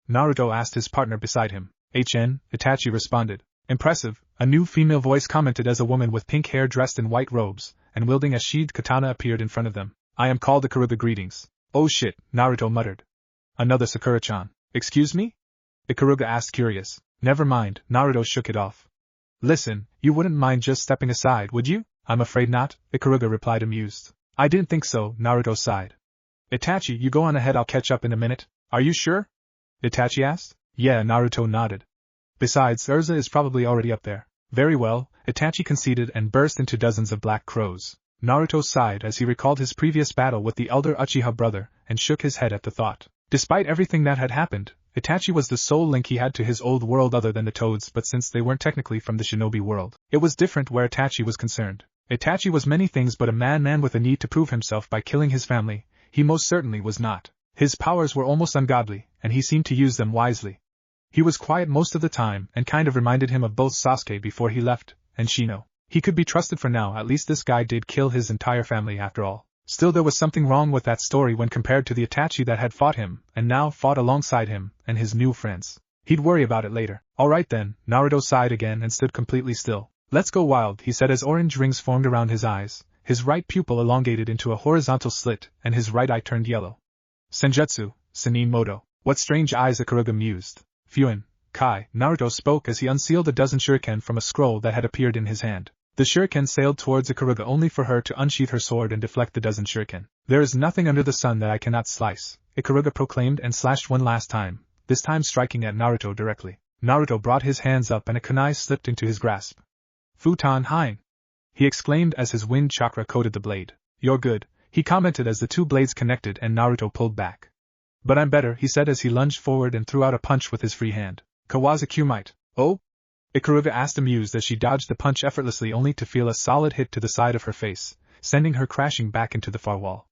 Naruto asked his partner beside him. Itachi responded. Impressive, a new female voice commented as a woman with pink hair dressed in white robes, and wielding a sheathed katana appeared in front of them. I am called Ikaruga, greetings. Oh shit, Naruto muttered. Another Sakura-chan. Excuse me? Ikaruga asked, curious. Never mind, Naruto shook it off. Listen, you wouldn't mind just stepping aside, would you? I'm afraid not, Ikaruga replied, amused. I didn't think so, Naruto sighed. Itachi, you go on ahead, I'll catch up in a minute. Are you sure? Itachi asked. Yeah, Naruto nodded. Besides, Urza is probably already up there. Very well, Itachi conceded and burst into dozens of black crows. Naruto sighed as he recalled his previous battle with the elder Uchiha brother, and shook his head at the thought. Despite everything that had happened, Itachi was the sole link he had to his old world other than the Toads, but since they weren't technically from the shinobi world, it was different where Itachi was concerned. Itachi was many things but a man with a need to prove himself by killing his family. He most certainly was not. His powers were almost ungodly, and he seemed to use them wisely. He was quiet most of the time, and kind of reminded him of both Sasuke before he left, and Shino. He could be trusted for now, at least this guy did kill his entire family after all. Still, there was something wrong with that story when compared to the Itachi that had fought him, and now fought alongside him, and his new friends. He'd worry about it later. Alright then, Naruto sighed again and stood completely still. Let's go wild, he said as orange rings formed around his eyes, his right pupil elongated into a horizontal slit, and his right eye turned yellow. Senjutsu, Senin Moto. What strange eyes, Ikaruga mused. Fuin, Kai, Naruto spoke as he unsealed a dozen shuriken from a scroll that had appeared in his hand. The shuriken sailed towards Ikaruga only for her to unsheath her sword and deflect the dozen shuriken. There is nothing under the sun that I cannot slice, Ikaruga proclaimed and slashed one last time, this time striking at Naruto directly. Naruto brought his hands up and a kunai slipped into his grasp. Futon Hein! He exclaimed as his wind chakra coated the blade. You're good, he commented as the two blades connected and Naruto pulled back. But I'm better, he said as he lunged forward and threw out a punch with his free hand. Kawasaki might. Oh? Ikaruga asked, amused as she dodged the punch effortlessly only to feel a solid hit to the side of her face, sending her crashing back into the far wall.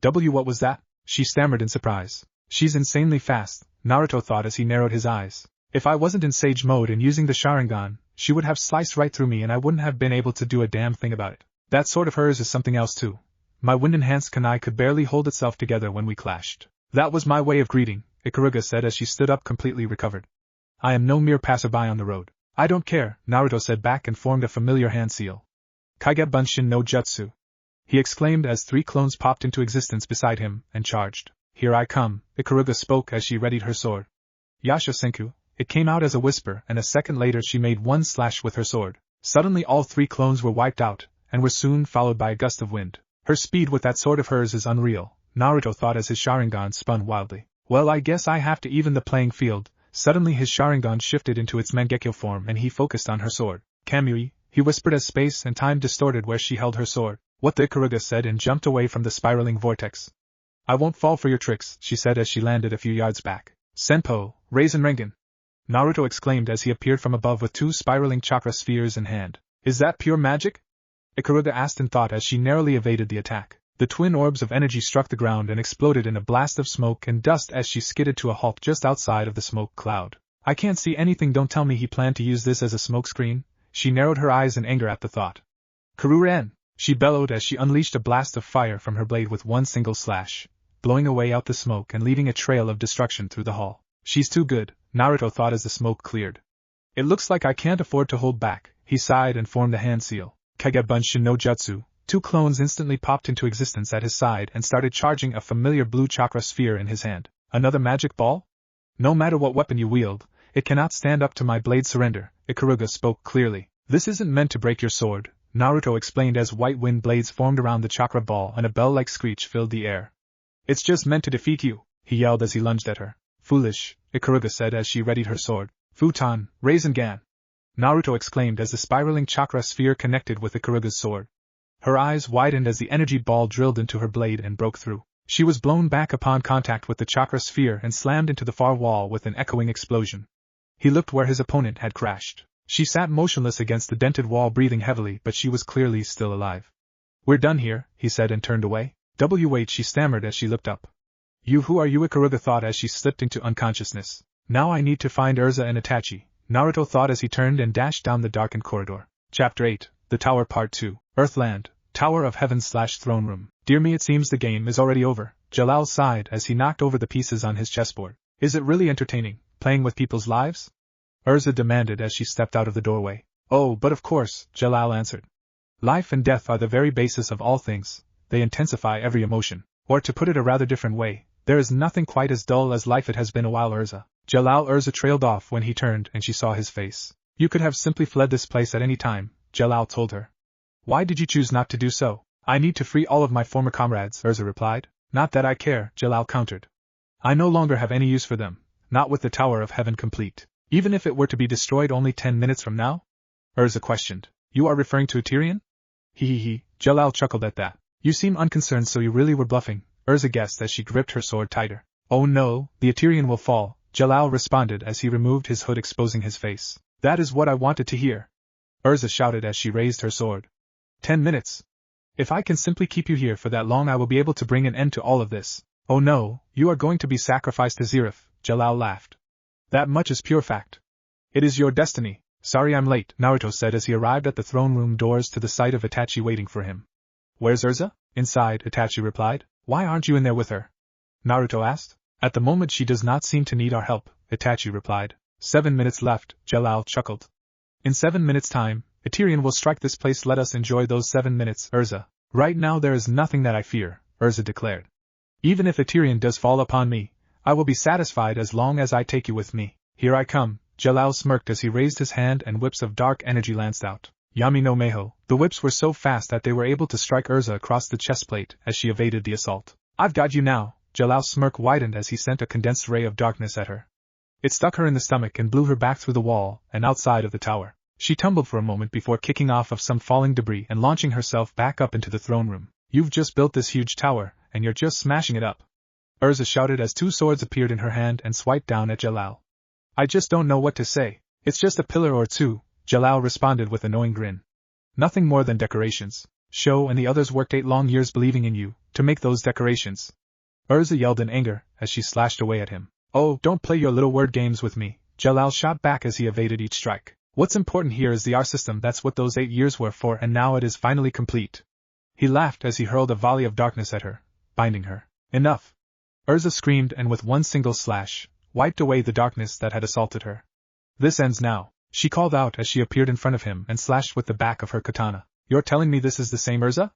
What was that? She stammered in surprise. She's insanely fast, Naruto thought as he narrowed his eyes. If I wasn't in sage mode and using the sharingan, she would have sliced right through me and I wouldn't have been able to do a damn thing about it. That sword of hers is something else too. My wind-enhanced kunai could barely hold itself together when we clashed. That was my way of greeting, Ikaruga said as she stood up completely recovered. I am no mere passerby on the road. I don't care, Naruto said back and formed a familiar hand seal. Kaigebunshin no Jutsu. He exclaimed as 3 clones popped into existence beside him, and charged. Here I come, Ikaruga spoke as she readied her sword. Yasha Senku. It came out as a whisper and a second later she made one slash with her sword. Suddenly all 3 clones were wiped out, and were soon followed by a gust of wind. Her speed with that sword of hers is unreal, Naruto thought as his sharingan spun wildly. Well, I guess I have to even the playing field. Suddenly his sharingan shifted into its Mangekyo form and he focused on her sword. Kamui, he whispered as space and time distorted where she held her sword. What the Ikaruga said and jumped away from the spiraling vortex. I won't fall for your tricks, she said as she landed a few yards back. Senpo, Raisin Rengen! Naruto exclaimed as he appeared from above with 2 spiraling chakra spheres in hand. Is that pure magic? Ikaruga asked in thought as she narrowly evaded the attack. The twin orbs of energy struck the ground and exploded in a blast of smoke and dust as she skidded to a halt just outside of the smoke cloud. I can't see anything, don't tell me he planned to use this as a smokescreen? She narrowed her eyes in anger at the thought. Karuren! She bellowed as she unleashed a blast of fire from her blade with one single slash, blowing away out the smoke and leaving a trail of destruction through the hall. She's too good, Naruto thought as the smoke cleared. It looks like I can't afford to hold back, he sighed and formed a hand seal. Kagebunshin no Jutsu. 2 clones instantly popped into existence at his side and started charging a familiar blue chakra sphere in his hand. Another magic ball? No matter what weapon you wield, it cannot stand up to my blade surrender, Ikaruga spoke clearly. This isn't meant to break your sword, Naruto explained as white wind blades formed around the chakra ball and a bell-like screech filled the air. It's just meant to defeat you, he yelled as he lunged at her. Foolish, Ikaruga said as she readied her sword. Futon, Rasengan! Naruto exclaimed as the spiraling chakra sphere connected with Ikaruga's sword. Her eyes widened as the energy ball drilled into her blade and broke through. She was blown back upon contact with the chakra sphere and slammed into the far wall with an echoing explosion. He looked where his opponent had crashed. She sat motionless against the dented wall breathing heavily, but she was clearly still alive. We're done here, he said and turned away. Wait, she stammered as she looked up. Who are you? Ikaruga thought as she slipped into unconsciousness. Now I need to find Urza and Itachi, Naruto thought as he turned and dashed down the darkened corridor. Chapter 8, The Tower Part 2, Earthland, Tower of Heaven/Throne Room. Dear me, it seems the game is already over, Jalal sighed as he knocked over the pieces on his chessboard. Is it really entertaining, playing with people's lives? Urza demanded as she stepped out of the doorway. Oh, but of course, Jalal answered. Life and death are the very basis of all things, they intensify every emotion. Or to put it a rather different way, there is nothing quite as dull as life. It has been a while, Urza. Urza trailed off when he turned and she saw his face. You could have simply fled this place at any time, Jalal told her. Why did you choose not to do so? I need to free all of my former comrades, Urza replied. Not that I care, Jalal countered. I no longer have any use for them, not with the Tower of Heaven complete. Even if it were to be destroyed only 10 minutes from now? Urza questioned. You are referring to Tyrion? He, Jalal chuckled at that. You seem unconcerned, so you really were bluffing, Urza guessed as she gripped her sword tighter. Oh no, the Tyrion will fall, Jalal responded as he removed his hood exposing his face. That is what I wanted to hear. Urza shouted as she raised her sword. 10 minutes. If I can simply keep you here for that long, I will be able to bring an end to all of this. Oh no, you are going to be sacrificed to Zerif, Jalal laughed. That much is pure fact. It is your destiny. Sorry I'm late, Naruto said as he arrived at the throne room doors to the sight of Itachi waiting for him. Where's Urza? Inside, Itachi replied. Why aren't you in there with her? Naruto asked. At the moment she does not seem to need our help, Itachi replied. 7 minutes left, Jalal chuckled. In 7 minutes' time, Tyrion will strike this place. Let us enjoy those 7 minutes, Urza. Right now there is nothing that I fear, Urza declared. Even if Tyrion does fall upon me, I will be satisfied as long as I take you with me. Here I come, Jalal smirked as he raised his hand and whips of dark energy lanced out. Yami no Meho. The whips were so fast that they were able to strike Urza across the chestplate as she evaded the assault. I've got you now, Jalal's smirk widened as he sent a condensed ray of darkness at her. It stuck her in the stomach and blew her back through the wall and outside of the tower. She tumbled for a moment before kicking off of some falling debris and launching herself back up into the throne room. You've just built this huge tower, and you're just smashing it up, Urza shouted as 2 swords appeared in her hand and swiped down at Jalal. I just don't know what to say. It's just a pillar or two, Jalal responded with a knowing grin. Nothing more than decorations. Sho and the others worked 8 long years believing in you, to make those decorations. Urza yelled in anger as she slashed away at him. Oh, don't play your little word games with me, Jalal shot back as he evaded each strike. What's important here is the R system. That's what those 8 years were for, and now it is finally complete. He laughed as he hurled a volley of darkness at her, binding her. Enough! Urza screamed and with one single slash, wiped away the darkness that had assaulted her. This ends now, she called out as she appeared in front of him and slashed with the back of her katana. You're telling me this is the same Urza?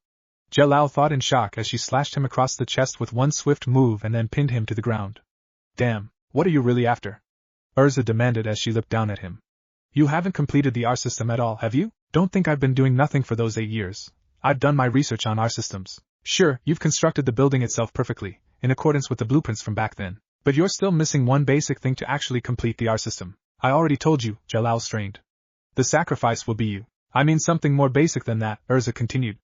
Jalal thought in shock as she slashed him across the chest with one swift move and then pinned him to the ground. Damn, what are you really after? Urza demanded as she looked down at him. You haven't completed the R system at all, have you? Don't think I've been doing nothing for those 8 years. I've done my research on R systems. Sure, you've constructed the building itself perfectly, in accordance with the blueprints from back then. But you're still missing one basic thing to actually complete the R system. I already told you, Jalal strained. The sacrifice will be you. I mean something more basic than that, Urza continued.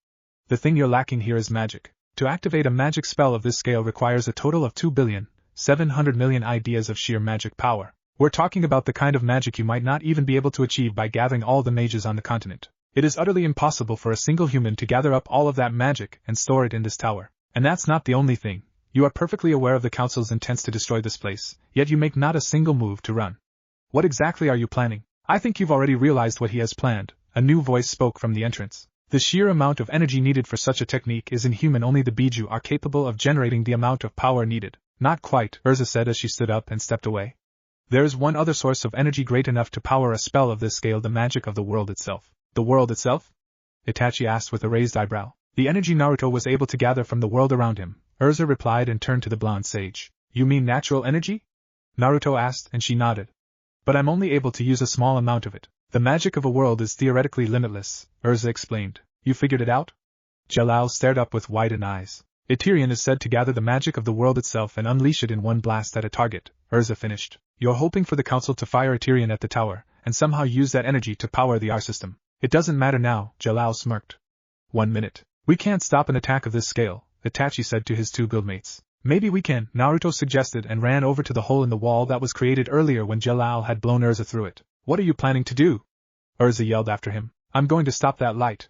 The thing you're lacking here is magic. To activate a magic spell of this scale requires a total of 2,700,000,000 ideas of sheer magic power. We're talking about the kind of magic you might not even be able to achieve by gathering all the mages on the continent. It is utterly impossible for a single human to gather up all of that magic and store it in this tower. And that's not the only thing. You are perfectly aware of the Council's intents to destroy this place, yet you make not a single move to run. What exactly are you planning? I think you've already realized what he has planned, a new voice spoke from the entrance. The sheer amount of energy needed for such a technique is inhuman. Only the Biju are capable of generating the amount of power needed. Not quite, Urza said as she stood up and stepped away. There is one other source of energy great enough to power a spell of this scale, the magic of the world itself. The world itself? Itachi asked with a raised eyebrow. The energy Naruto was able to gather from the world around him, Urza replied and turned to the blonde sage. You mean natural energy? Naruto asked and she nodded. But I'm only able to use a small amount of it. The magic of a world is theoretically limitless, Urza explained. You figured it out? Jalal stared up with widened eyes. Tyrion is said to gather the magic of the world itself and unleash it in one blast at a target, Urza finished. You're hoping for the council to fire Tyrion at the tower, and somehow use that energy to power the R system. It doesn't matter now, Jalal smirked. 1 minute. We can't stop an attack of this scale, Itachi said to his 2 guildmates. Maybe we can, Naruto suggested and ran over to the hole in the wall that was created earlier when Jalal had blown Urza through it. What are you planning to do? Urza yelled after him. I'm going to stop that light.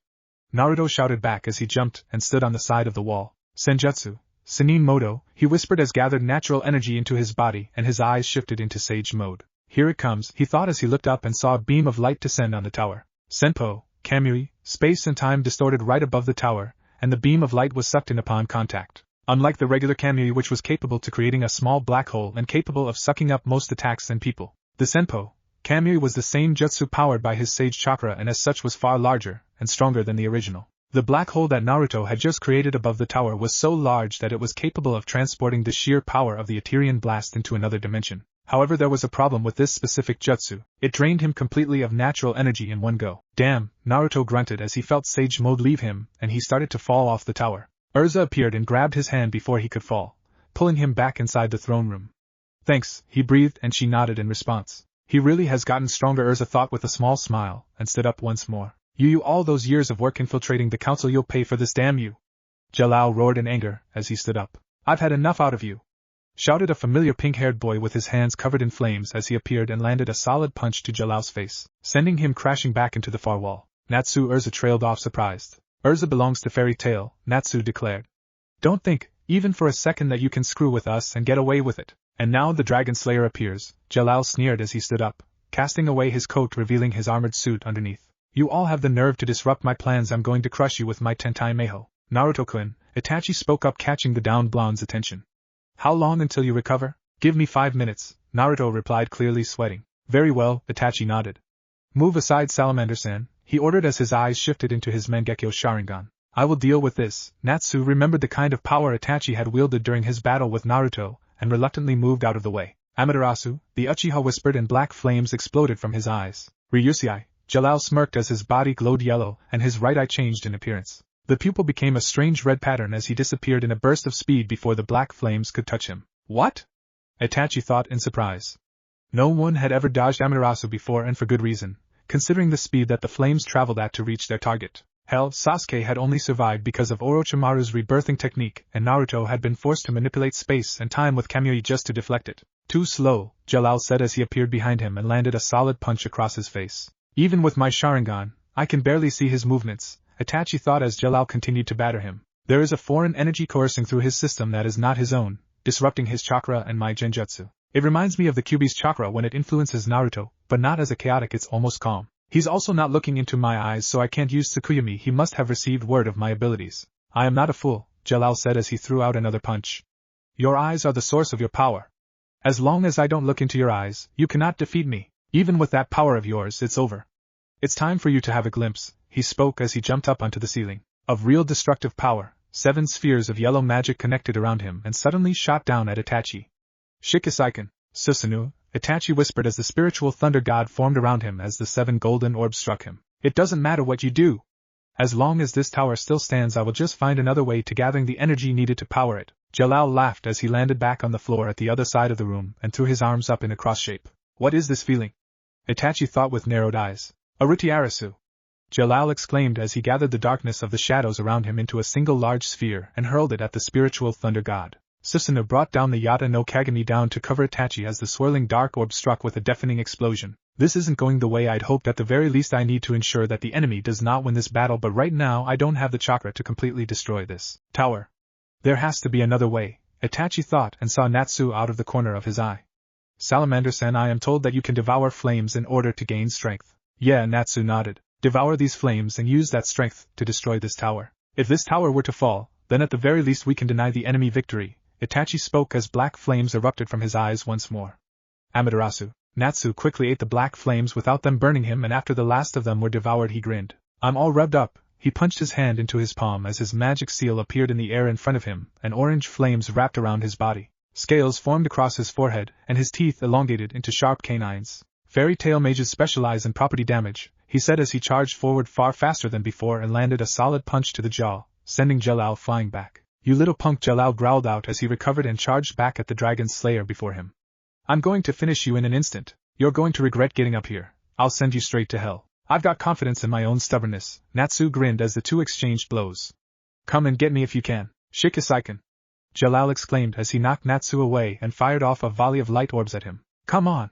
Naruto shouted back as he jumped and stood on the side of the wall. Senjutsu, Senin Moto, he whispered as gathered natural energy into his body and his eyes shifted into sage mode. Here it comes, he thought as he looked up and saw a beam of light descend on the tower. Senpo, Kamui, space and time distorted right above the tower, and the beam of light was sucked in upon contact. Unlike the regular Kamui, which was capable to creating a small black hole and capable of sucking up most attacks and people, the Senpo, Kamui was the same jutsu powered by his sage chakra and as such was far larger and stronger than the original. The black hole that Naruto had just created above the tower was so large that it was capable of transporting the sheer power of the Etherean blast into another dimension. However, there was a problem with this specific jutsu. It drained him completely of natural energy in one go. Damn, Naruto grunted as he felt sage mode leave him, and he started to fall off the tower. Urza appeared and grabbed his hand before he could fall, pulling him back inside the throne room. Thanks, he breathed, and she nodded in response. He really has gotten stronger, Urza thought with a small smile, and stood up once more. You all those years of work infiltrating the council, you'll pay for this, damn you! Jalal roared in anger as he stood up. I've had enough out of you! Shouted a familiar pink-haired boy with his hands covered in flames as he appeared and landed a solid punch to Jalal's face, sending him crashing back into the far wall. Natsu Urza trailed off surprised. Urza belongs to Fairy Tail, Natsu declared. Don't think, even for a second, that you can screw with us and get away with it. And now the Dragon Slayer appears, Jalal sneered as he stood up, casting away his coat revealing his armored suit underneath. You all have the nerve to disrupt my plans. I'm going to crush you with my Tentai Meiho. Naruto-kun, Itachi spoke up, catching the downed blonde's attention. How long until you recover? Give me 5 minutes, Naruto replied, clearly sweating. Very well, Itachi nodded. Move aside, Salamander-san, he ordered as his eyes shifted into his Mangekyo Sharingan. I will deal with this. Natsu remembered the kind of power Itachi had wielded during his battle with Naruto, and reluctantly moved out of the way. Amaterasu, the Uchiha whispered, and black flames exploded from his eyes. Ryusei, Jalal smirked as his body glowed yellow and his right eye changed in appearance. The pupil became a strange red pattern as he disappeared in a burst of speed before the black flames could touch him. What? Itachi thought in surprise. No one had ever dodged Amaterasu before, and for good reason, considering the speed that the flames traveled at to reach their target. Hell, Sasuke had only survived because of Orochimaru's rebirthing technique, and Naruto had been forced to manipulate space and time with Kamui just to deflect it. Too slow, Jalal said as he appeared behind him and landed a solid punch across his face. Even with my Sharingan, I can barely see his movements, Itachi thought as Jalal continued to batter him. There is a foreign energy coursing through his system that is not his own, disrupting his chakra and my genjutsu. It reminds me of the Kyuubi's chakra when it influences Naruto, but not as a chaotic, it's almost calm. He's also not looking into my eyes, so I can't use Tsukuyumi. He must have received word of my abilities. I am not a fool, Jalal said as he threw out another punch. Your eyes are the source of your power. As long as I don't look into your eyes, you cannot defeat me. Even with that power of yours, it's over. It's time for you to have a glimpse, he spoke as he jumped up onto the ceiling. Of real destructive power, 7 spheres of yellow magic connected around him and suddenly shot down at Itachi. Shikisaiken, Susanoo, Itachi whispered as the spiritual thunder god formed around him as the 7 golden orbs struck him. It doesn't matter what you do. As long as this tower still stands, I will just find another way to gathering the energy needed to power it. Jalal laughed as he landed back on the floor at the other side of the room and threw his arms up in a cross shape. What is this feeling? Itachi thought with narrowed eyes. Arutiarasu! Jalal exclaimed as he gathered the darkness of the shadows around him into a single large sphere and hurled it at the spiritual thunder god. Susanoo brought down the Yata no Kagami down to cover Itachi as the swirling dark orb struck with a deafening explosion. This isn't going the way I'd hoped. At the very least I need to ensure that the enemy does not win this battle, but right now I don't have the chakra to completely destroy this tower. There has to be another way, Itachi thought and saw Natsu out of the corner of his eye. Salamander-san, I am told that you can devour flames in order to gain strength. Yeah, Natsu nodded. Devour these flames and use that strength to destroy this tower. If this tower were to fall, then at the very least we can deny the enemy victory, Itachi spoke as black flames erupted from his eyes once more. Amaterasu. Natsu quickly ate the black flames without them burning him, and after the last of them were devoured he grinned. I'm all revved up. He punched his hand into his palm as his magic seal appeared in the air in front of him, and orange flames wrapped around his body. Scales formed across his forehead, and his teeth elongated into sharp canines. Fairy Tail mages specialize in property damage, he said as he charged forward far faster than before and landed a solid punch to the jaw, sending Jalal flying back. You little punk, Jalal growled out as he recovered and charged back at the Dragon Slayer before him. I'm going to finish you in an instant. You're going to regret getting up here. I'll send you straight to hell. I've got confidence in my own stubbornness. Natsu grinned as the two exchanged blows. Come and get me if you can. Shikisaiken! Jalal exclaimed as he knocked Natsu away and fired off a volley of light orbs at him. Come on!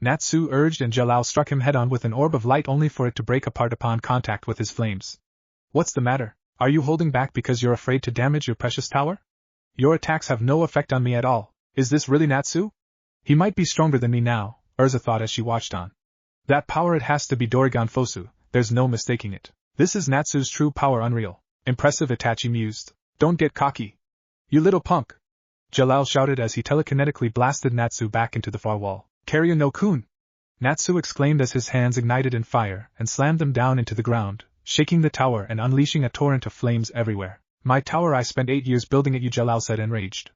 Natsu urged, and Jalal struck him head-on with an orb of light only for it to break apart upon contact with his flames. What's the matter? Are you holding back because you're afraid to damage your precious tower? Your attacks have no effect on me at all. Is this really Natsu? He might be stronger than me now, Urza thought as she watched on. That power, it has to be Dorigan Fosu, there's no mistaking it. This is Natsu's true power, unreal. Impressive, Itachi mused. Don't get cocky. You little punk! Jalal shouted as he telekinetically blasted Natsu back into the far wall. Karyu no Kun! Natsu exclaimed as his hands ignited in fire and slammed them down into the ground, shaking the tower and unleashing a torrent of flames everywhere. My tower, I spent 8 years building it, Jalal said enraged.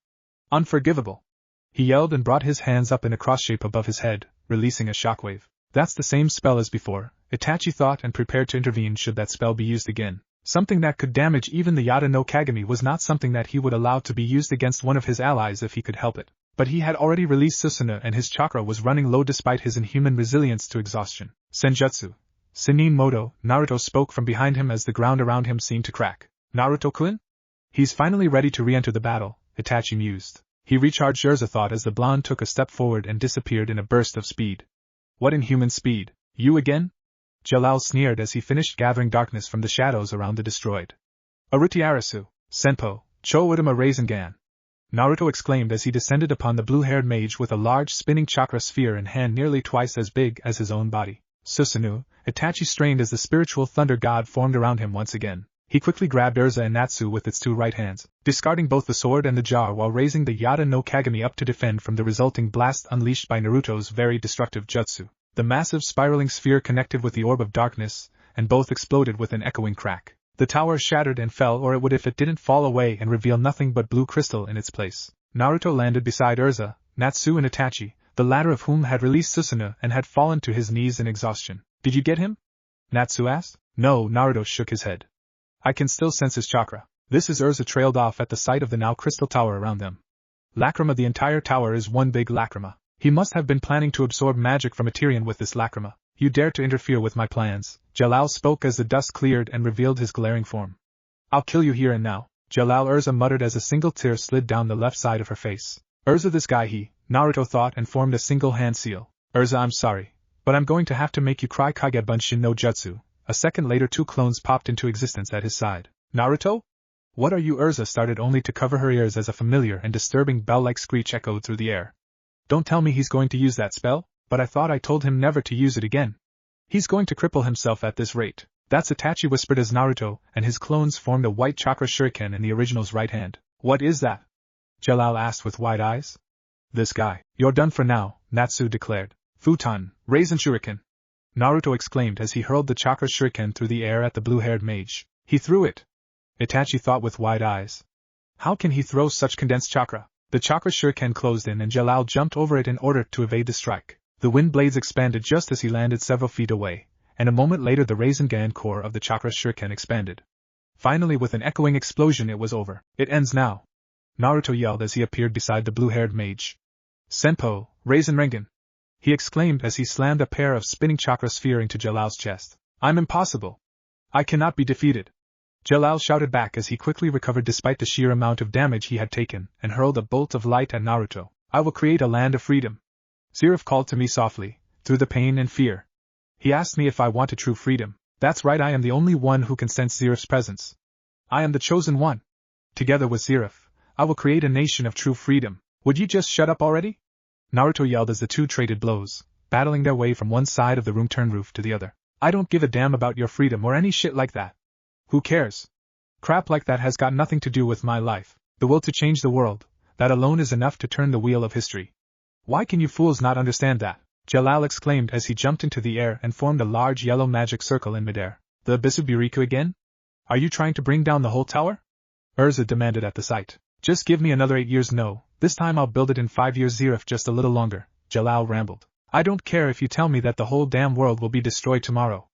Unforgivable. He yelled and brought his hands up in a cross shape above his head, releasing a shockwave. That's the same spell as before, Itachi thought, and prepared to intervene should that spell be used again. Something that could damage even the Yata no Kagami was not something that he would allow to be used against one of his allies if he could help it. But he had already released Susanoo and his chakra was running low despite his inhuman resilience to exhaustion. Senjutsu. Sinin Moto, Naruto spoke from behind him as the ground around him seemed to crack. Naruto-kun? He's finally ready to re-enter the battle, Itachi mused. He recharged Urza thought as the blonde took a step forward and disappeared in a burst of speed. What inhuman speed? You again? Jalal sneered as he finished gathering darkness from the shadows around the destroyed. Arutiarasu, Senpo, Cho Udama Rasengan. Naruto exclaimed as he descended upon the blue-haired mage with a large spinning chakra sphere in hand nearly twice as big as his own body. Susanoo, Itachi strained as the spiritual thunder god formed around him once again. He quickly grabbed Urza and Natsu with its two right hands, discarding both the sword and the jar while raising the Yata no Kagami up to defend from the resulting blast unleashed by Naruto's very destructive jutsu. The massive spiraling sphere connected with the orb of darkness, and both exploded with an echoing crack. The tower shattered and fell, or it would if it didn't fall away and reveal nothing but blue crystal in its place. Naruto landed beside Urza, Natsu and Itachi, the latter of whom had released Susanoo and had fallen to his knees in exhaustion. Did you get him? Natsu asked. No, Naruto shook his head. I can still sense his chakra. This is Urza trailed off at the sight of the now crystal tower around them. Lacrima, the entire tower is one big lacrima. He must have been planning to absorb magic from Eterian with this lacrima. You dare to interfere with my plans. Jalal spoke as the dust cleared and revealed his glaring form. I'll kill you here and now. Jalal, Urza muttered as a single tear slid down the left side of her face. Urza, this guy, he, Naruto thought and formed a single hand seal. Urza, I'm sorry, but I'm going to have to make you cry. Kage Bunshin no Jutsu. A second later, two clones popped into existence at his side. Naruto? What are you? Urza started only to cover her ears as a familiar and disturbing bell-like screech echoed through the air. Don't tell me he's going to use that spell, but I thought I told him never to use it again. He's going to cripple himself at this rate. That's Itachi whispered as Naruto and his clones formed a white chakra shuriken in the original's right hand. What is that? Jalal asked with wide eyes. This guy. You're done for now, Natsu declared. Futon, Raisin Shuriken. Naruto exclaimed as he hurled the chakra shuriken through the air at the blue-haired mage. He threw it. Itachi thought with wide eyes. How can he throw such condensed chakra? The chakra shuriken closed in and Jalal jumped over it in order to evade the strike. The wind blades expanded just as he landed several feet away, and a moment later the Rasengan core of the chakra shuriken expanded. Finally, with an echoing explosion, it was over. It ends now. Naruto yelled as he appeared beside the blue-haired mage. Senpo, Rasengan! He exclaimed as he slammed a pair of spinning chakra sphere into Jalal's chest. I'm impossible. I cannot be defeated. Jalal shouted back as he quickly recovered despite the sheer amount of damage he had taken, and hurled a bolt of light at Naruto. I will create a land of freedom. Zirif called to me softly, through the pain and fear. He asked me if I wanted true freedom. That's right, I am the only one who can sense Zirif's presence. I am the chosen one. Together with Zirif, I will create a nation of true freedom. Would you just shut up already? Naruto yelled as the two traded blows, battling their way from one side of the room turn roof to the other. I don't give a damn about your freedom or any shit like that. Who cares? Crap like that has got nothing to do with my life. The will to change the world, that alone is enough to turn the wheel of history. Why can you fools not understand that? Jalal exclaimed as he jumped into the air and formed a large yellow magic circle in midair. The Bisuburiku again? Are you trying to bring down the whole tower? Urza demanded at the sight. Just give me another 8 years. No, this time I'll build it in 5 years. Zirif, just a little longer, Jalal rambled. I don't care if you tell me that the whole damn world will be destroyed tomorrow.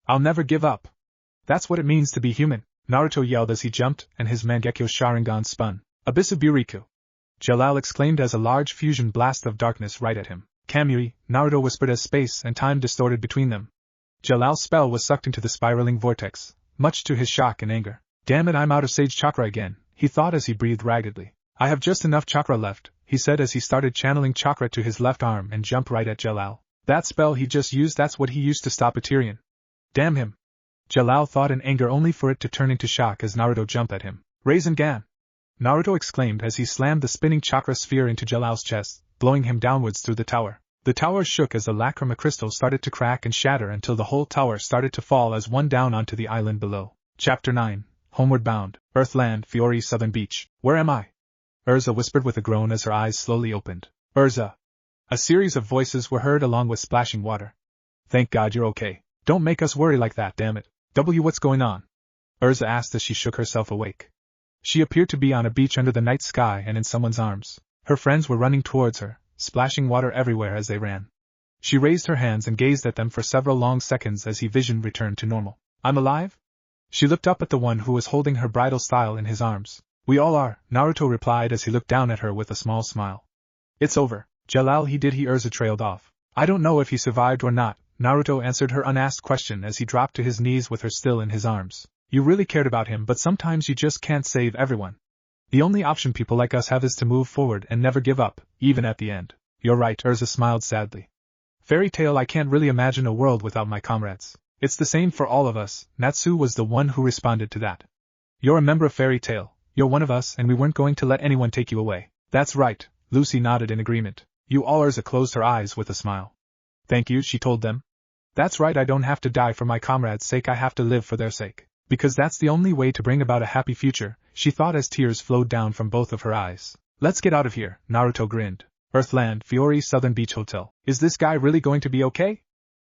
I'll never give up. That's what it means to be human, Naruto yelled as he jumped and his Mangekyo Sharingan spun. Abisuburiku! Jalal exclaimed as a large fusion blast of darkness right at him. Kamui, Naruto whispered as space and time distorted between them. Jalal's spell was sucked into the spiraling vortex, much to his shock and anger. Damn it, I'm out of sage chakra again, he thought as he breathed raggedly. I have just enough chakra left, he said as he started channeling chakra to his left arm and jumped right at Jalal. That spell he just used, that's what he used to stop Eterian. Damn him! Jalal thought in anger only for it to turn into shock as Naruto jumped at him. Rasengan! Naruto exclaimed as he slammed the spinning chakra sphere into Jalal's chest, blowing him downwards through the tower. The tower shook as the lacrima crystal started to crack and shatter until the whole tower started to fall as one down onto the island below. Chapter 9. Homeward Bound. Earthland, Fiori, Southern Beach. Where am I? Urza whispered with a groan as her eyes slowly opened. Urza! A series of voices were heard along with splashing water. Thank God you're okay. Don't make us worry like that, damn it. What's going on? Urza asked as she shook herself awake. She appeared to be on a beach under the night sky and in someone's arms. Her friends were running towards her, splashing water everywhere as they ran. She raised her hands and gazed at them for several long seconds as her vision returned to normal. I'm alive? She looked up at the one who was holding her bridal style in his arms. We all are, Naruto replied as he looked down at her with a small smile. It's over. Jalal Urza trailed off. I don't know if he survived or not, Naruto answered her unasked question as he dropped to his knees with her still in his arms. You really cared about him, but sometimes you just can't save everyone. The only option people like us have is to move forward and never give up, even at the end. You're right, Urza smiled sadly. Fairy Tail, I can't really imagine a world without my comrades. It's the same for all of us. Natsu was the one who responded to that. You're a member of Fairy Tail, you're one of us, and we weren't going to let anyone take you away. That's right, Lucy nodded in agreement. You all. Urza closed her eyes with a smile. Thank you, she told them. That's right, I don't have to die for my comrades' sake, I have to live for their sake. Because that's the only way to bring about a happy future, she thought as tears flowed down from both of her eyes. Let's get out of here, Naruto grinned. Earthland, Fiori Southern Beach Hotel. Is this guy really going to be okay?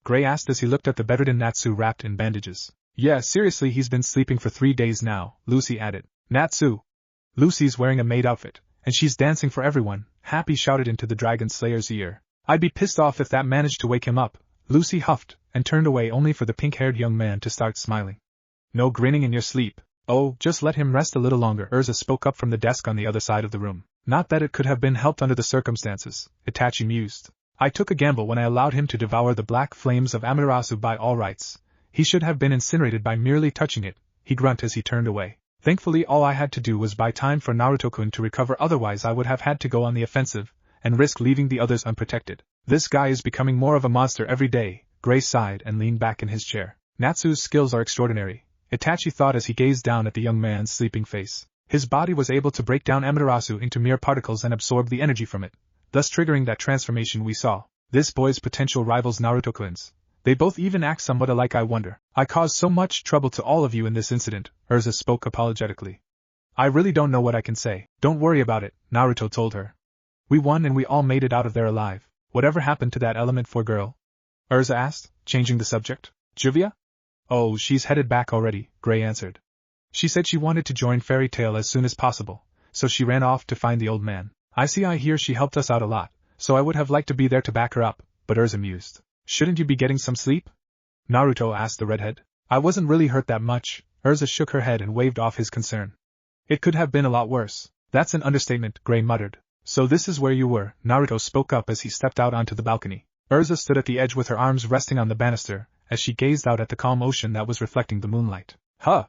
Gray asked as he looked at the bedridden Natsu wrapped in bandages. Yeah, seriously, he's been sleeping for 3 days now, Lucy added. Natsu! Lucy's wearing a maid outfit, and she's dancing for everyone, Happy shouted into the Dragon Slayer's ear. I'd be pissed off if that managed to wake him up, Lucy huffed, and turned away only for the pink-haired young man to start smiling. No grinning in your sleep. Oh, just let him rest a little longer, Urza spoke up from the desk on the other side of the room. Not that it could have been helped under the circumstances, Itachi mused. I took a gamble when I allowed him to devour the black flames of Amaterasu by all rights. He should have been incinerated by merely touching it, he grunted as he turned away. Thankfully all I had to do was buy time for Naruto-kun to recover, otherwise I would have had to go on the offensive, and risk leaving the others unprotected. This guy is becoming more of a monster every day, Gray sighed and leaned back in his chair. Natsu's skills are extraordinary, Itachi thought as he gazed down at the young man's sleeping face. His body was able to break down Amaterasu into mere particles and absorb the energy from it, thus triggering that transformation we saw. This boy's potential rivals Naruto-kun's. They both even act somewhat alike. I wonder. I caused so much trouble to all of you in this incident, Urza spoke apologetically. I really don't know what I can say. Don't worry about it, Naruto told her. We won and we all made it out of there alive. Whatever happened to that element 4 girl? Urza asked, changing the subject. Juvia? Oh, she's headed back already, Gray answered. She said she wanted to join Fairy Tail as soon as possible, so she ran off to find the old man. I hear she helped us out a lot, so I would have liked to be there to back her up, but Urza mused. Shouldn't you be getting some sleep? Naruto asked the redhead. I wasn't really hurt that much, Urza shook her head and waved off his concern. It could have been a lot worse. That's an understatement, Gray muttered. So this is where you were, Naruto spoke up as he stepped out onto the balcony. Urza stood at the edge with her arms resting on the banister, as she gazed out at the calm ocean that was reflecting the moonlight. Huh!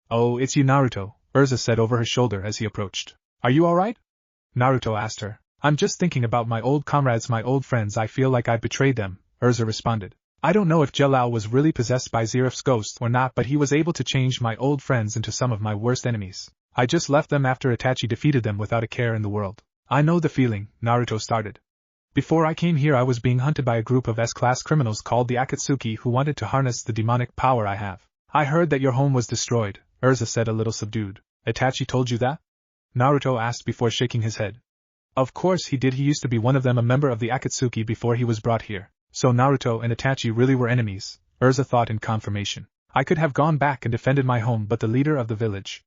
Oh, it's you, Naruto, Urza said over her shoulder as he approached. Are you alright? Naruto asked her. I'm just thinking about my old comrades, my old friends. I feel like I betrayed them, Urza responded. I don't know if Jalal was really possessed by Zeref's ghost or not, but he was able to change my old friends into some of my worst enemies. I just left them after Itachi defeated them without a care in the world. I know the feeling, Naruto started. Before I came here I was being hunted by a group of S-class criminals called the Akatsuki who wanted to harness the demonic power I have. I heard that your home was destroyed, Urza said a little subdued. Itachi told you that? Naruto asked before shaking his head. Of course he did, he used to be one of them, a member of the Akatsuki before he was brought here. So Naruto and Itachi really were enemies, Urza thought in confirmation. I could have gone back and defended my home, but the leader of the village,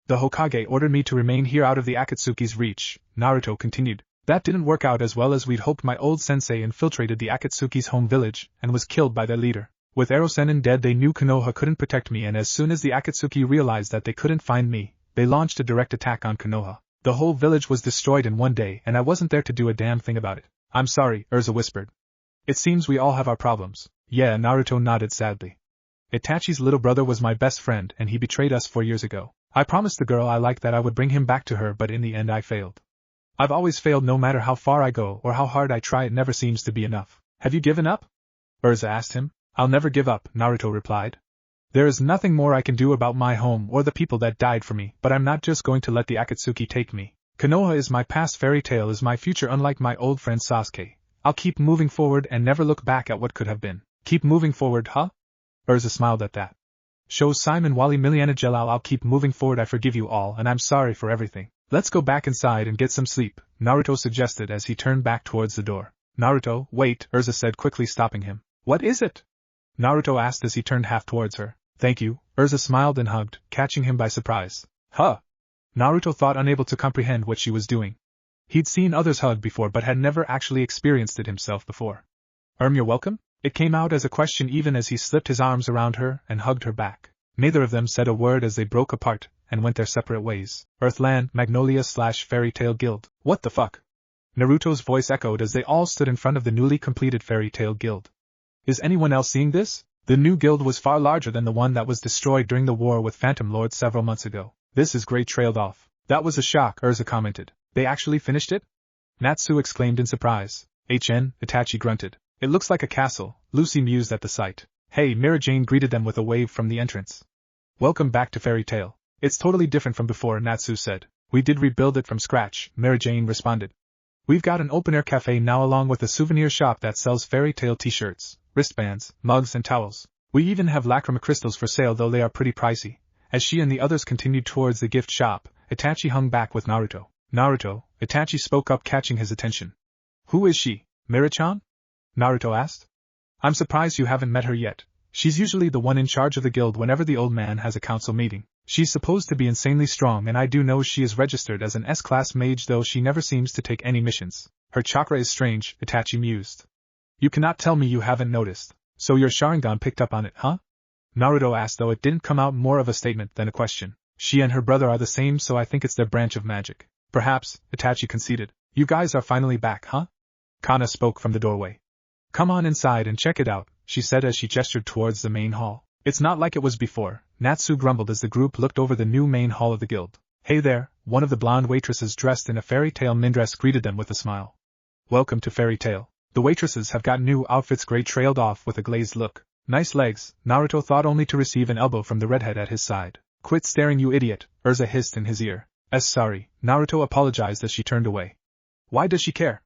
the Hokage, ordered me to remain here out of the Akatsuki's reach, Naruto continued. That didn't work out as well as we'd hoped. My old sensei infiltrated the Akatsuki's home village and was killed by their leader. With Erosenin dead, they knew Konoha couldn't protect me, and as soon as the Akatsuki realized that they couldn't find me, they launched a direct attack on Konoha. The whole village was destroyed in one day, and I wasn't there to do a damn thing about it. I'm sorry, Urza whispered. It seems we all have our problems. Yeah, Naruto nodded sadly. Itachi's little brother was my best friend and he betrayed us 4 years ago. I promised the girl I liked that I would bring him back to her, but in the end I failed. I've always failed. No matter how far I go or how hard I try, it never seems to be enough. Have you given up? Urza asked him. I'll never give up, Naruto replied. There is nothing more I can do about my home or the people that died for me, but I'm not just going to let the Akatsuki take me. Konoha is my past, Fairy Tail is my future, unlike my old friend Sasuke. I'll keep moving forward and never look back at what could have been. Keep moving forward, huh? Urza smiled at that. Shows Simon Wali Miliana Jalal, I'll keep moving forward. I forgive you all and I'm sorry for everything. Let's go back inside and get some sleep, Naruto suggested as he turned back towards the door. Naruto, wait, Urza said quickly, stopping him. What is it? Naruto asked as he turned half towards her. Thank you, Urza smiled and hugged, catching him by surprise. Huh? Naruto thought, unable to comprehend what she was doing. He'd seen others hug before but had never actually experienced it himself before. You're welcome? It came out as a question even as he slipped his arms around her and hugged her back. Neither of them said a word as they broke apart and went their separate ways. Earthland, Magnolia/Fairy Tail Guild. What the fuck? Naruto's voice echoed as they all stood in front of the newly completed Fairy Tail Guild. Is anyone else seeing this? The new guild was far larger than the one that was destroyed during the war with Phantom Lord several months ago. This is great, trailed off. That was a shock, Urza commented. They actually finished it? Natsu exclaimed in surprise. Itachi grunted. It looks like a castle, Lucy mused at the sight. Hey, Mira Jane greeted them with a wave from the entrance. Welcome back to Fairy Tail. It's totally different from before, Natsu said. We did rebuild it from scratch, Mira Jane responded. We've got an open-air cafe now along with a souvenir shop that sells Fairy Tail t-shirts, wristbands, mugs and towels. We even have lacrima crystals for sale, though they are pretty pricey. As she and the others continued towards the gift shop, Itachi hung back with Naruto. Naruto, Itachi spoke up, catching his attention. Who is she, Mira-chan? Naruto asked. I'm surprised you haven't met her yet. She's usually the one in charge of the guild whenever the old man has a council meeting. She's supposed to be insanely strong, and I do know she is registered as an S-class mage, though she never seems to take any missions. Her chakra is strange, Itachi mused. You cannot tell me you haven't noticed. So your Sharingan picked up on it, huh? Naruto asked, though it didn't come out more of a statement than a question. She and her brother are the same, so I think it's their branch of magic. Perhaps, Itachi conceded. You guys are finally back, huh? Kana spoke from the doorway. Come on inside and check it out, she said as she gestured towards the main hall. It's not like it was before, Natsu grumbled as the group looked over the new main hall of the guild. Hey there, one of the blonde waitresses dressed in a Fairy Tail mindress greeted them with a smile. Welcome to Fairy Tail. The waitresses have got new outfits, Gray trailed off with a glazed look. Nice legs, Naruto thought, only to receive an elbow from the redhead at his side. Quit staring, you idiot, Urza hissed in his ear. Sorry, Naruto apologized as she turned away. Why does she care?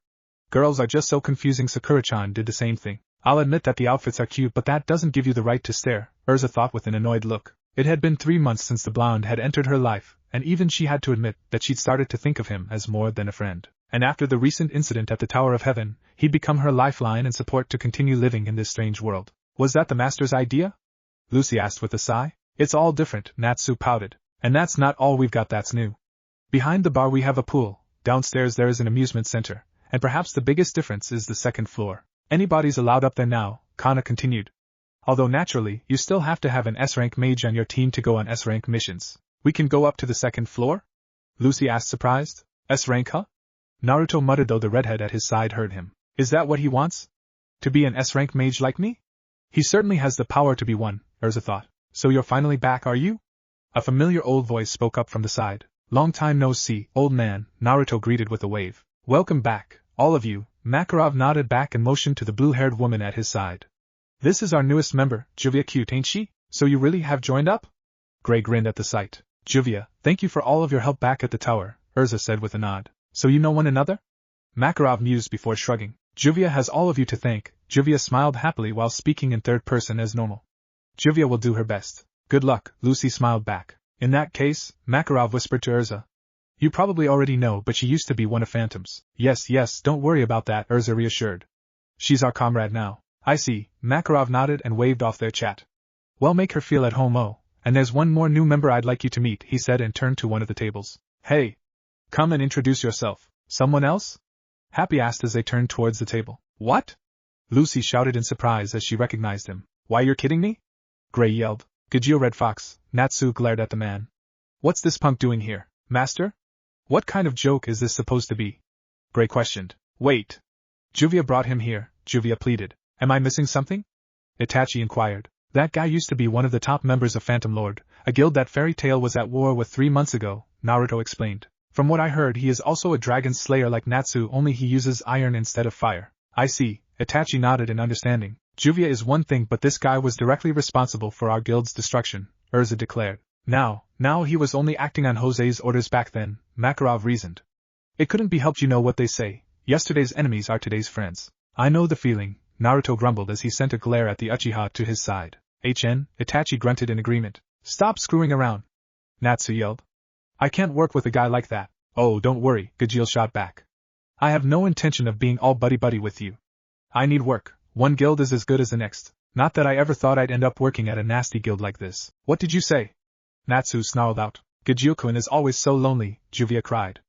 Girls are just so confusing. Sakura-chan did the same thing. I'll admit that the outfits are cute, but that doesn't give you the right to stare, Urza thought with an annoyed look. It had been 3 months since the blonde had entered her life, and even she had to admit that she'd started to think of him as more than a friend. And after the recent incident at the Tower of Heaven, he'd become her lifeline and support to continue living in this strange world. Was that the master's idea? Lucy asked with a sigh. It's all different, Natsu pouted. And that's not all we've got that's new. Behind the bar we have a pool, downstairs there is an amusement center, and perhaps the biggest difference is the second floor. Anybody's allowed up there now, Kana continued. Although naturally, you still have to have an S-rank mage on your team to go on S-rank missions. We can go up to the second floor? Lucy asked, surprised. S-rank, huh? Naruto muttered, though the redhead at his side heard him. Is that what he wants? To be an S-rank mage like me? He certainly has the power to be one, Urza thought. So you're finally back, are you? A familiar old voice spoke up from the side. Long time no see, old man, Naruto greeted with a wave. Welcome back, all of you. Makarov nodded back and motioned to the blue-haired woman at his side. This is our newest member, Juvia. Cute, ain't she? So you really have joined up? Gray grinned at the sight. Juvia, thank you for all of your help back at the tower, Urza said with a nod. So you know one another? Makarov mused before shrugging. Juvia has all of you to thank. Juvia smiled happily while speaking in third person as normal. Juvia will do her best. Good luck, Lucy smiled back. In that case, Makarov whispered to Urza. You probably already know, but she used to be one of Phantom's. Yes, don't worry about that, Urza reassured. She's our comrade now. I see, Makarov nodded and waved off their chat. Well, make her feel at home. Oh, and there's one more new member I'd like you to meet, he said and turned to one of the tables. Hey! Come and introduce yourself. Someone else? Happy asked as they turned towards the table. What? Lucy shouted in surprise as she recognized him. Why, you're kidding me? Gray yelled. Gajil Red Fox, Natsu glared at the man. What's this punk doing here, master? What kind of joke is this supposed to be? Gray questioned. Wait. Juvia brought him here, Juvia pleaded. Am I missing something? Itachi inquired. That guy used to be one of the top members of Phantom Lord, a guild that Fairy Tail was at war with 3 months ago, Naruto explained. From what I heard, he is also a dragon slayer like Natsu, only he uses iron instead of fire. I see, Itachi nodded in understanding. Juvia is one thing, but this guy was directly responsible for our guild's destruction, Urza declared. Now he was only acting on Jose's orders back then, Makarov reasoned. It couldn't be helped, you know what they say. Yesterday's enemies are today's friends. I know the feeling, Naruto grumbled as he sent a glare at the uchiha to his side. Itachi grunted in agreement. Stop screwing around, Natsu yelled. I can't work with a guy like that. Oh, don't worry, Gajil shot back. I have no intention of being all buddy-buddy with you. I need work. One guild is as good as the next. Not that I ever thought I'd end up working at a nasty guild like this. What did you say? Natsu snarled out. Gajil-kun is always so lonely, Juvia cried.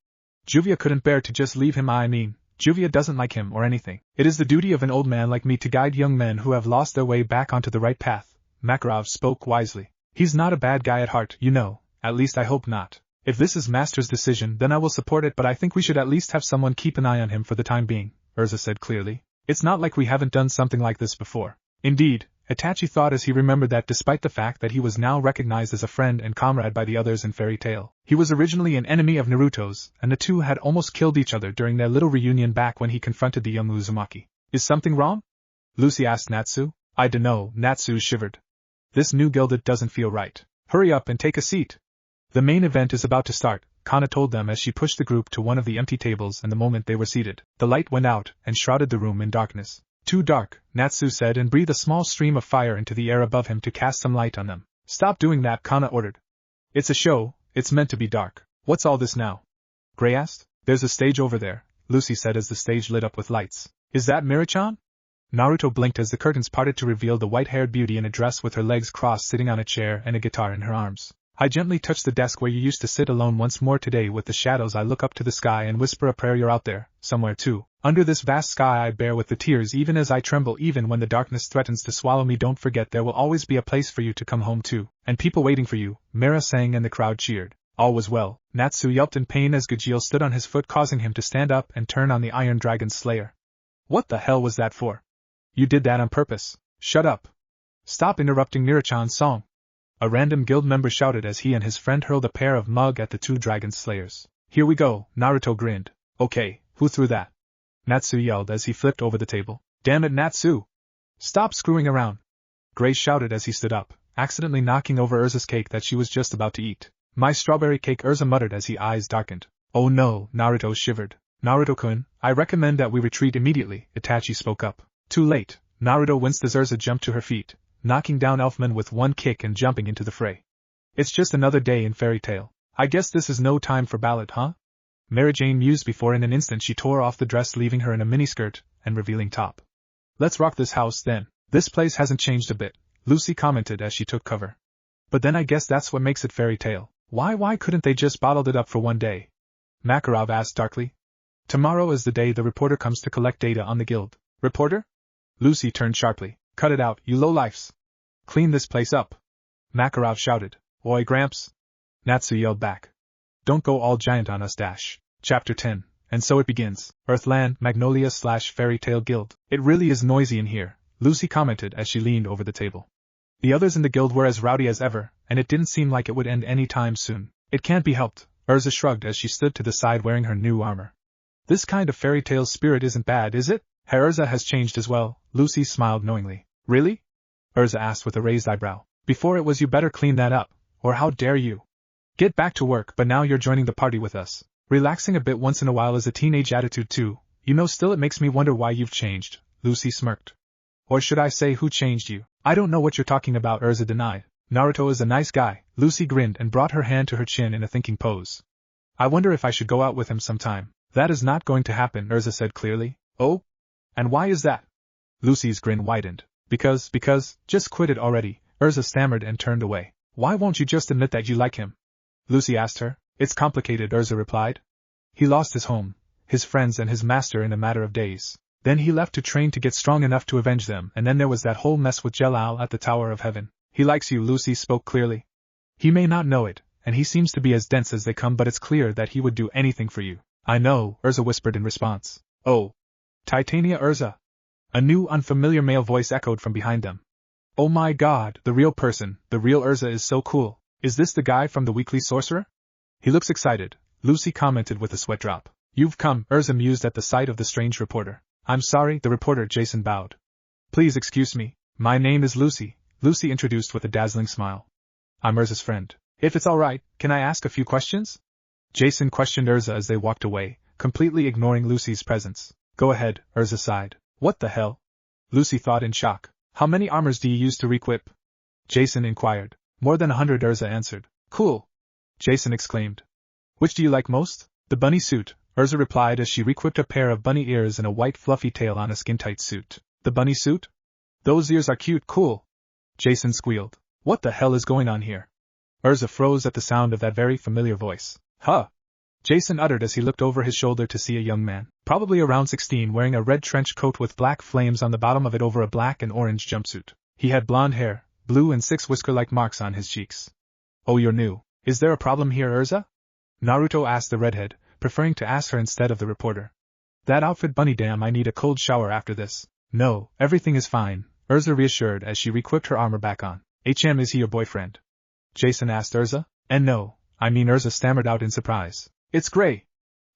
Juvia couldn't bear to just leave him. I mean, Juvia doesn't like him or anything. It is the duty of an old man like me to guide young men who have lost their way back onto the right path. Makarov spoke wisely. He's not a bad guy at heart, you know, at least I hope not. If this is Master's decision, then I will support it, but I think we should at least have someone keep an eye on him for the time being, Urza said clearly. It's not like we haven't done something like this before. Indeed, Itachi thought as he remembered that despite the fact that he was now recognized as a friend and comrade by the others in Fairy Tail, he was originally an enemy of Naruto's, and the two had almost killed each other during their little reunion back when he confronted the young Uzumaki. Is something wrong? Lucy asked Natsu. I dunno, Natsu shivered. This new guild, it doesn't feel right. Hurry up and take a seat. The main event is about to start, Kana told them as she pushed the group to one of the empty tables, and the moment they were seated, the light went out and shrouded the room in darkness. Too dark, Natsu said, and breathed a small stream of fire into the air above him to cast some light on them. Stop doing that, Kana ordered. It's a show, it's meant to be dark. What's all this now? Gray asked. There's a stage over there, Lucy said as the stage lit up with lights. Is that Mira-chan? Naruto blinked as the curtains parted to reveal the white-haired beauty in a dress with her legs crossed sitting on a chair and a guitar in her arms. I gently touch the desk where you used to sit alone once more today with the shadows. I look up to the sky and whisper a prayer. You're out there, somewhere too. Under this vast sky I bear with the tears even as I tremble, even when the darkness threatens to swallow me. Don't forget there will always be a place for you to come home to, and people waiting for you, Mira sang, and the crowd cheered. All was well. Natsu yelped in pain as Gajil stood on his foot, causing him to stand up and turn on the Iron Dragon's Slayer. What the hell was that for? You did that on purpose. Shut up. Stop interrupting Mira-chan's song. A random guild member shouted as he and his friend hurled a pair of mug at the two dragon slayers. Here we go, Naruto grinned. Okay, who threw that? Natsu yelled as he flipped over the table. Damn it, Natsu! Stop screwing around! Gray shouted as he stood up, accidentally knocking over Urza's cake that she was just about to eat. My strawberry cake, Urza muttered as his eyes darkened. Oh no, Naruto shivered. Naruto-kun, I recommend that we retreat immediately, Itachi spoke up. Too late, Naruto winced as Urza jumped to her feet, knocking down Elfman with one kick and jumping into the fray. It's just another day in Fairy Tail. I guess this is no time for ballad, huh? Mary Jane mused before in an instant she tore off the dress, leaving her in a miniskirt and revealing top. Let's rock this house then. This place hasn't changed a bit, Lucy commented as she took cover. But then I guess that's what makes it Fairy Tail. Why couldn't they just bottled it up for one day? Makarov asked darkly. Tomorrow is the day the reporter comes to collect data on the guild. Reporter? Lucy turned sharply. Cut it out, you lowlifes. Clean this place up. Makarov shouted. Oi, Gramps. Natsu yelled back. Don't go all giant on us. Chapter 10. And so it begins. Earthland, Magnolia / Fairy Tail Guild. It really is noisy in here, Lucy commented as she leaned over the table. The others in the guild were as rowdy as ever, and it didn't seem like it would end any time soon. It can't be helped, Urza shrugged as she stood to the side wearing her new armor. This kind of fairy tale spirit isn't bad, is it? Her Urza has changed as well, Lucy smiled knowingly. Really? Urza asked with a raised eyebrow. Before it was you better clean that up, or how dare you? Get back to work, but now you're joining the party with us. Relaxing a bit once in a while is a teenage attitude too, you know. Still it makes me wonder why you've changed, Lucy smirked. Or should I say who changed you? I don't know what you're talking about, Urza denied. Naruto is a nice guy, Lucy grinned and brought her hand to her chin in a thinking pose. I wonder if I should go out with him sometime. That is not going to happen, Urza said clearly. Oh? And why is that? Lucy's grin widened. Because, just quit it already, Urza stammered and turned away. Why won't you just admit that you like him? Lucy asked her. It's complicated, Urza replied. He lost his home, his friends and his master in a matter of days. Then he left to train to get strong enough to avenge them, and then there was that whole mess with Jelal at the Tower of Heaven. He likes you, Lucy spoke clearly. He may not know it, and he seems to be as dense as they come, but it's clear that he would do anything for you. I know, Urza whispered in response. Oh. Titania Urza. A new unfamiliar male voice echoed from behind them. Oh my god, the real person, the real Urza is so cool. Is this the guy from the Weekly Sorcerer? He looks excited, Lucy commented with a sweat drop. You've come, Urza mused at the sight of the strange reporter. I'm sorry, the reporter Jason bowed. Please excuse me, my name is Lucy, Lucy introduced with a dazzling smile. I'm Urza's friend. If it's alright, can I ask a few questions? Jason questioned Urza as they walked away, completely ignoring Lucy's presence. Go ahead, Urza sighed. What the hell? Lucy thought in shock. How many armors do you use to re-equip? Jason inquired. More than 100, Urza answered. Cool! Jason exclaimed. Which do you like most? The bunny suit, Urza replied as she re-equipped a pair of bunny ears and a white fluffy tail on a skin-tight suit. The bunny suit? Those ears are cute, cool. Jason squealed. What the hell is going on here? Urza froze at the sound of that very familiar voice. Huh? Jason uttered as he looked over his shoulder to see a young man, probably around 16, wearing a red trench coat with black flames on the bottom of it over a black and orange jumpsuit. He had blonde hair, blue and 6 whisker-like marks on his cheeks. Oh, you're new. Is there a problem here, Urza? Naruto asked the redhead, preferring to ask her instead of the reporter. That outfit, bunny, damn, I need a cold shower after this. No, everything is fine, Urza reassured as she re-equipped her armor back on. Is he your boyfriend? Jason asked Urza. And no, I mean, Urza stammered out in surprise. It's Gray.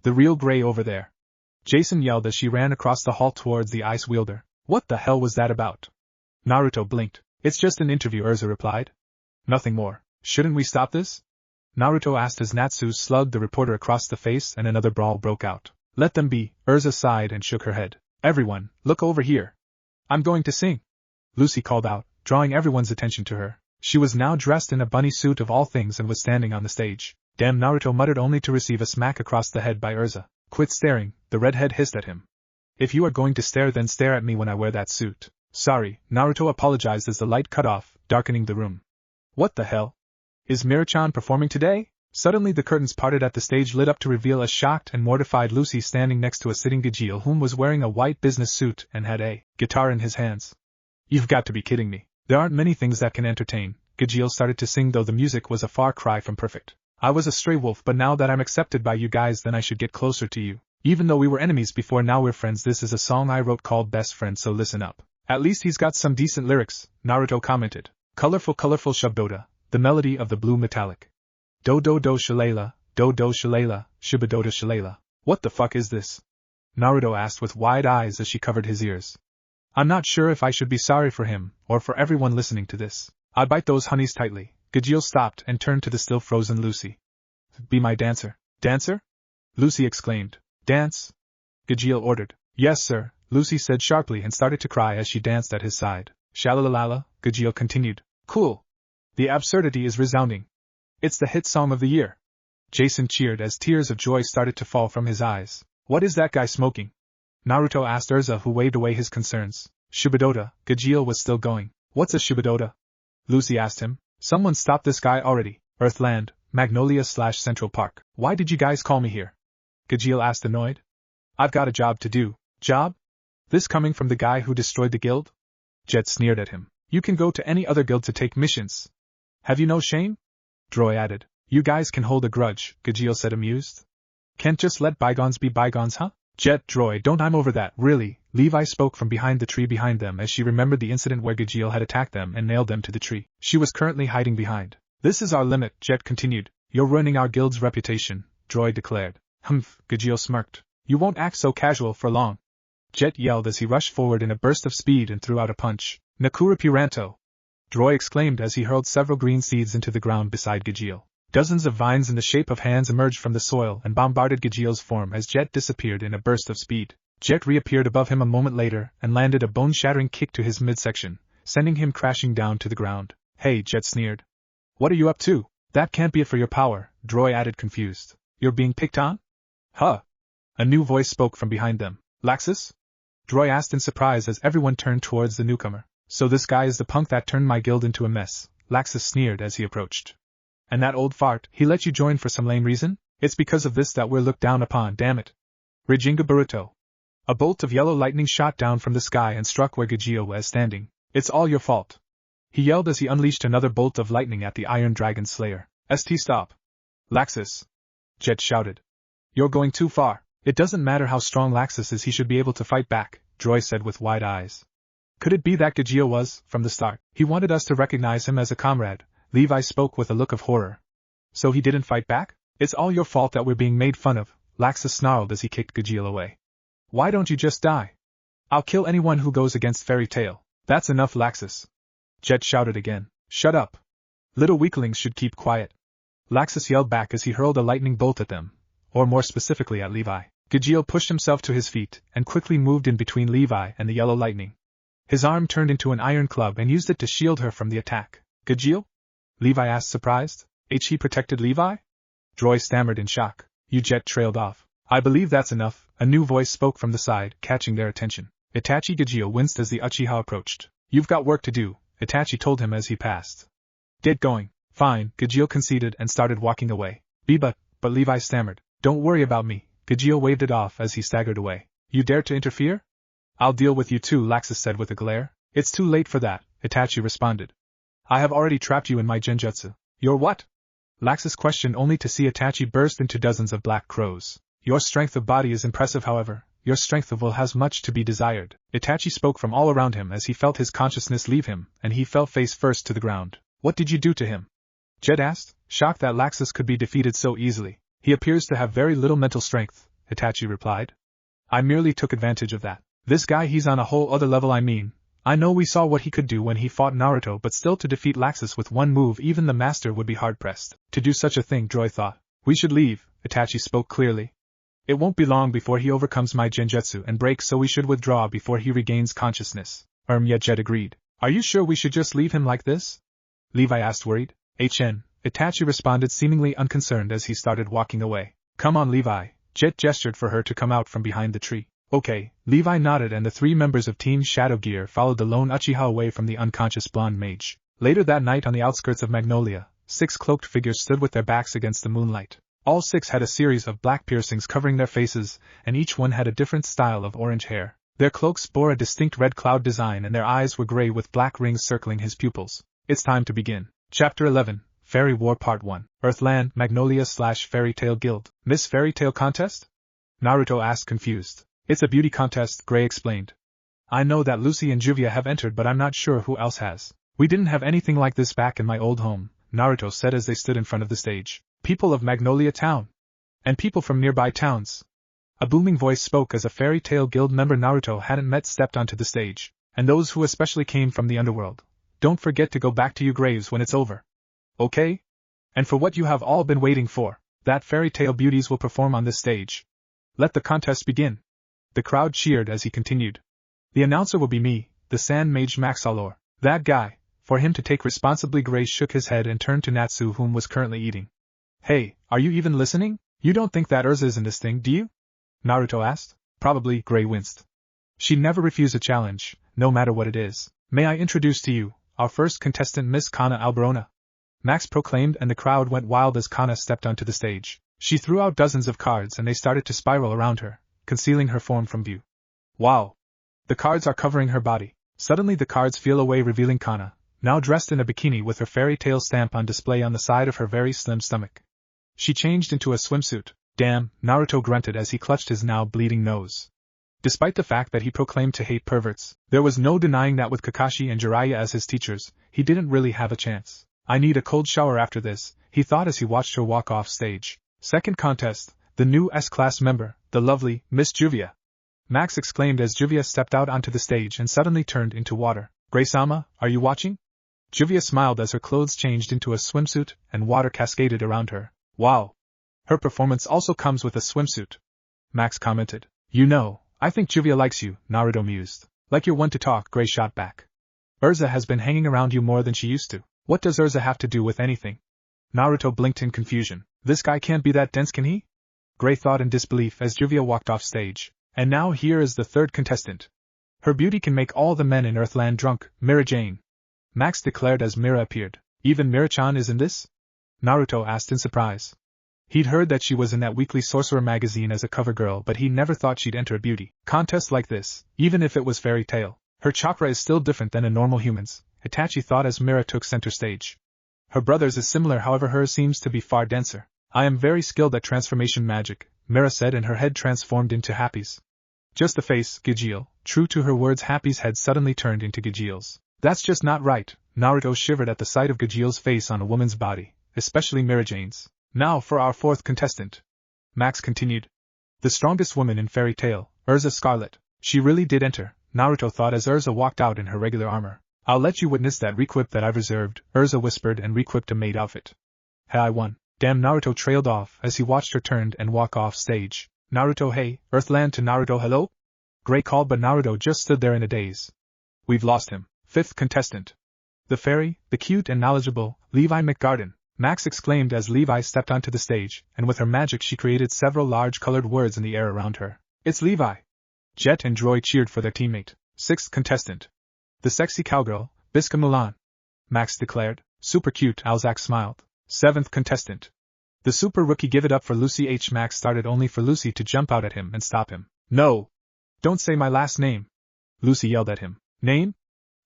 The real Gray over there. Jason yelled as she ran across the hall towards the ice wielder. What the hell was that about? Naruto blinked. It's just an interview, Urza replied. Nothing more. Shouldn't we stop this? Naruto asked as Natsu slugged the reporter across the face and another brawl broke out. Let them be, Urza sighed and shook her head. Everyone, look over here. I'm going to sing. Lucy called out, drawing everyone's attention to her. She was now dressed in a bunny suit of all things and was standing on the stage. Damn, Naruto muttered, only to receive a smack across the head by Urza. Quit staring, the redhead hissed at him. If you are going to stare, then stare at me when I wear that suit. Sorry, Naruto apologized as the light cut off, darkening the room. What the hell? Is Mira-chan performing today? Suddenly the curtains parted at the stage, lit up to reveal a shocked and mortified Lucy standing next to a sitting Gajil, whom was wearing a white business suit and had a guitar in his hands. You've got to be kidding me. There aren't many things that can entertain. Gajil started to sing, though the music was a far cry from perfect. I was a stray wolf, but now that I'm accepted by you guys, then I should get closer to you. Even though we were enemies before, now we're friends. This is a song I wrote called Best Friend, so listen up. At least he's got some decent lyrics, Naruto commented. Colorful Shabdoda, the melody of the blue metallic. Do do do shalayla, shibadoda shalayla. What the fuck is this? Naruto asked with wide eyes as she covered his ears. I'm not sure if I should be sorry for him, or for everyone listening to this. I bite those honeys tightly. Gajil stopped and turned to the still frozen Lucy. Be my dancer. Dancer? Lucy exclaimed. Dance? Gajil ordered. Yes, sir, Lucy said sharply and started to cry as she danced at his side. Shalalala, Gajil continued. Cool. The absurdity is resounding. It's the hit song of the year. Jason cheered as tears of joy started to fall from his eyes. What is that guy smoking? Naruto asked Urza, who waved away his concerns. Shibadoda, Gajil was still going. What's a Shibadoda? Lucy asked him. Someone stop this guy already. Earthland, Magnolia/Central Park. Why did you guys call me here? Gajil asked, annoyed. I've got a job to do. Job? This coming from the guy who destroyed the guild? Jet sneered at him. You can go to any other guild to take missions. Have you no shame? Droy added. You guys can hold a grudge, Gajil said, amused. Can't just let bygones be bygones, huh? Jet, Droy, don't, I'm over that, really. Levi spoke from behind the tree behind them as she remembered the incident where Gajil had attacked them and nailed them to the tree. She was currently hiding behind. This is our limit, Jet continued. You're ruining our guild's reputation, Droy declared. Humph, Gajil smirked. You won't act so casual for long. Jet yelled as he rushed forward in a burst of speed and threw out a punch. Nakura Puranto! Droy exclaimed as he hurled several green seeds into the ground beside Gajil. Dozens of vines in the shape of hands emerged from the soil and bombarded Gajil's form as Jet disappeared in a burst of speed. Jet reappeared above him a moment later and landed a bone-shattering kick to his midsection, sending him crashing down to the ground. Hey, Jet sneered. What are you up to? That can't be it for your power, Droy added, confused. You're being picked on? Huh? A new voice spoke from behind them. Laxus? Droy asked in surprise as everyone turned towards the newcomer. So this guy is the punk that turned my guild into a mess, Laxus sneered as he approached. And that old fart, he let you join for some lame reason? It's because of this that we're looked down upon, damn it. Rijinga Baruto. A bolt of yellow lightning shot down from the sky and struck where Gajil was standing. It's all your fault. He yelled as he unleashed another bolt of lightning at the Iron Dragon Slayer. St. Stop. Laxus. Jet shouted. You're going too far. It doesn't matter how strong Laxus is, he should be able to fight back, Droy said with wide eyes. Could it be that Gajil was, from the start, he wanted us to recognize him as a comrade? Levi spoke with a look of horror. So he didn't fight back? It's all your fault that we're being made fun of, Laxus snarled as he kicked Gajil away. Why don't you just die? I'll kill anyone who goes against Fairy Tail. That's enough, Laxus. Jet shouted again. Shut up. Little weaklings should keep quiet. Laxus yelled back as he hurled a lightning bolt at them, or more specifically at Levi. Gajil pushed himself to his feet and quickly moved in between Levi and the yellow lightning. His arm turned into an iron club and used it to shield her from the attack. Gajil? Levi asked, surprised. He protected Levi? Droy stammered in shock. Jet trailed off. I believe that's enough, a new voice spoke from the side, catching their attention. Itachi Gajil winced as the Uchiha approached. You've got work to do, Itachi told him as he passed. Get going. Fine, Gajil conceded and started walking away. But Levi stammered. Don't worry about me. Gajil waved it off as he staggered away. You dare to interfere? I'll deal with you too, Laxus said with a glare. It's too late for that, Itachi responded. I have already trapped you in my genjutsu. Your what? Laxus questioned only to see Itachi burst into dozens of black crows. Your strength of body is impressive, however. Your strength of will has much to be desired. Itachi spoke from all around him as he felt his consciousness leave him, and he fell face first to the ground. What did you do to him? Jed asked, shocked that Laxus could be defeated so easily. He appears to have very little mental strength, Itachi replied. I merely took advantage of that. This guy, he's on a whole other level. I know we saw what he could do when he fought Naruto, but still to defeat Laxus with one move, even the master would be hard-pressed to do such a thing, Joy thought. We should leave, Itachi spoke clearly. It won't be long before he overcomes my genjutsu and breaks, so we should withdraw before he regains consciousness. Yeah, Jed agreed. Are you sure we should just leave him like this? Levi asked, worried. Itachi responded, seemingly unconcerned as he started walking away. Come on, Levi. Jet gestured for her to come out from behind the tree. Okay, Levi nodded, and the three members of Team Shadow Gear followed the lone Uchiha away from the unconscious blonde mage. Later that night, on the outskirts of Magnolia, 6 cloaked figures stood with their backs against the moonlight. All 6 had a series of black piercings covering their faces, and each one had a different style of orange hair. Their cloaks bore a distinct red cloud design, and their eyes were gray with black rings circling his pupils. It's time to begin. Chapter 11, Fairy War Part 1. Earthland, Magnolia/Fairy Tale Guild. Miss Fairy Tale Contest? Naruto asked, confused. It's a beauty contest, Gray explained. I know that Lucy and Juvia have entered, but I'm not sure who else has. We didn't have anything like this back in my old home, Naruto said as they stood in front of the stage. People of Magnolia Town. And people from nearby towns. A booming voice spoke as a Fairy Tale Guild member Naruto hadn't met stepped onto the stage. And those who especially came from the underworld. Don't forget to go back to your graves when it's over. Okay? And for what you have all been waiting for, that fairy tale beauties will perform on this stage. Let the contest begin. The crowd cheered as he continued. The announcer will be me, the Sand Mage Maxalor. That guy. For him to take responsibly. Gray shook his head and turned to Natsu, whom was currently eating. Hey, are you even listening? You don't think that Urza is in this thing, do you? Naruto asked. Probably, Gray winced. She'd never refuse a challenge, no matter what it is. May I introduce to you our first contestant, Miss Kana Alberona? Max proclaimed, and the crowd went wild as Kana stepped onto the stage. She threw out dozens of cards and they started to spiral around her, concealing her form from view. Wow! The cards are covering her body. Suddenly the cards feel away, revealing Kana, now dressed in a bikini with her fairy tale stamp on display on the side of her very slim stomach. She changed into a swimsuit. Damn, Naruto grunted as he clutched his now bleeding nose. Despite the fact that he proclaimed to hate perverts, there was no denying that with Kakashi and Jiraiya as his teachers, he didn't really have a chance. I need a cold shower after this, he thought as he watched her walk off stage. Second contest, the new S-class member, the lovely Miss Juvia. Max exclaimed as Juvia stepped out onto the stage and suddenly turned into water. Gray-sama, are you watching? Juvia smiled as her clothes changed into a swimsuit and water cascaded around her. Wow! Her performance also comes with a swimsuit. Max commented. You know, I think Juvia likes you, Naruto mused. Like you're one to talk, Gray shot back. Urza has been hanging around you more than she used to. What does Urza have to do with anything? Naruto blinked in confusion. This guy can't be that dense, can he? Gray thought in disbelief as Juvia walked off stage. And now here is the third contestant. Her beauty can make all the men in Earthland drunk, Mira Jane. Max declared as Mira appeared. Even Mira-chan is in this? Naruto asked in surprise. He'd heard that she was in that weekly Sorcerer magazine as a cover girl, but he never thought she'd enter a beauty contest like this, even if it was fairy tale. Her chakra is still different than a normal human's, Itachi thought as Mira took center stage. Her brother's is similar, however hers seems to be far denser. I am very skilled at transformation magic, Mira said, and her head transformed into Happy's. Just the face, Gajil. True to her words, Happy's head suddenly turned into Gajil's. That's just not right. Naruto shivered at the sight of Gajil's face on a woman's body, especially Mira Jane's. Now for our fourth contestant. Max continued. The strongest woman in fairy tale, Urza Scarlet. She really did enter, Naruto thought as Urza walked out in her regular armor. I'll let you witness that requip that I've reserved, Urza whispered and requipped a maid outfit. Hey, I won. Damn, Naruto trailed off as he watched her turn and walk off stage. Naruto, hey, Earthland to Naruto, hello? Gray called, but Naruto just stood there in a daze. We've lost him. Fifth contestant. The fairy, the cute and knowledgeable, Levi McGarden. Max exclaimed as Levi stepped onto the stage, and with her magic she created several large colored words in the air around her. It's Levi! Jet and Droy cheered for their teammate. Sixth contestant. The sexy cowgirl, Biska Mulan. Max declared. Super cute, Alzak smiled. Seventh contestant. The super rookie. Give it up for Lucy H. Max started only for Lucy to jump out at him and stop him. No! Don't say my last name! Lucy yelled at him. Name?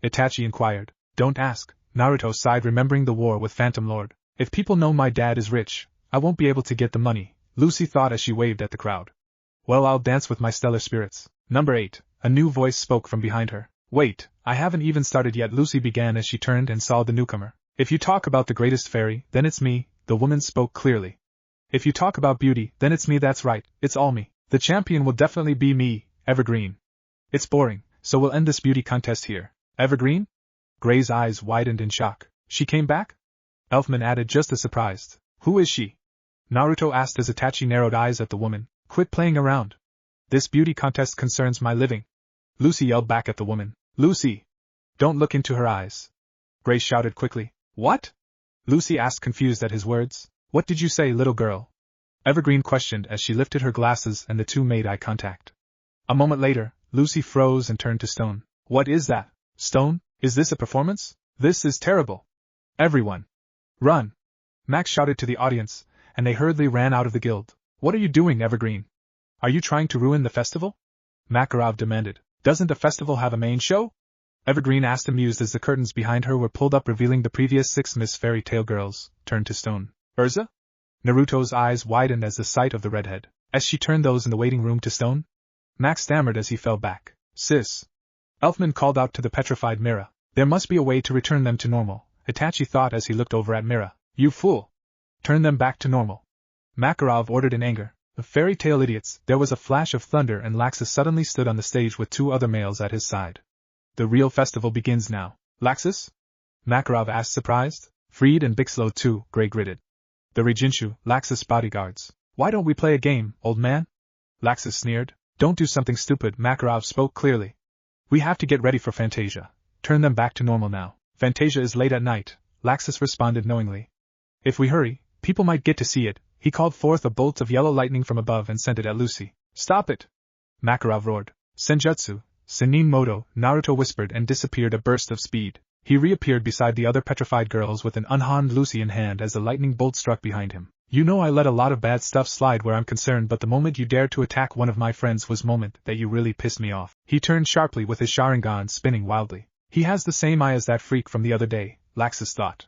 Itachi inquired. Don't ask, Naruto sighed remembering the war with Phantom Lord. If people know my dad is rich, I won't be able to get the money, Lucy thought as she waved at the crowd. Well, I'll dance with my stellar spirits. Number 8, a new voice spoke from behind her. Wait, I haven't even started yet, Lucy began as she turned and saw the newcomer. If you talk about the greatest fairy, then it's me, the woman spoke clearly. If you talk about beauty, then it's me, that's right, it's all me. The champion will definitely be me, Evergreen. It's boring, so we'll end this beauty contest here. Evergreen? Gray's eyes widened in shock. She came back? Elfman added just as surprised. Who is she? Naruto asked as Itachi narrowed eyes at the woman. Quit playing around. This beauty contest concerns my living. Lucy yelled back at the woman. Lucy! Don't look into her eyes. Gray shouted quickly. What? Lucy asked confused at his words. What did you say, little girl? Evergreen questioned as she lifted her glasses and the two made eye contact. A moment later, Lucy froze and turned to Stone. What is that? Stone, is this a performance? This is terrible. Everyone! Run! Max shouted to the audience, and they hurriedly ran out of the guild. What are you doing, Evergreen? Are you trying to ruin the festival? Makarov demanded. Doesn't a festival have a main show? Evergreen asked amused as the curtains behind her were pulled up revealing the previous 6 Miss Fairy Tale girls, turned to Stone. Urza? Naruto's eyes widened as the sight of the redhead. As she turned those in the waiting room to Stone? Max stammered as he fell back. Sis. Elfman called out to the petrified Mira. There must be a way to return them to normal, Itachi thought as he looked over at Mira. You fool! Turn them back to normal. Makarov ordered in anger. The fairy tale idiots! There was a flash of thunder and Laxus suddenly stood on the stage with 2 other males at his side. The real festival begins now. Laxus? Makarov asked surprised. Freed and Bixlo too, Gray gritted. The Reginshu, Laxus bodyguards. Why don't we play a game, old man? Laxus sneered. Don't do something stupid, Makarov spoke clearly. We have to get ready for Fantasia. Turn them back to normal now. Fantasia is late at night, Laxus responded knowingly. If we hurry, people might get to see it. He called forth a bolt of yellow lightning from above and sent it at Lucy. Stop it! Makarov roared. Senjutsu, Senin Moto, Naruto whispered and disappeared a burst of speed. He reappeared beside the other petrified girls with an unharmed Lucy in hand as the lightning bolt struck behind him. You know I let a lot of bad stuff slide where I'm concerned, but the moment you dared to attack one of my friends was moment that you really pissed me off. He turned sharply with his sharingan spinning wildly. He has the same eye as that freak from the other day, Laxus thought.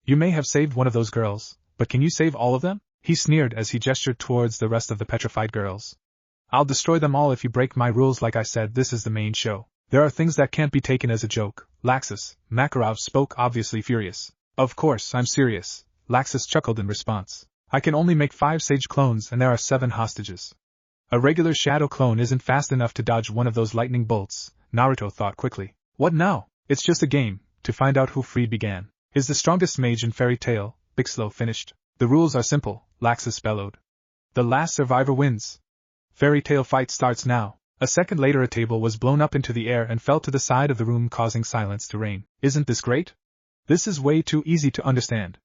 You may have saved one of those girls, but can you save all of them? He sneered as he gestured towards the rest of the petrified girls. I'll destroy them all if you break my rules. Like I said, this is the main show. There are things that can't be taken as a joke, Laxus, Makarov spoke obviously furious. Of course, I'm serious, Laxus chuckled in response. I can only make 5 sage clones and there are 7 hostages. A regular shadow clone isn't fast enough to dodge one of those lightning bolts, Naruto thought quickly. What now? It's just a game, to find out who freed began. Is the strongest mage in Fairy Tale, Bixlo finished. The rules are simple, Laxus bellowed. The last survivor wins. Fairy Tale fight starts now. A second later a table was blown up into the air and fell to the side of the room causing silence to reign. Isn't this great? This is way too easy to understand.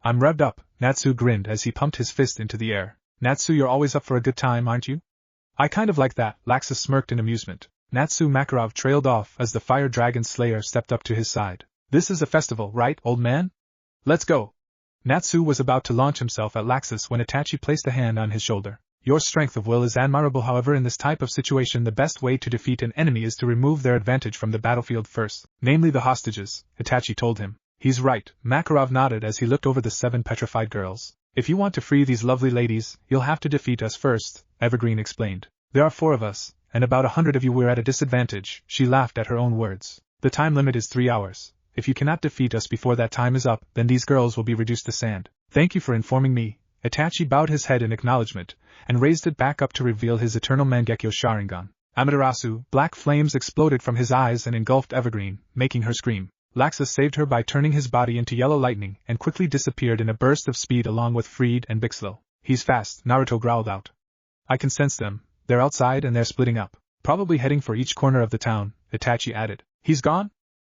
I'm revved up, Natsu grinned as he pumped his fist into the air. Natsu, you're always up for a good time, aren't you? I kind of like that, Laxus smirked in amusement. Natsu Makarov trailed off as the Fire Dragon Slayer stepped up to his side. This is a festival, right, old man? Let's go. Natsu was about to launch himself at Laxus when Itachi placed a hand on his shoulder. Your strength of will is admirable, however in this type of situation the best way to defeat an enemy is to remove their advantage from the battlefield first, namely the hostages, Itachi told him. He's right, Makarov nodded as he looked over the 7 petrified girls. If you want to free these lovely ladies, you'll have to defeat us first, Evergreen explained. There are 4 of us, and about 100 of you. We're at a disadvantage, she laughed at her own words. The time limit is 3 hours. If you cannot defeat us before that time is up, then these girls will be reduced to sand. Thank you for informing me. Itachi bowed his head in acknowledgement, and raised it back up to reveal his eternal Mangekyo Sharingan. Amaterasu, black flames exploded from his eyes and engulfed Evergreen, making her scream. Laxus saved her by turning his body into yellow lightning and quickly disappeared in a burst of speed along with Freed and Bixlo. He's fast, Naruto growled out. I can sense them. They're outside and they're splitting up. Probably heading for each corner of the town, Itachi added. He's gone?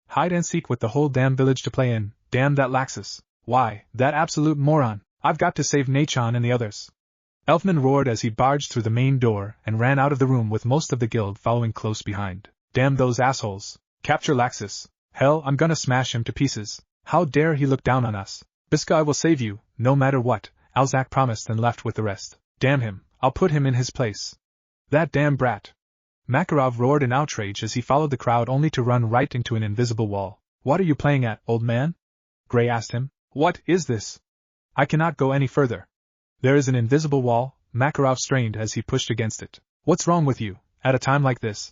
Hide and seek with the whole damn village to play in. Damn that Laxus. Why, that absolute moron! I've got to save Nachon and the others. Elfman roared as he barged through the main door and ran out of the room with most of the guild following close behind. Damn those assholes! Capture Laxus! Hell, I'm gonna smash him to pieces! How dare he look down on us! Biska, I will save you, no matter what, Alzak promised and left with the rest. Damn him, I'll put him in his place. That damn brat! Makarov roared in outrage as he followed the crowd only to run right into an invisible wall. What are you playing at, old man? Gray asked him. What is this? I cannot go any further. There is an invisible wall, Makarov strained as he pushed against it. What's wrong with you, at a time like this?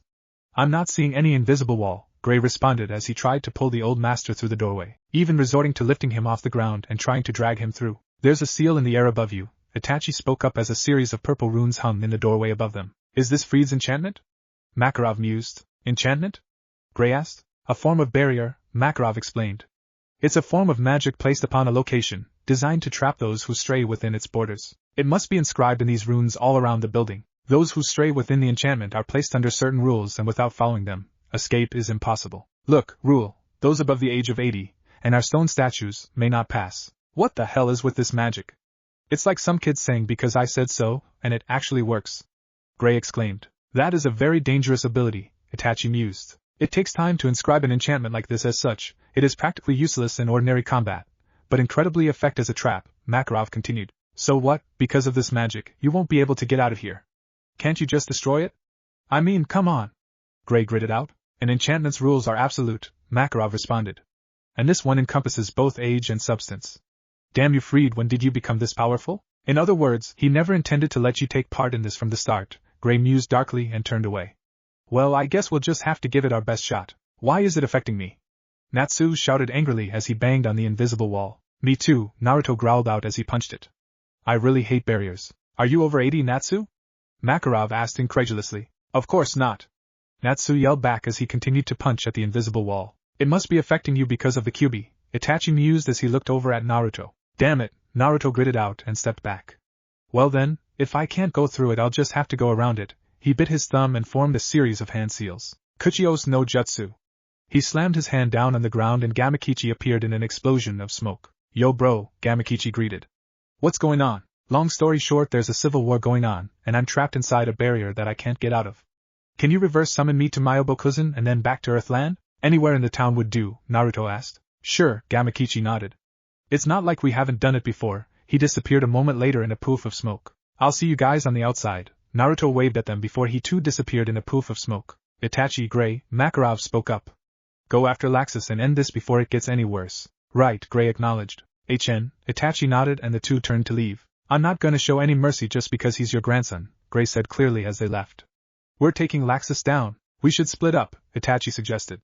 I'm not seeing any invisible wall, Gray responded as he tried to pull the old master through the doorway, even resorting to lifting him off the ground and trying to drag him through. There's a seal in the air above you, Itachi spoke up as a series of purple runes hung in the doorway above them. Is this Freed's enchantment? Makarov mused. Enchantment? Gray asked. A form of barrier, Makarov explained. It's a form of magic placed upon a location, designed to trap those who stray within its borders. It must be inscribed in these runes all around the building. Those who stray within the enchantment are placed under certain rules, and without following them, escape is impossible. Look, rule, those above the age of 80, and our stone statues, may not pass. What the hell is with this magic? It's like some kids saying because I said so, and it actually works. Gray exclaimed. That is a very dangerous ability, Itachi mused. It takes time to inscribe an enchantment like this. As such, it is practically useless in ordinary combat, but incredibly effective as a trap, Makarov continued. So what, because of this magic, you won't be able to get out of here? Can't you just destroy it? I mean, come on. Gray gritted out. An enchantment's rules are absolute, Makarov responded. And this one encompasses both age and substance. Damn you, Freed, when did you become this powerful? In other words, he never intended to let you take part in this from the start, Gray mused darkly and turned away. Well, I guess we'll just have to give it our best shot. Why is it affecting me? Natsu shouted angrily as he banged on the invisible wall. Me too, Naruto growled out as he punched it. I really hate barriers. Are you over 80, Natsu? Makarov asked incredulously. Of course not. Natsu yelled back as he continued to punch at the invisible wall. It must be affecting you because of the Kyuubi, Itachi mused as he looked over at Naruto. Damn it, Naruto gritted out and stepped back. Well then, if I can't go through it, I'll just have to go around it. He bit his thumb and formed a series of hand seals. Kuchios no Jutsu. He slammed his hand down on the ground and Gamakichi appeared in an explosion of smoke. Yo bro, Gamakichi greeted. What's going on? Long story short, there's a civil war going on, and I'm trapped inside a barrier that I can't get out of. Can you reverse summon me to Myobokuzen and then back to Earthland? Anywhere in the town would do, Naruto asked. Sure, Gamakichi nodded. It's not like we haven't done it before. He disappeared a moment later in a poof of smoke. I'll see you guys on the outside. Naruto waved at them before he too disappeared in a poof of smoke. Itachi, Gray, Makarov spoke up. Go after Laxus and end this before it gets any worse. Right, Gray acknowledged. Itachi nodded and the two turned to leave. I'm not gonna show any mercy just because he's your grandson, Gray said clearly as they left. We're taking Laxus down. We should split up, Itachi suggested.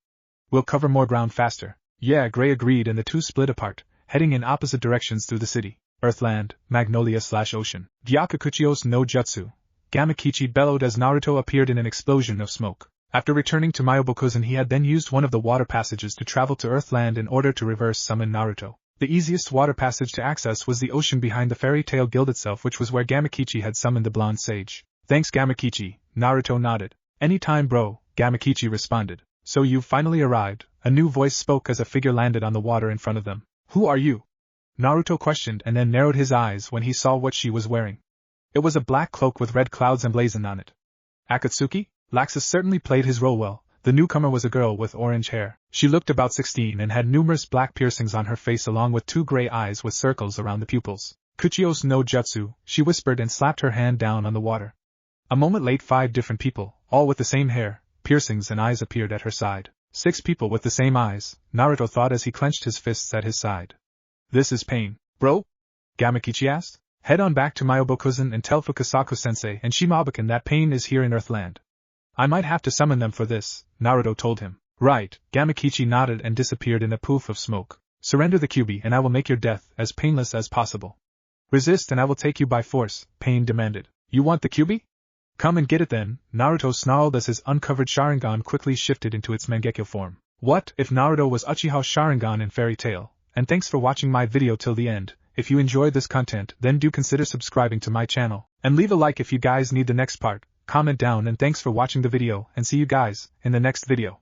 We'll cover more ground faster. Yeah, Gray agreed and the two split apart, heading in opposite directions through the city. Earthland, Magnolia/Ocean. Gyakukuchios no Jutsu. Gamakichi bellowed as Naruto appeared in an explosion of smoke. After returning to Myobokuzen, he had then used one of the water passages to travel to Earthland in order to reverse summon Naruto. The easiest water passage to access was the ocean behind the Fairy Tail Guild itself, which was where Gamakichi had summoned the blonde sage. Thanks Gamakichi, Naruto nodded. Anytime bro, Gamakichi responded. So you've finally arrived, a new voice spoke as a figure landed on the water in front of them. Who are you? Naruto questioned and then narrowed his eyes when he saw what she was wearing. It was a black cloak with red clouds emblazoned on it. Akatsuki? Laxus certainly played his role well. The newcomer was a girl with orange hair. She looked about 16 and had numerous black piercings on her face along with two gray eyes with circles around the pupils. Kuchios no Jutsu, she whispered and slapped her hand down on the water. A moment late 5 different people, all with the same hair, piercings and eyes appeared at her side. 6 people with the same eyes, Naruto thought as he clenched his fists at his side. This is pain, bro? Gamakichi asked. Head on back to Myobokuzen and tell Fukasaku-sensei and Shimabuken that pain is here in Earthland. I might have to summon them for this, Naruto told him. Right, Gamakichi nodded and disappeared in a poof of smoke. Surrender the Kyuubi and I will make your death as painless as possible. Resist and I will take you by force, Pain demanded. You want the Kyuubi? Come and get it then, Naruto snarled as his uncovered Sharingan quickly shifted into its Mangekyo form. What if Naruto was Uchiha Sharingan in Fairy Tail? And thanks for watching my video till the end. If you enjoyed this content, then do consider subscribing to my channel, and leave a like if you guys need the next part. Comment down and thanks for watching the video and see you guys in the next video.